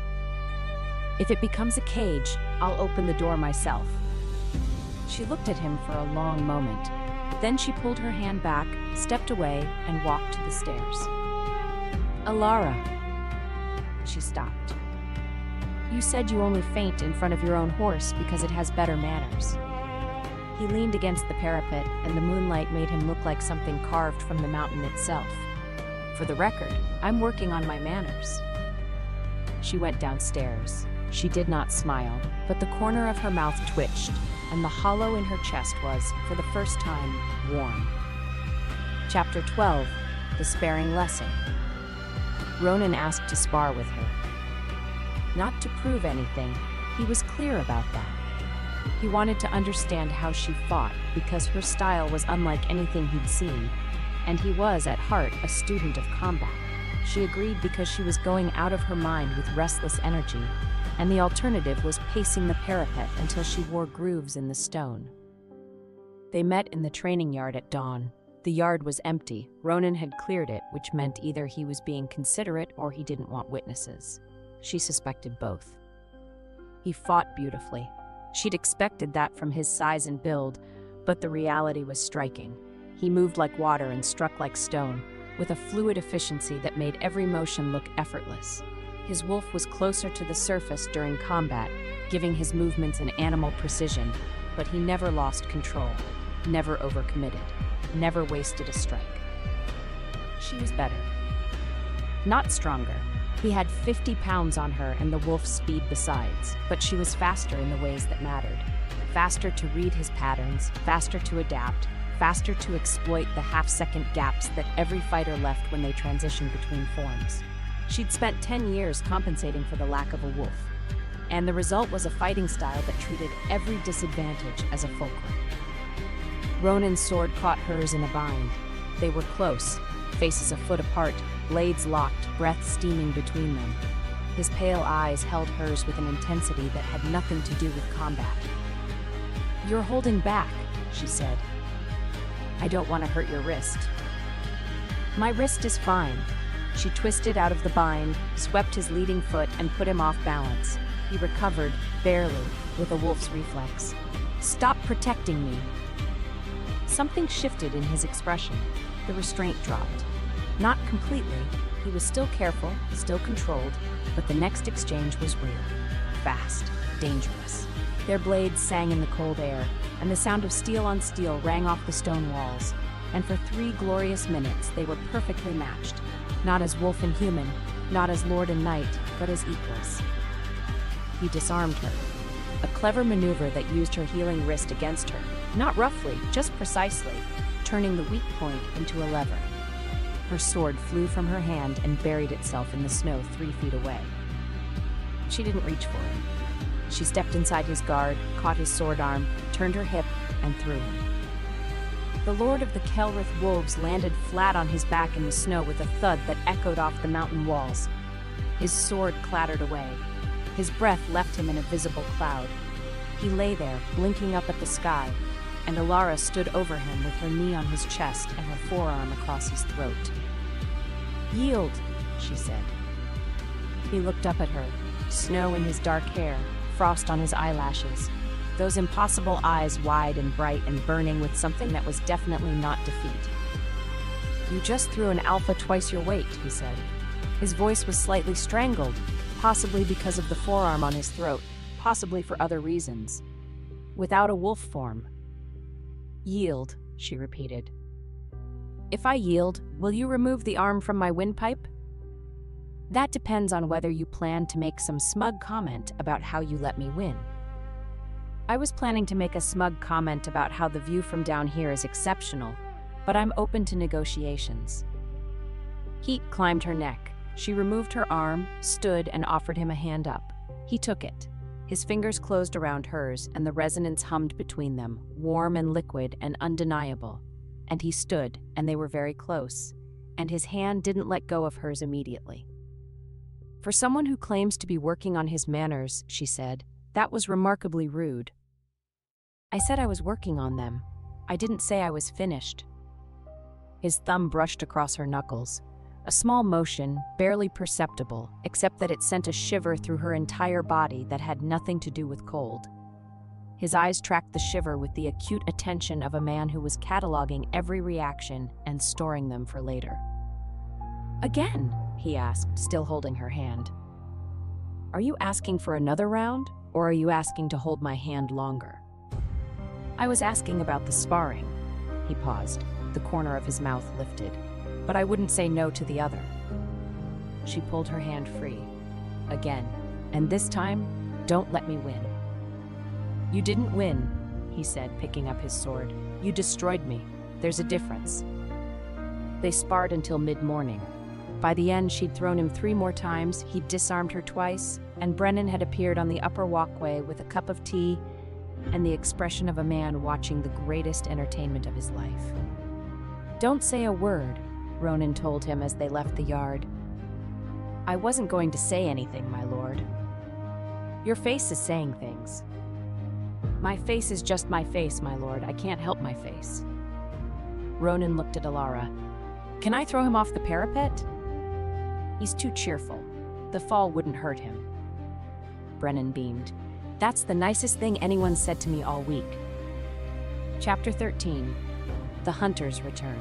Speaker 1: If it becomes a cage, I'll open the door myself. She looked at him for a long moment. Then she pulled her hand back, stepped away, and walked to the stairs. Alara. She stopped. You said you only faint in front of your own horse because it has better manners. He leaned against the parapet, and the moonlight made him look like something carved from the mountain itself. For the record, I'm working on my manners. She went downstairs. She did not smile, but the corner of her mouth twitched, and the hollow in her chest was, for the first time, warm. Chapter 12, The Sparing Lesson. Ronan asked to spar with her. Not to prove anything, he was clear about that. He wanted to understand how she fought because her style was unlike anything he'd seen, and he was, at heart, a student of combat. She agreed because she was going out of her mind with restless energy, and the alternative was pacing the parapet until she wore grooves in the stone. They met in the training yard at dawn. The yard was empty. Ronan had cleared it, which meant either he was being considerate or he didn't want witnesses. She suspected both. He fought beautifully. She'd expected that from his size and build, but the reality was striking. He moved like water and struck like stone, with a fluid efficiency that made every motion look effortless. His wolf was closer to the surface during combat, giving his movements an animal precision, but he never lost control, never overcommitted, never wasted a strike. She was better. Not stronger. He had 50 pounds on her and the wolf's speed besides, but she was faster in the ways that mattered. Faster to read his patterns, faster to adapt, faster to exploit the half-second gaps that every fighter left when they transitioned between forms. She'd spent 10 years compensating for the lack of a wolf, and the result was a fighting style that treated every disadvantage as a fulcrum. Ronan's sword caught hers in a bind. They were close, faces a foot apart, blades locked, breath steaming between them. His pale eyes held hers with an intensity that had nothing to do with combat. "You're holding back," she said. "I don't want to hurt your wrist." "My wrist is fine." She twisted out of the bind, swept his leading foot, and put him off balance. He recovered, barely, with a wolf's reflex. "Stop protecting me." Something shifted in his expression. The restraint dropped. Not completely. He was still careful, still controlled, but the next exchange was real. Fast, dangerous. Their blades sang in the cold air, and the sound of steel on steel rang off the stone walls. And for 3 glorious minutes they were perfectly matched. Not as wolf and human, not as lord and knight, but as equals. He disarmed her. A clever maneuver that used her healing wrist against her, not roughly, just precisely, turning the weak point into a lever. Her sword flew from her hand and buried itself in the snow 3 feet away. She didn't reach for it. She stepped inside his guard, caught his sword arm, turned her hip, and threw him. The lord of the Kelrith wolves landed flat on his back in the snow with a thud that echoed off the mountain walls. His sword clattered away. His breath left him in a visible cloud. He lay there, blinking up at the sky, and Alara stood over him with her knee on his chest and her forearm across his throat. "Yield," she said. He looked up at her, snow in his dark hair, frost on his eyelashes, those impossible eyes wide and bright and burning with something that was definitely not defeat. "You just threw an alpha twice your weight," he said. His voice was slightly strangled, possibly because of the forearm on his throat, possibly for other reasons. "Without a wolf form." "Yield," she repeated. "If I yield, will you remove the arm from my windpipe?" "That depends on whether you plan to make some smug comment about how you let me win." "I was planning to make a smug comment about how the view from down here is exceptional, but I'm open to negotiations." Heat climbed her neck. She removed her arm, stood, and offered him a hand up. He took it. His fingers closed around hers, and the resonance hummed between them, warm and liquid and undeniable. And he stood, and they were very close, and his hand didn't let go of hers immediately. "For someone who claims to be working on his manners," she said, "that was remarkably rude." "I said I was working on them. I didn't say I was finished." His thumb brushed across her knuckles. A small motion, barely perceptible, except that it sent a shiver through her entire body that had nothing to do with cold. His eyes tracked the shiver with the acute attention of a man who was cataloging every reaction and storing them for later. "Again?" he asked, still holding her hand. "Are you asking for another round, or are you asking to hold my hand longer?" "I was asking about the sparring." He paused, the corner of his mouth lifted. "But I wouldn't say no to the other." She pulled her hand free. "Again. And this time, don't let me win." "You didn't win," he said, picking up his sword. "You destroyed me. There's a difference." They sparred until mid-morning. By the end, she'd thrown him 3 more times, he'd disarmed her twice, and Brennan had appeared on the upper walkway with a cup of tea and the expression of a man watching the greatest entertainment of his life. "Don't say a word," Ronan told him as they left the yard. "I wasn't going to say anything, my lord." "Your face is saying things." "My face is just my face, my lord. I can't help my face." Ronan looked at Alara. "Can I throw him off the parapet?" "He's too cheerful. The fall wouldn't hurt him." Brennan beamed. "That's the nicest thing anyone said to me all week." Chapter 13. The Hunters Return.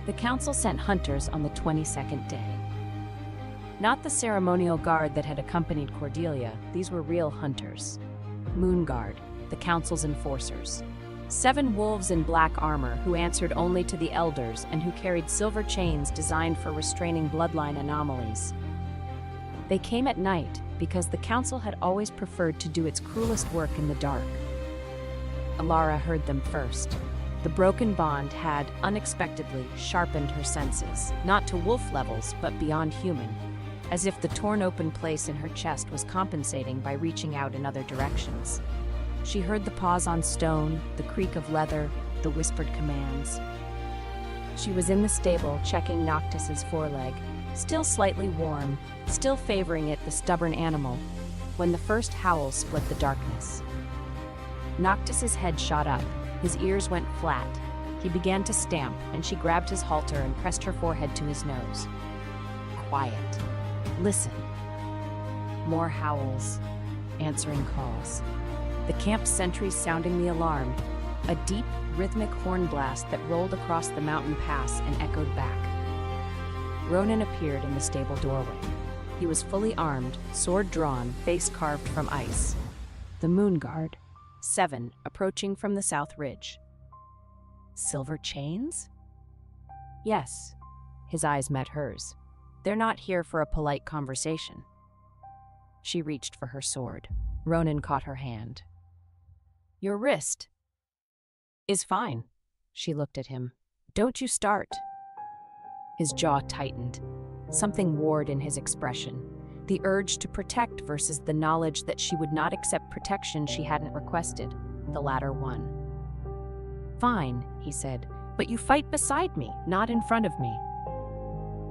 Speaker 1: The council sent hunters on the 22nd day. Not the ceremonial guard that had accompanied Cordelia, these were real hunters. Moon Guard, the council's enforcers. 7 wolves in black armor who answered only to the elders and who carried silver chains designed for restraining bloodline anomalies. They came at night because the council had always preferred to do its cruelest work in the dark. Alara heard them first. The broken bond had, unexpectedly, sharpened her senses, not to wolf levels, but beyond human, as if the torn-open place in her chest was compensating by reaching out in other directions. She heard the paws on stone, the creak of leather, the whispered commands. She was in the stable, checking Noctis's foreleg, still slightly warm, still favoring it the stubborn animal, when the first howl split the darkness. Noctis's head shot up. His ears went flat. He began to stamp, and she grabbed his halter and pressed her forehead to his nose. "Quiet. Listen." More howls. Answering calls. The camp sentries sounding the alarm. A deep, rhythmic horn blast that rolled across the mountain pass and echoed back. Ronan appeared in the stable doorway. He was fully armed, sword drawn, face carved from ice. The Moon Guard. 7, approaching from the south ridge. "Silver chains?" "Yes." His eyes met hers. "They're not here for a polite conversation." She reached for her sword. Ronan caught her hand. "Your wrist is fine." She looked at him. "Don't you start." His jaw tightened. Something warred in his expression. The urge to protect versus the knowledge that she would not accept protection she hadn't requested. The latter won. "Fine," he said, "but you fight beside me, not in front of me."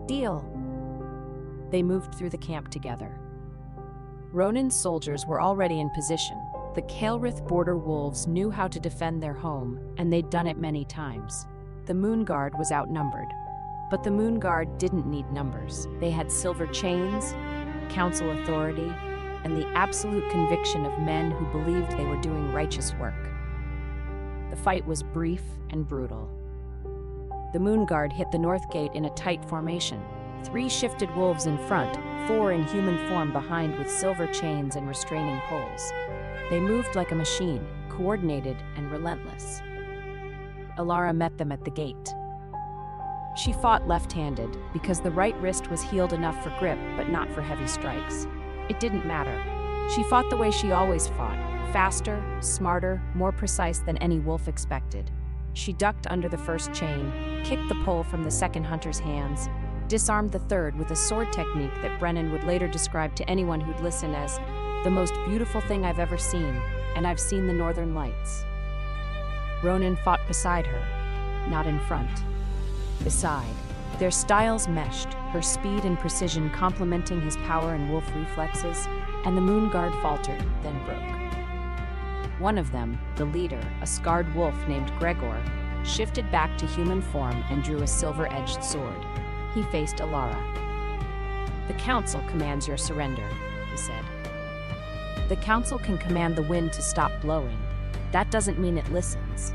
Speaker 1: "Deal." They moved through the camp together. Ronan's soldiers were already in position. The Kael'rith border wolves knew how to defend their home, and they'd done it many times. The Moon Guard was outnumbered. But the Moon Guard didn't need numbers. They had silver chains, council authority, and the absolute conviction of men who believed they were doing righteous work. The fight was brief and brutal. The Moon Guard hit the North Gate in a tight formation. 3 shifted wolves in front, 4 in human form behind with silver chains and restraining poles. They moved like a machine, coordinated and relentless. Alara met them at the gate. She fought left-handed because the right wrist was healed enough for grip but not for heavy strikes. It didn't matter. She fought the way she always fought, faster, smarter, more precise than any wolf expected. She ducked under the first chain, kicked the pole from the second hunter's hands, disarmed the third with a sword technique that Brennan would later describe to anyone who'd listen as the most beautiful thing I've ever seen, and I've seen the northern lights. Ronan fought beside her, not in front. Beside. Their styles meshed, her speed and precision complementing his power and wolf reflexes, and the Moon Guard faltered, then broke. One of them, the leader, a scarred wolf named Gregor, shifted back to human form and drew a silver-edged sword. He faced Alara. "The Council commands your surrender," he said. "The Council can command the wind to stop blowing. That doesn't mean it listens."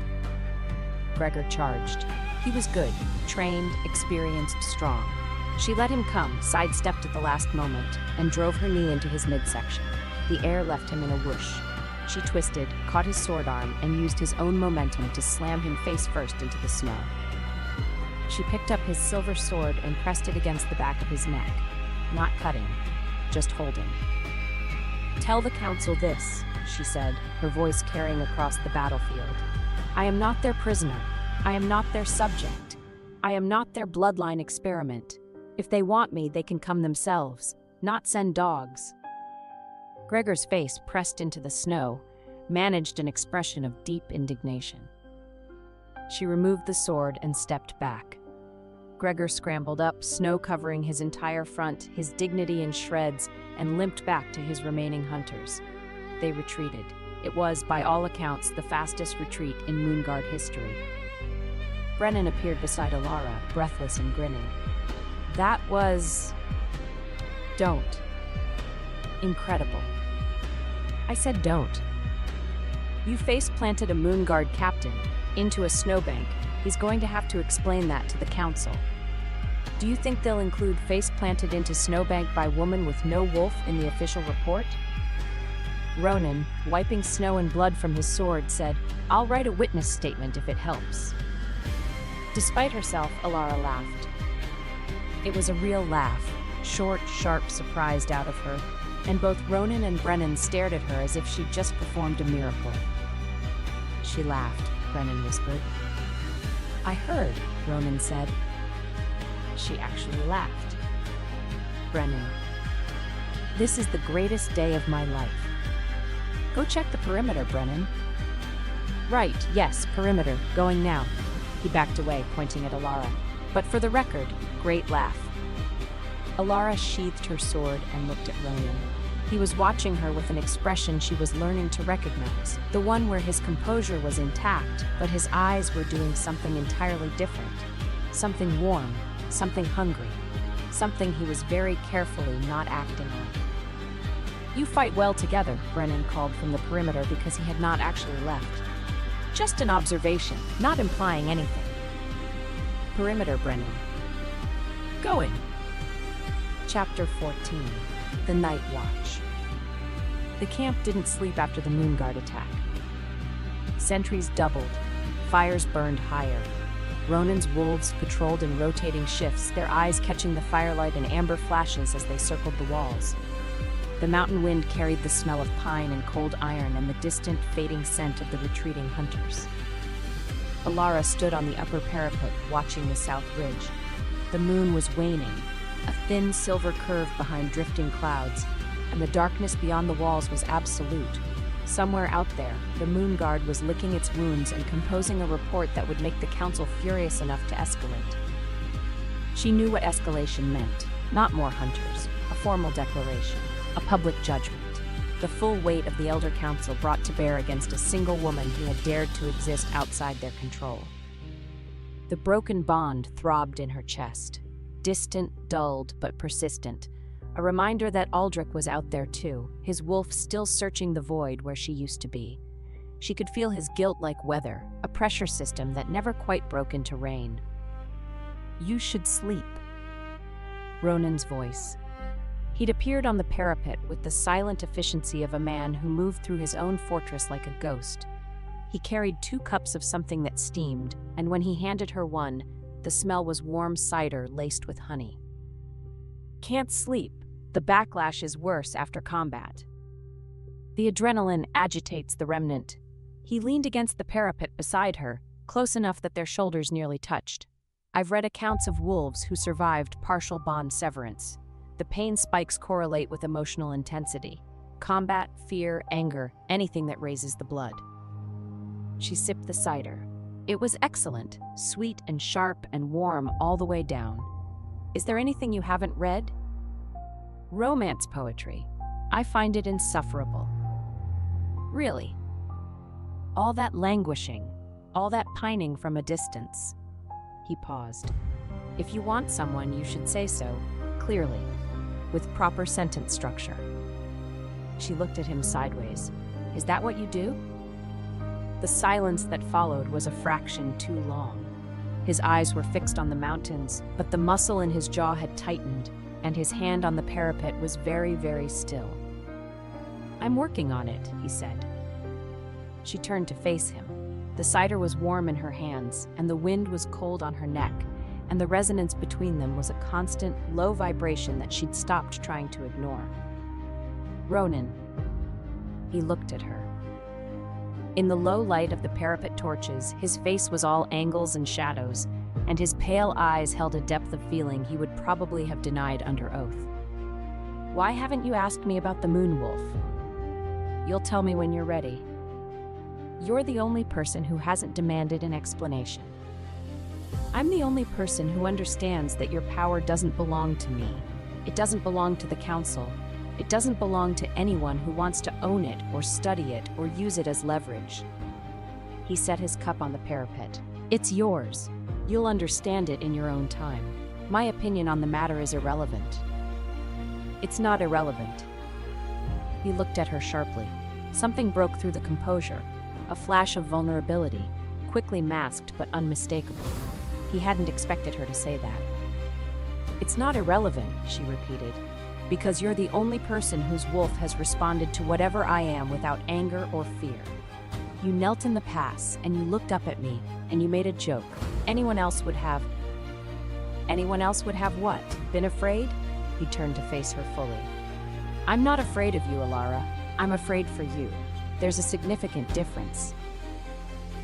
Speaker 1: Gregor charged. He was good, trained, experienced, strong. She let him come, sidestepped at the last moment, and drove her knee into his midsection. The air left him in a whoosh. She twisted, caught his sword arm, and used his own momentum to slam him face first into the snow. She picked up his silver sword and pressed it against the back of his neck. Not cutting, just holding. "Tell the Council this," she said, her voice carrying across the battlefield. "I am not their prisoner. I am not their subject. I am not their bloodline experiment. If they want me, they can come themselves, not send dogs." Gregor's face, pressed into the snow, managed an expression of deep indignation. She removed the sword and stepped back. Gregor scrambled up, snow covering his entire front, his dignity in shreds, and limped back to his remaining hunters. They retreated. It was, by all accounts, the fastest retreat in Moon Guard history. Brennan appeared beside Alara, breathless and grinning. "That was... don't. Incredible." "I said don't. You face-planted a Moon Guard captain into a snowbank. He's going to have to explain that to the Council. Do you think they'll include face-planted into snowbank by woman with no wolf in the official report?" Ronan, wiping snow and blood from his sword, said, "I'll write a witness statement if it helps." Despite herself, Alara laughed. It was a real laugh, short, sharp, surprised out of her, and both Ronan and Brennan stared at her as if she'd just performed a miracle. "She laughed," Brennan whispered. "I heard," Ronan said. "She actually laughed." Brennan. "This is the greatest day of my life." "Go check the perimeter, Brennan." "Right, yes, perimeter, going now." He backed away, pointing at Alara. "But for the record, great laugh." Alara sheathed her sword and looked at Ronan. He was watching her with an expression she was learning to recognize, the one where his composure was intact, but his eyes were doing something entirely different. Something warm, something hungry, something he was very carefully not acting on. "You fight well together," Brennan called from the perimeter because he had not actually left. "Just an observation, not implying anything." Perimeter, Brennan. "Going." Chapter 14. The Night Watch. The camp didn't sleep after the Moon Guard attack. Sentries doubled. Fires burned higher. Ronan's wolves patrolled in rotating shifts, their eyes catching the firelight in amber flashes as they circled the walls. The mountain wind carried the smell of pine and cold iron and the distant, fading scent of the retreating hunters. Alara stood on the upper parapet, watching the south ridge. The moon was waning, a thin silver curve behind drifting clouds, and the darkness beyond the walls was absolute. Somewhere out there, the Moon Guard was licking its wounds and composing a report that would make the Council furious enough to escalate. She knew what escalation meant, not more hunters, a formal declaration. a public judgment. The full weight of the Elder Council brought to bear against a single woman who had dared to exist outside their control. The broken bond throbbed in her chest, distant, dulled, but persistent, a reminder that Aldrich was out there too, his wolf still searching the void where she used to be. She could feel his guilt like weather, a pressure system that never quite broke into rain. "You should sleep." Ronan's voice. He'd appeared on the parapet with the silent efficiency of a man who moved through his own fortress like a ghost. He carried 2 cups of something that steamed, and when he handed her one, the smell was warm cider laced with honey. "Can't sleep. The backlash is worse after combat. The adrenaline agitates the remnant." He leaned against the parapet beside her, close enough that their shoulders nearly touched. "I've read accounts of wolves who survived partial bond severance. The pain spikes correlate with emotional intensity. Combat, fear, anger, anything that raises the blood." She sipped the cider. It was excellent, sweet and sharp and warm all the way down. "Is there anything you haven't read?" "Romance poetry. I find it insufferable." "Really?" "All that languishing, all that pining from a distance." He paused. "If you want someone, you should say so, clearly, with proper sentence structure." She looked at him sideways. "Is that what you do?" The silence that followed was a fraction too long. His eyes were fixed on the mountains, but the muscle in his jaw had tightened, and his hand on the parapet was very, very still. "I'm working on it," he said. She turned to face him. The cider was warm in her hands, and the wind was cold on her neck, and the resonance between them was a constant, low vibration that she'd stopped trying to ignore. "Ronan." He looked at her. In the low light of the parapet torches, his face was all angles and shadows, and his pale eyes held a depth of feeling he would probably have denied under oath. "Why haven't you asked me about the moon wolf?" "You'll tell me when you're ready." "You're the only person who hasn't demanded an explanation." "I'm the only person who understands that your power doesn't belong to me. It doesn't belong to the council. It doesn't belong to anyone who wants to own it or study it or use it as leverage." He set his cup on the parapet. "It's yours. You'll understand it in your own time. My opinion on the matter is irrelevant." "It's not irrelevant." He looked at her sharply. Something broke through the composure, a flash of vulnerability, quickly masked but unmistakable. He hadn't expected her to say that. "It's not irrelevant," she repeated, "because you're the only person whose wolf has responded to whatever I am without anger or fear. You knelt in the pass, and you looked up at me, and you made a joke. Anyone else would have..." "Anyone else would have what? Been afraid?" He turned to face her fully. "I'm not afraid of you, Alara. I'm afraid for you. There's a significant difference."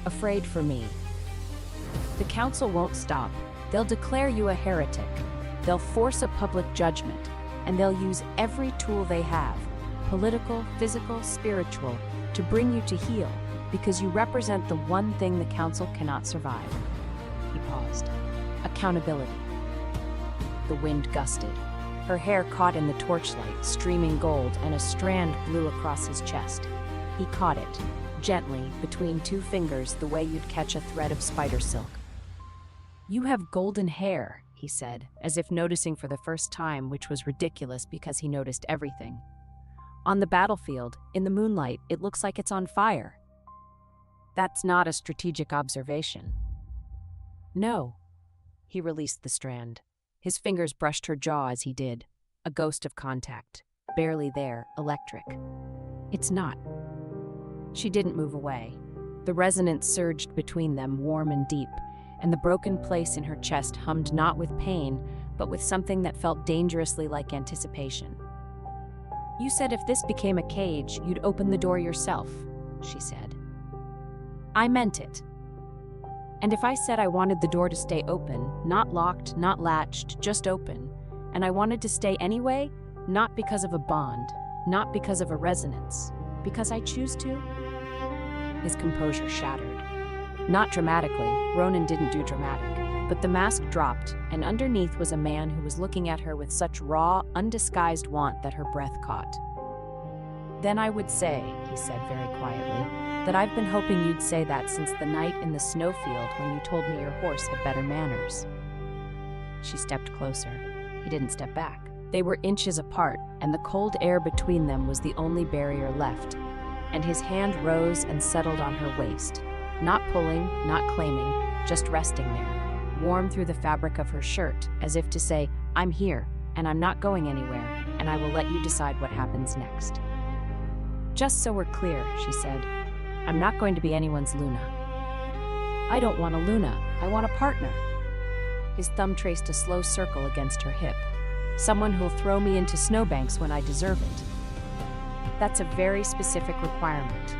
Speaker 1: "Afraid for me." "The council won't stop. They'll declare you a heretic. They'll force a public judgment. And they'll use every tool they have, political, physical, spiritual, to bring you to heel, because you represent the one thing the council cannot survive." He paused. "Accountability." The wind gusted. Her hair caught in the torchlight, streaming gold, and a strand blew across his chest. He caught it, gently, between 2 fingers, the way you'd catch a thread of spider silk. "You have golden hair," he said, as if noticing for the first time, which was ridiculous because he noticed everything. "On the battlefield, in the moonlight, it looks like it's on fire." "That's not a strategic observation." "No." He released the strand. His fingers brushed her jaw as he did, a ghost of contact, barely there, electric. "It's not." She didn't move away. The resonance surged between them, warm and deep, and the broken place in her chest hummed not with pain, but with something that felt dangerously like anticipation. "You said if this became a cage, you'd open the door yourself," she said. "I meant it. And if I said I wanted the door to stay open, not locked, not latched, just open, and I wanted to stay anyway, not because of a bond, not because of a resonance, because I choose to?" His composure shattered. Not dramatically, Ronan didn't do dramatic, but the mask dropped, and underneath was a man who was looking at her with such raw, undisguised want that her breath caught. Then I would say, he said very quietly, that I've been hoping you'd say that since the night in the snowfield when you told me your horse had better manners. She stepped closer. He didn't step back. They were inches apart, and the cold air between them was the only barrier left, and his hand rose and settled on her waist, not pulling, not claiming, just resting there, warm through the fabric of her shirt, as if to say, I'm here, and I'm not going anywhere, and I will let you decide what happens next. Just so we're clear, she said, I'm not going to be anyone's Luna. I don't want a Luna, I want a partner. His thumb traced a slow circle against her hip. Someone who'll throw me into snowbanks when I deserve it. That's a very specific requirement.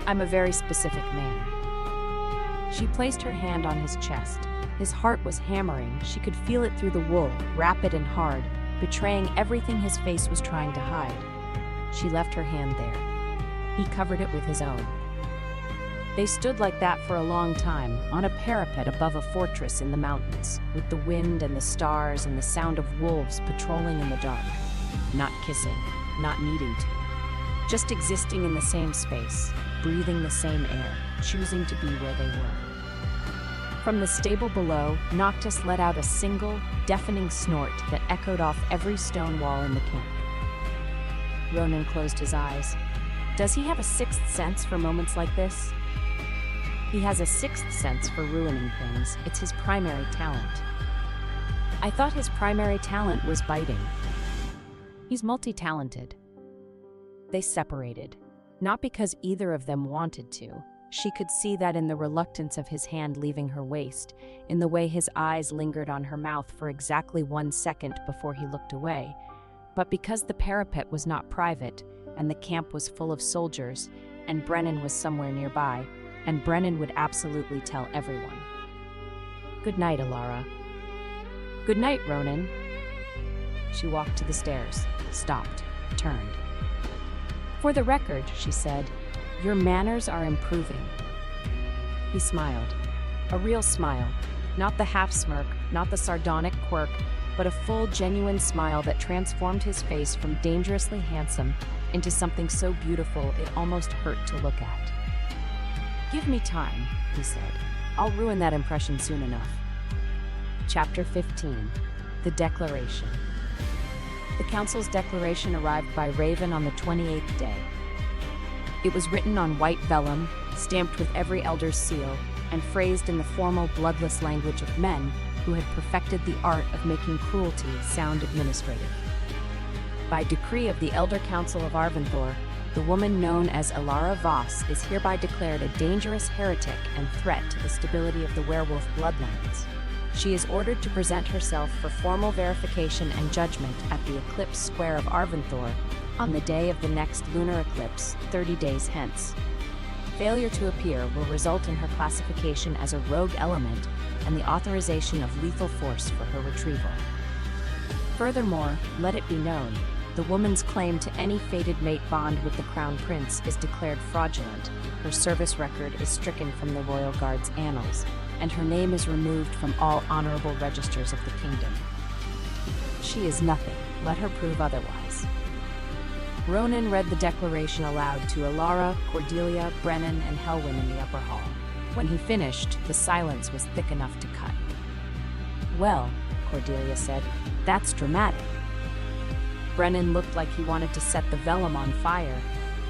Speaker 1: I'm a very specific man. She placed her hand on his chest. His heart was hammering. She could feel it through the wool, rapid and hard, betraying everything his face was trying to hide. She left her hand there. He covered it with his own. They stood like that for a long time, on a parapet above a fortress in the mountains, with the wind and the stars and the sound of wolves patrolling in the dark. Not kissing, not needing to. Just existing in the same space, breathing the same air, choosing to be where they were. From the stable below, Noctis let out a single, deafening snort that echoed off every stone wall in the camp. Ronan closed his eyes. Does he have a sixth sense for moments like this? He has a sixth sense for ruining things. It's his primary talent. I thought his primary talent was biting. He's multi-talented. They separated, not because either of them wanted to. She could see that in the reluctance of his hand leaving her waist, in the way his eyes lingered on her mouth for exactly 1 second before he looked away. But because the parapet was not private, and the camp was full of soldiers, and Brennan was somewhere nearby, and Brennan would absolutely tell everyone. Good night, Alara. Good night, Ronan. She walked to the stairs, stopped, turned. For the record, she said, your manners are improving. He smiled. A real smile. Not the half-smirk, not the sardonic quirk, but a full, genuine smile that transformed his face from dangerously handsome into something so beautiful it almost hurt to look at. Give me time, he said. I'll ruin that impression soon enough. Chapter 15. The Declaration. The council's declaration arrived by Raven on the 28th day. It was written on white vellum, stamped with every elder's seal, and phrased in the formal, bloodless language of men who had perfected the art of making cruelty sound administrative. By decree of the Elder Council of Arventhor, the woman known as Alara Voss is hereby declared a dangerous heretic and threat to the stability of the werewolf bloodlines. She is ordered to present herself for formal verification and judgment at the eclipse square of Arventhor on the day of the next lunar eclipse, 30 days hence. Failure to appear will result in her classification as a rogue element and the authorization of lethal force for her retrieval. Furthermore, let it be known, the woman's claim to any fated mate bond with the Crown Prince is declared fraudulent, her service record is stricken from the Royal Guard's annals, and her name is removed from all honorable registers of the kingdom. She is nothing, let her prove otherwise. Ronan read the declaration aloud to Alara, Cordelia, Brennan, and Helwyn in the upper hall. When he finished, the silence was thick enough to cut. Well, Cordelia said, that's dramatic. Brennan looked like he wanted to set the vellum on fire.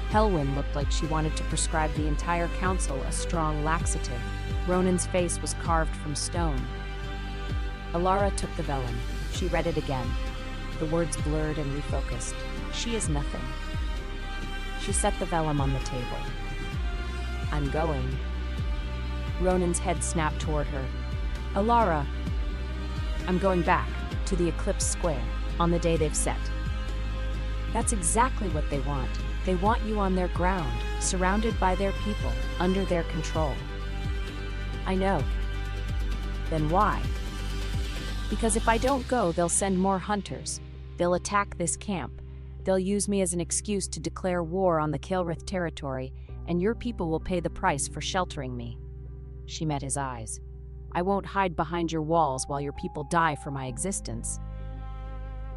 Speaker 1: Helwyn looked like she wanted to prescribe the entire council a strong laxative. Ronan's face was carved from stone. Alara took the vellum. She read it again. The words blurred and refocused. She is nothing. She set the vellum on the table. I'm going. Ronan's head snapped toward her. Alara, I'm going back, to the eclipse square, on the day they've set. That's exactly what they want. They want you on their ground, surrounded by their people, under their control. I know. Then why? Because if I don't go, they'll send more hunters. They'll attack this camp. They'll use me as an excuse to declare war on the Kilrith territory, and your people will pay the price for sheltering me. She met his eyes. I won't hide behind your walls while your people die for my existence.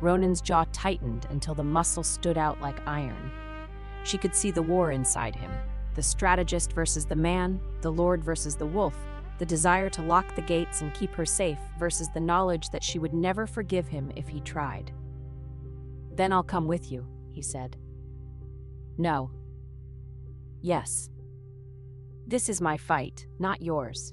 Speaker 1: Ronan's jaw tightened until the muscle stood out like iron. She could see the war inside him. The strategist versus the man, the lord versus the wolf, the desire to lock the gates and keep her safe versus the knowledge that she would never forgive him if he tried. "Then I'll come with you," he said. "No." "Yes. This is my fight, not yours.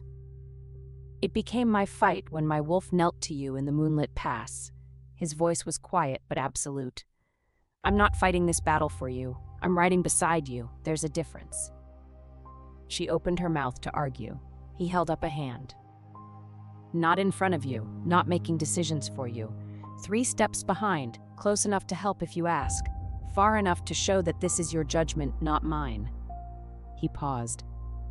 Speaker 1: It became my fight when my wolf knelt to you in the moonlit pass." His voice was quiet but absolute. "I'm not fighting this battle for you. I'm riding beside you. There's a difference." She opened her mouth to argue. He held up a hand. "Not in front of you, not making decisions for you. 3 steps behind, close enough to help if you ask. Far enough to show that this is your judgment, not mine." He paused.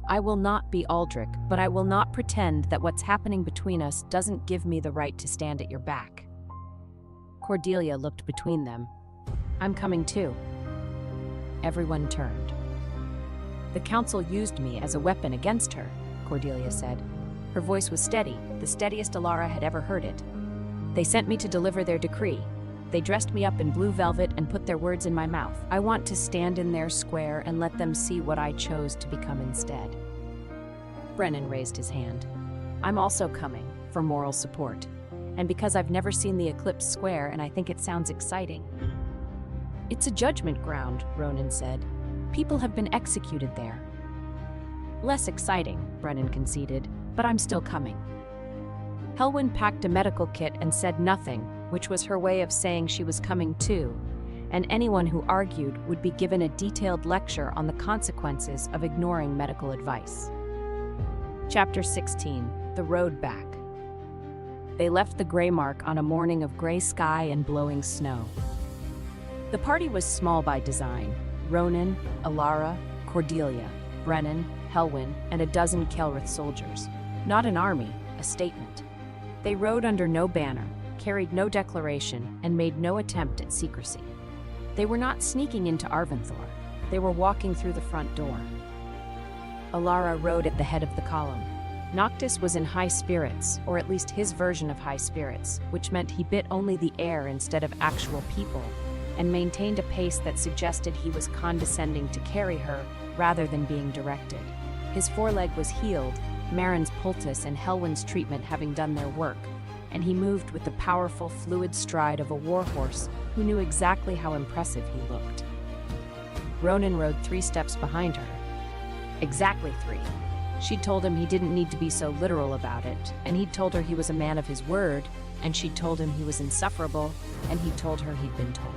Speaker 1: "I will not be Aldrich, but I will not pretend that what's happening between us doesn't give me the right to stand at your back." Cordelia looked between them. "I'm coming too." Everyone turned. "The council used me as a weapon against her," Cordelia said. Her voice was steady, the steadiest Alara had ever heard it. "They sent me to deliver their decree. They dressed me up in blue velvet and put their words in my mouth. I want to stand in their square and let them see what I chose to become instead." Brennan raised his hand. "I'm also coming, for moral support. And because I've never seen the Eclipse Square and I think it sounds exciting." "It's a judgment ground," Ronan said. "People have been executed there." "Less exciting," Brennan conceded, "but I'm still coming." Helwyn packed a medical kit and said nothing, which was her way of saying she was coming too, and anyone who argued would be given a detailed lecture on the consequences of ignoring medical advice. Chapter 16. The Road Back. They left the gray mark on a morning of gray sky and blowing snow. The party was small by design. Ronan, Alara, Cordelia, Brennan, Helwyn, and a dozen Kelrith soldiers. Not an army, a statement. They rode under no banner, carried no declaration, and made no attempt at secrecy. They were not sneaking into Arventhor. They were walking through the front door. Alara rode at the head of the column. Noctis was in high spirits, or at least his version of high spirits, which meant he bit only the air instead of actual people, and maintained a pace that suggested he was condescending to carry her rather than being directed. His foreleg was healed, Marin's poultice and Helwyn's treatment having done their work, and he moved with the powerful, fluid stride of a warhorse who knew exactly how impressive he looked. Ronan rode 3 steps behind her. Exactly 3. She'd told him he didn't need to be so literal about it, and he'd told her he was a man of his word, and she'd told him he was insufferable, and he'd told her he'd been told.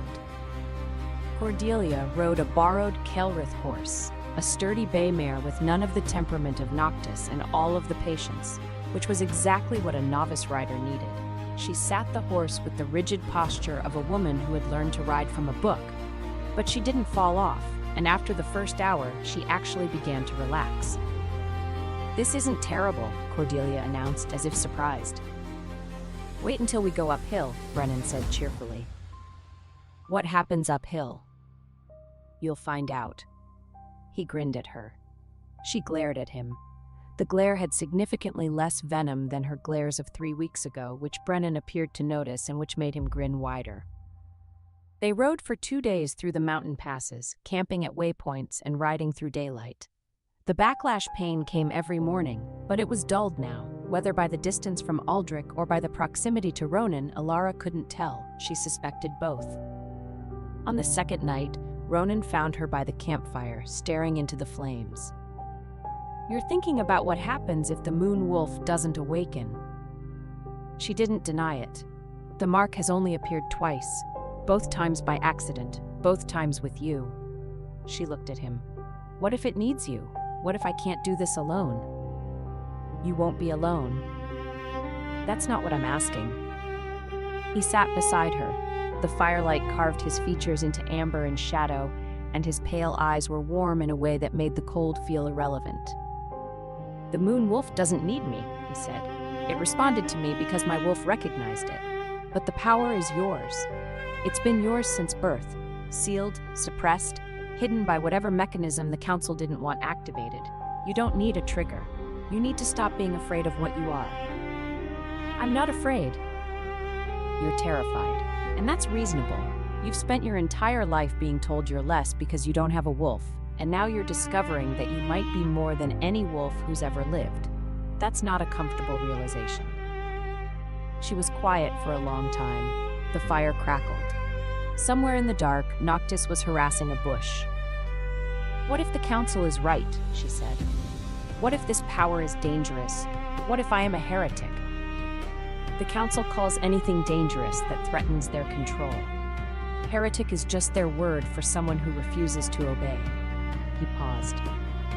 Speaker 1: Cordelia rode a borrowed Kelrith horse, a sturdy bay mare with none of the temperament of Noctis and all of the patience, which was exactly what a novice rider needed. She sat the horse with the rigid posture of a woman who had learned to ride from a book, but she didn't fall off, and after the first hour, she actually began to relax. "This isn't terrible," Cordelia announced, as if surprised. "Wait until we go uphill," Brennan said cheerfully. "What happens uphill?" "You'll find out." He grinned at her. She glared at him. The glare had significantly less venom than her glares of 3 weeks ago, which Brennan appeared to notice and which made him grin wider. They rode for 2 days through the mountain passes, camping at waypoints and riding through daylight. The backlash pain came every morning, but it was dulled now. Whether by the distance from Aldrich or by the proximity to Ronan, Alara couldn't tell. She suspected both. On the second night, Ronan found her by the campfire, staring into the flames. "You're thinking about what happens if the moon wolf doesn't awaken." She didn't deny it. "The mark has only appeared twice, both times by accident, both times with you." She looked at him. "What if it needs you? What if I can't do this alone?" "You won't be alone." "That's not what I'm asking." He sat beside her. The firelight carved his features into amber and shadow, and his pale eyes were warm in a way that made the cold feel irrelevant. "The moon wolf doesn't need me," he said. "It responded to me because my wolf recognized it. But the power is yours. It's been yours since birth, sealed, suppressed, hidden by whatever mechanism the council didn't want activated. You don't need a trigger. You need to stop being afraid of what you are." "I'm not afraid." "You're terrified, and that's reasonable. You've spent your entire life being told you're less because you don't have a wolf, and now you're discovering that you might be more than any wolf who's ever lived. That's not a comfortable realization. She was quiet for a long time. The fire crackled. Somewhere in the dark, Noctis was harassing a bush. "What if the council is right?" she said. "What if this power is dangerous? What if I am a heretic?" "The council calls anything dangerous that threatens their control. Heretic is just their word for someone who refuses to obey." He paused.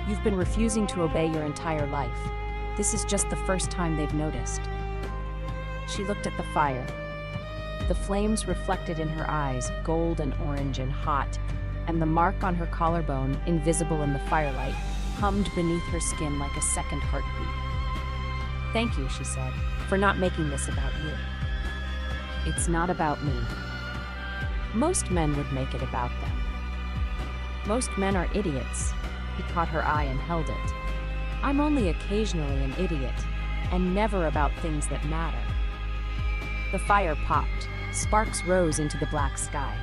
Speaker 1: "You've been refusing to obey your entire life. This is just the first time they've noticed." She looked at the fire. The flames reflected in her eyes, gold and orange and hot, and the mark on her collarbone, invisible in the firelight, hummed beneath her skin like a second heartbeat. "Thank you," she said, "for not making this about you. It's not about me. Most men would make it about them. Most men are idiots." He caught her eye and held it. "I'm only occasionally an idiot, and never about things that matter." The fire popped. Sparks rose into the black sky.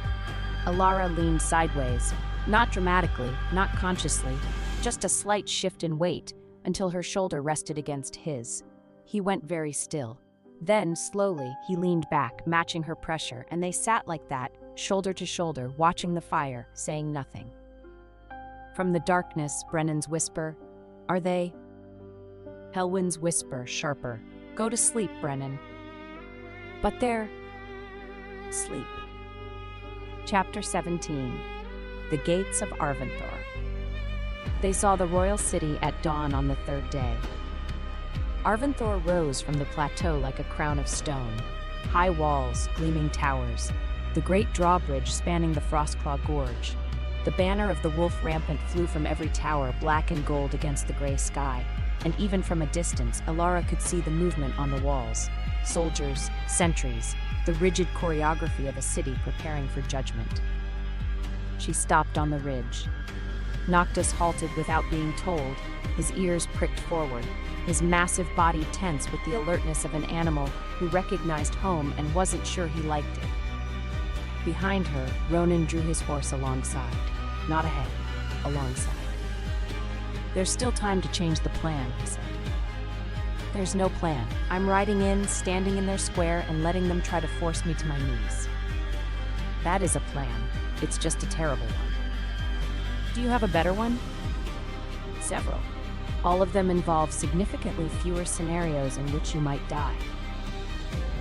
Speaker 1: Alara leaned sideways, not dramatically, not consciously, just a slight shift in weight until her shoulder rested against his. He went very still. Then, slowly, he leaned back, matching her pressure, and they sat like that, shoulder to shoulder, watching the fire, saying nothing. From the darkness, Brennan's whisper, "Are they?" Helwyn's whisper, sharper, "Go to sleep, Brennan." "But they're..." Sleep. Chapter 17. The Gates of Arventhor. They saw the royal city at dawn on the third day. Arventhor rose from the plateau like a crown of stone. High walls, gleaming towers, the great drawbridge spanning the Frostclaw Gorge. The banner of the wolf rampant flew from every tower, black and gold against the gray sky, and even from a distance, Alara could see the movement on the walls. Soldiers, sentries, the rigid choreography of a city preparing for judgment. She stopped on the ridge. Noctis halted without being told, his ears pricked forward, his massive body tense with the alertness of an animal who recognized home and wasn't sure he liked it. Behind her, Ronan drew his horse alongside. Not ahead, alongside. "There's still time to change the plan," he said. "There's no plan. I'm riding in, standing in their square, and letting them try to force me to my knees." "That is a plan. It's just a terrible one." "Do you have a better one?" "Several. All of them involve significantly fewer scenarios in which you might die."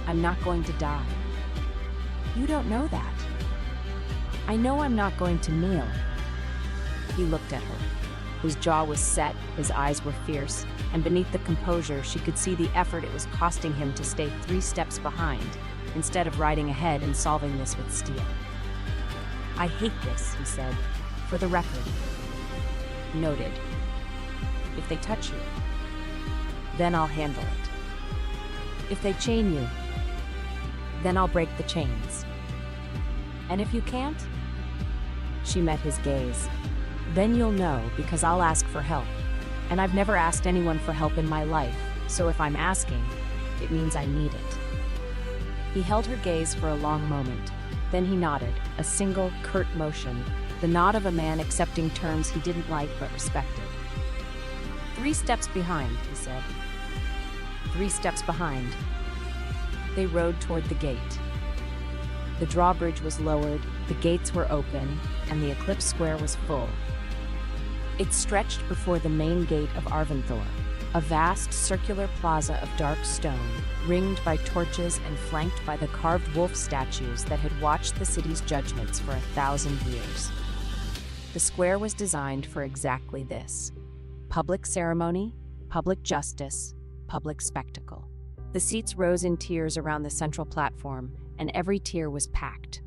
Speaker 1: "I'm not going to die." "You don't know that." "I know I'm not going to kneel." He looked at her. His jaw was set, his eyes were fierce, and beneath the composure she could see the effort it was costing him to stay 3 steps behind, instead of riding ahead and solving this with steel. "I hate this," he said, "for the record." "Noted. If they touch you, then I'll handle it. If they chain you, then I'll break the chains. And if you can't?" She met his gaze. "Then you'll know, because I'll ask for help. And I've never asked anyone for help in my life, so if I'm asking, it means I need it." He held her gaze for a long moment. Then he nodded, a single, curt motion, the nod of a man accepting terms he didn't like but respected. "3 steps behind," he said. 3 steps behind. They rode toward the gate. The drawbridge was lowered, the gates were open, and the Eclipse Square was full. It stretched before the main gate of Arventhor, a vast circular plaza of dark stone, ringed by torches and flanked by the carved wolf statues that had watched the city's judgments for 1,000 years. The square was designed for exactly this: public ceremony, public justice, public spectacle. The seats rose in tiers around the central platform, and every tier was packed.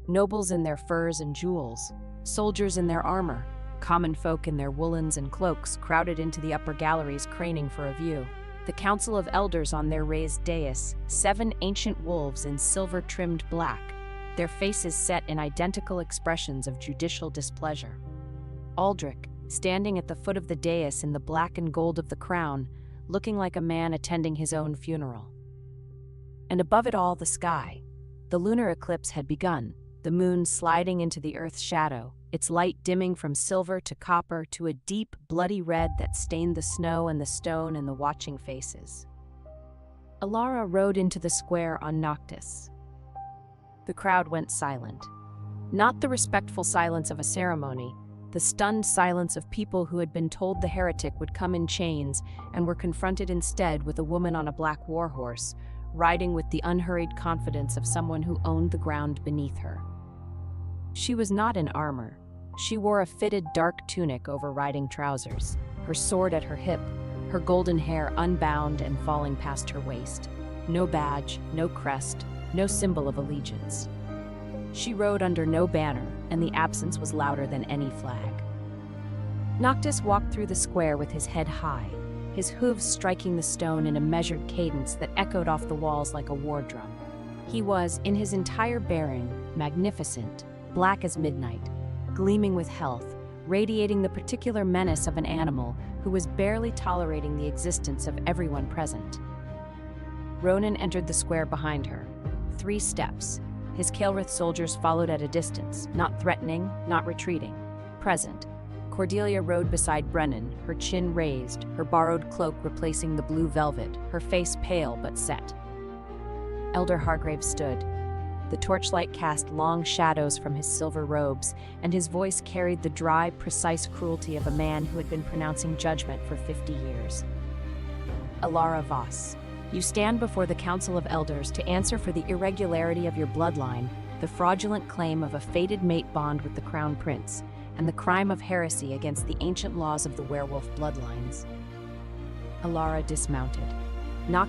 Speaker 1: Nobles in their furs and jewels, soldiers in their armor, common folk in their woolens and cloaks crowded into the upper galleries, craning for a view. The council of elders on their raised dais, 7 ancient wolves in silver-trimmed black, their faces set in identical expressions of judicial displeasure. Aldrich, standing at the foot of the dais in the black and gold of the crown, looking like a man attending his own funeral. And above it all, the sky. The lunar eclipse had begun, the moon sliding into the earth's shadow, its light dimming from silver to copper to a deep, bloody red that stained the snow and the stone and the watching faces. Alara rode into the square on Noctis. The crowd went silent. Not the respectful silence of a ceremony, the stunned silence of people who had been told the heretic would come in chains and were confronted instead with a woman on a black warhorse, riding with the unhurried confidence of someone who owned the ground beneath her. She was not in armor. She wore a fitted dark tunic over riding trousers, her sword at her hip, her golden hair unbound and falling past her waist. No badge, no crest, no symbol of allegiance. She rode under no banner, and the absence was louder than any flag. Noctis walked through the square with his head high, his hooves striking the stone in a measured cadence that echoed off the walls like a war drum. He was, in his entire bearing, magnificent, black as midnight, gleaming with health, radiating the particular menace of an animal who was barely tolerating the existence of everyone present. Ronan entered the square behind her. 3 steps. His Kael'rith soldiers followed at a distance, not threatening, not retreating, present. Cordelia rode beside Brennan, her chin raised, her borrowed cloak replacing the blue velvet, her face pale but set. Elder Hargrave stood. The torchlight cast long shadows from his silver robes, and his voice carried the dry, precise cruelty of a man who had been pronouncing judgment for 50 years. Alara Voss, you stand before the Council of Elders to answer for the irregularity of your bloodline, the fraudulent claim of a fated mate bond with the Crown Prince, and the crime of heresy against the ancient laws of the werewolf bloodlines. Alara dismounted.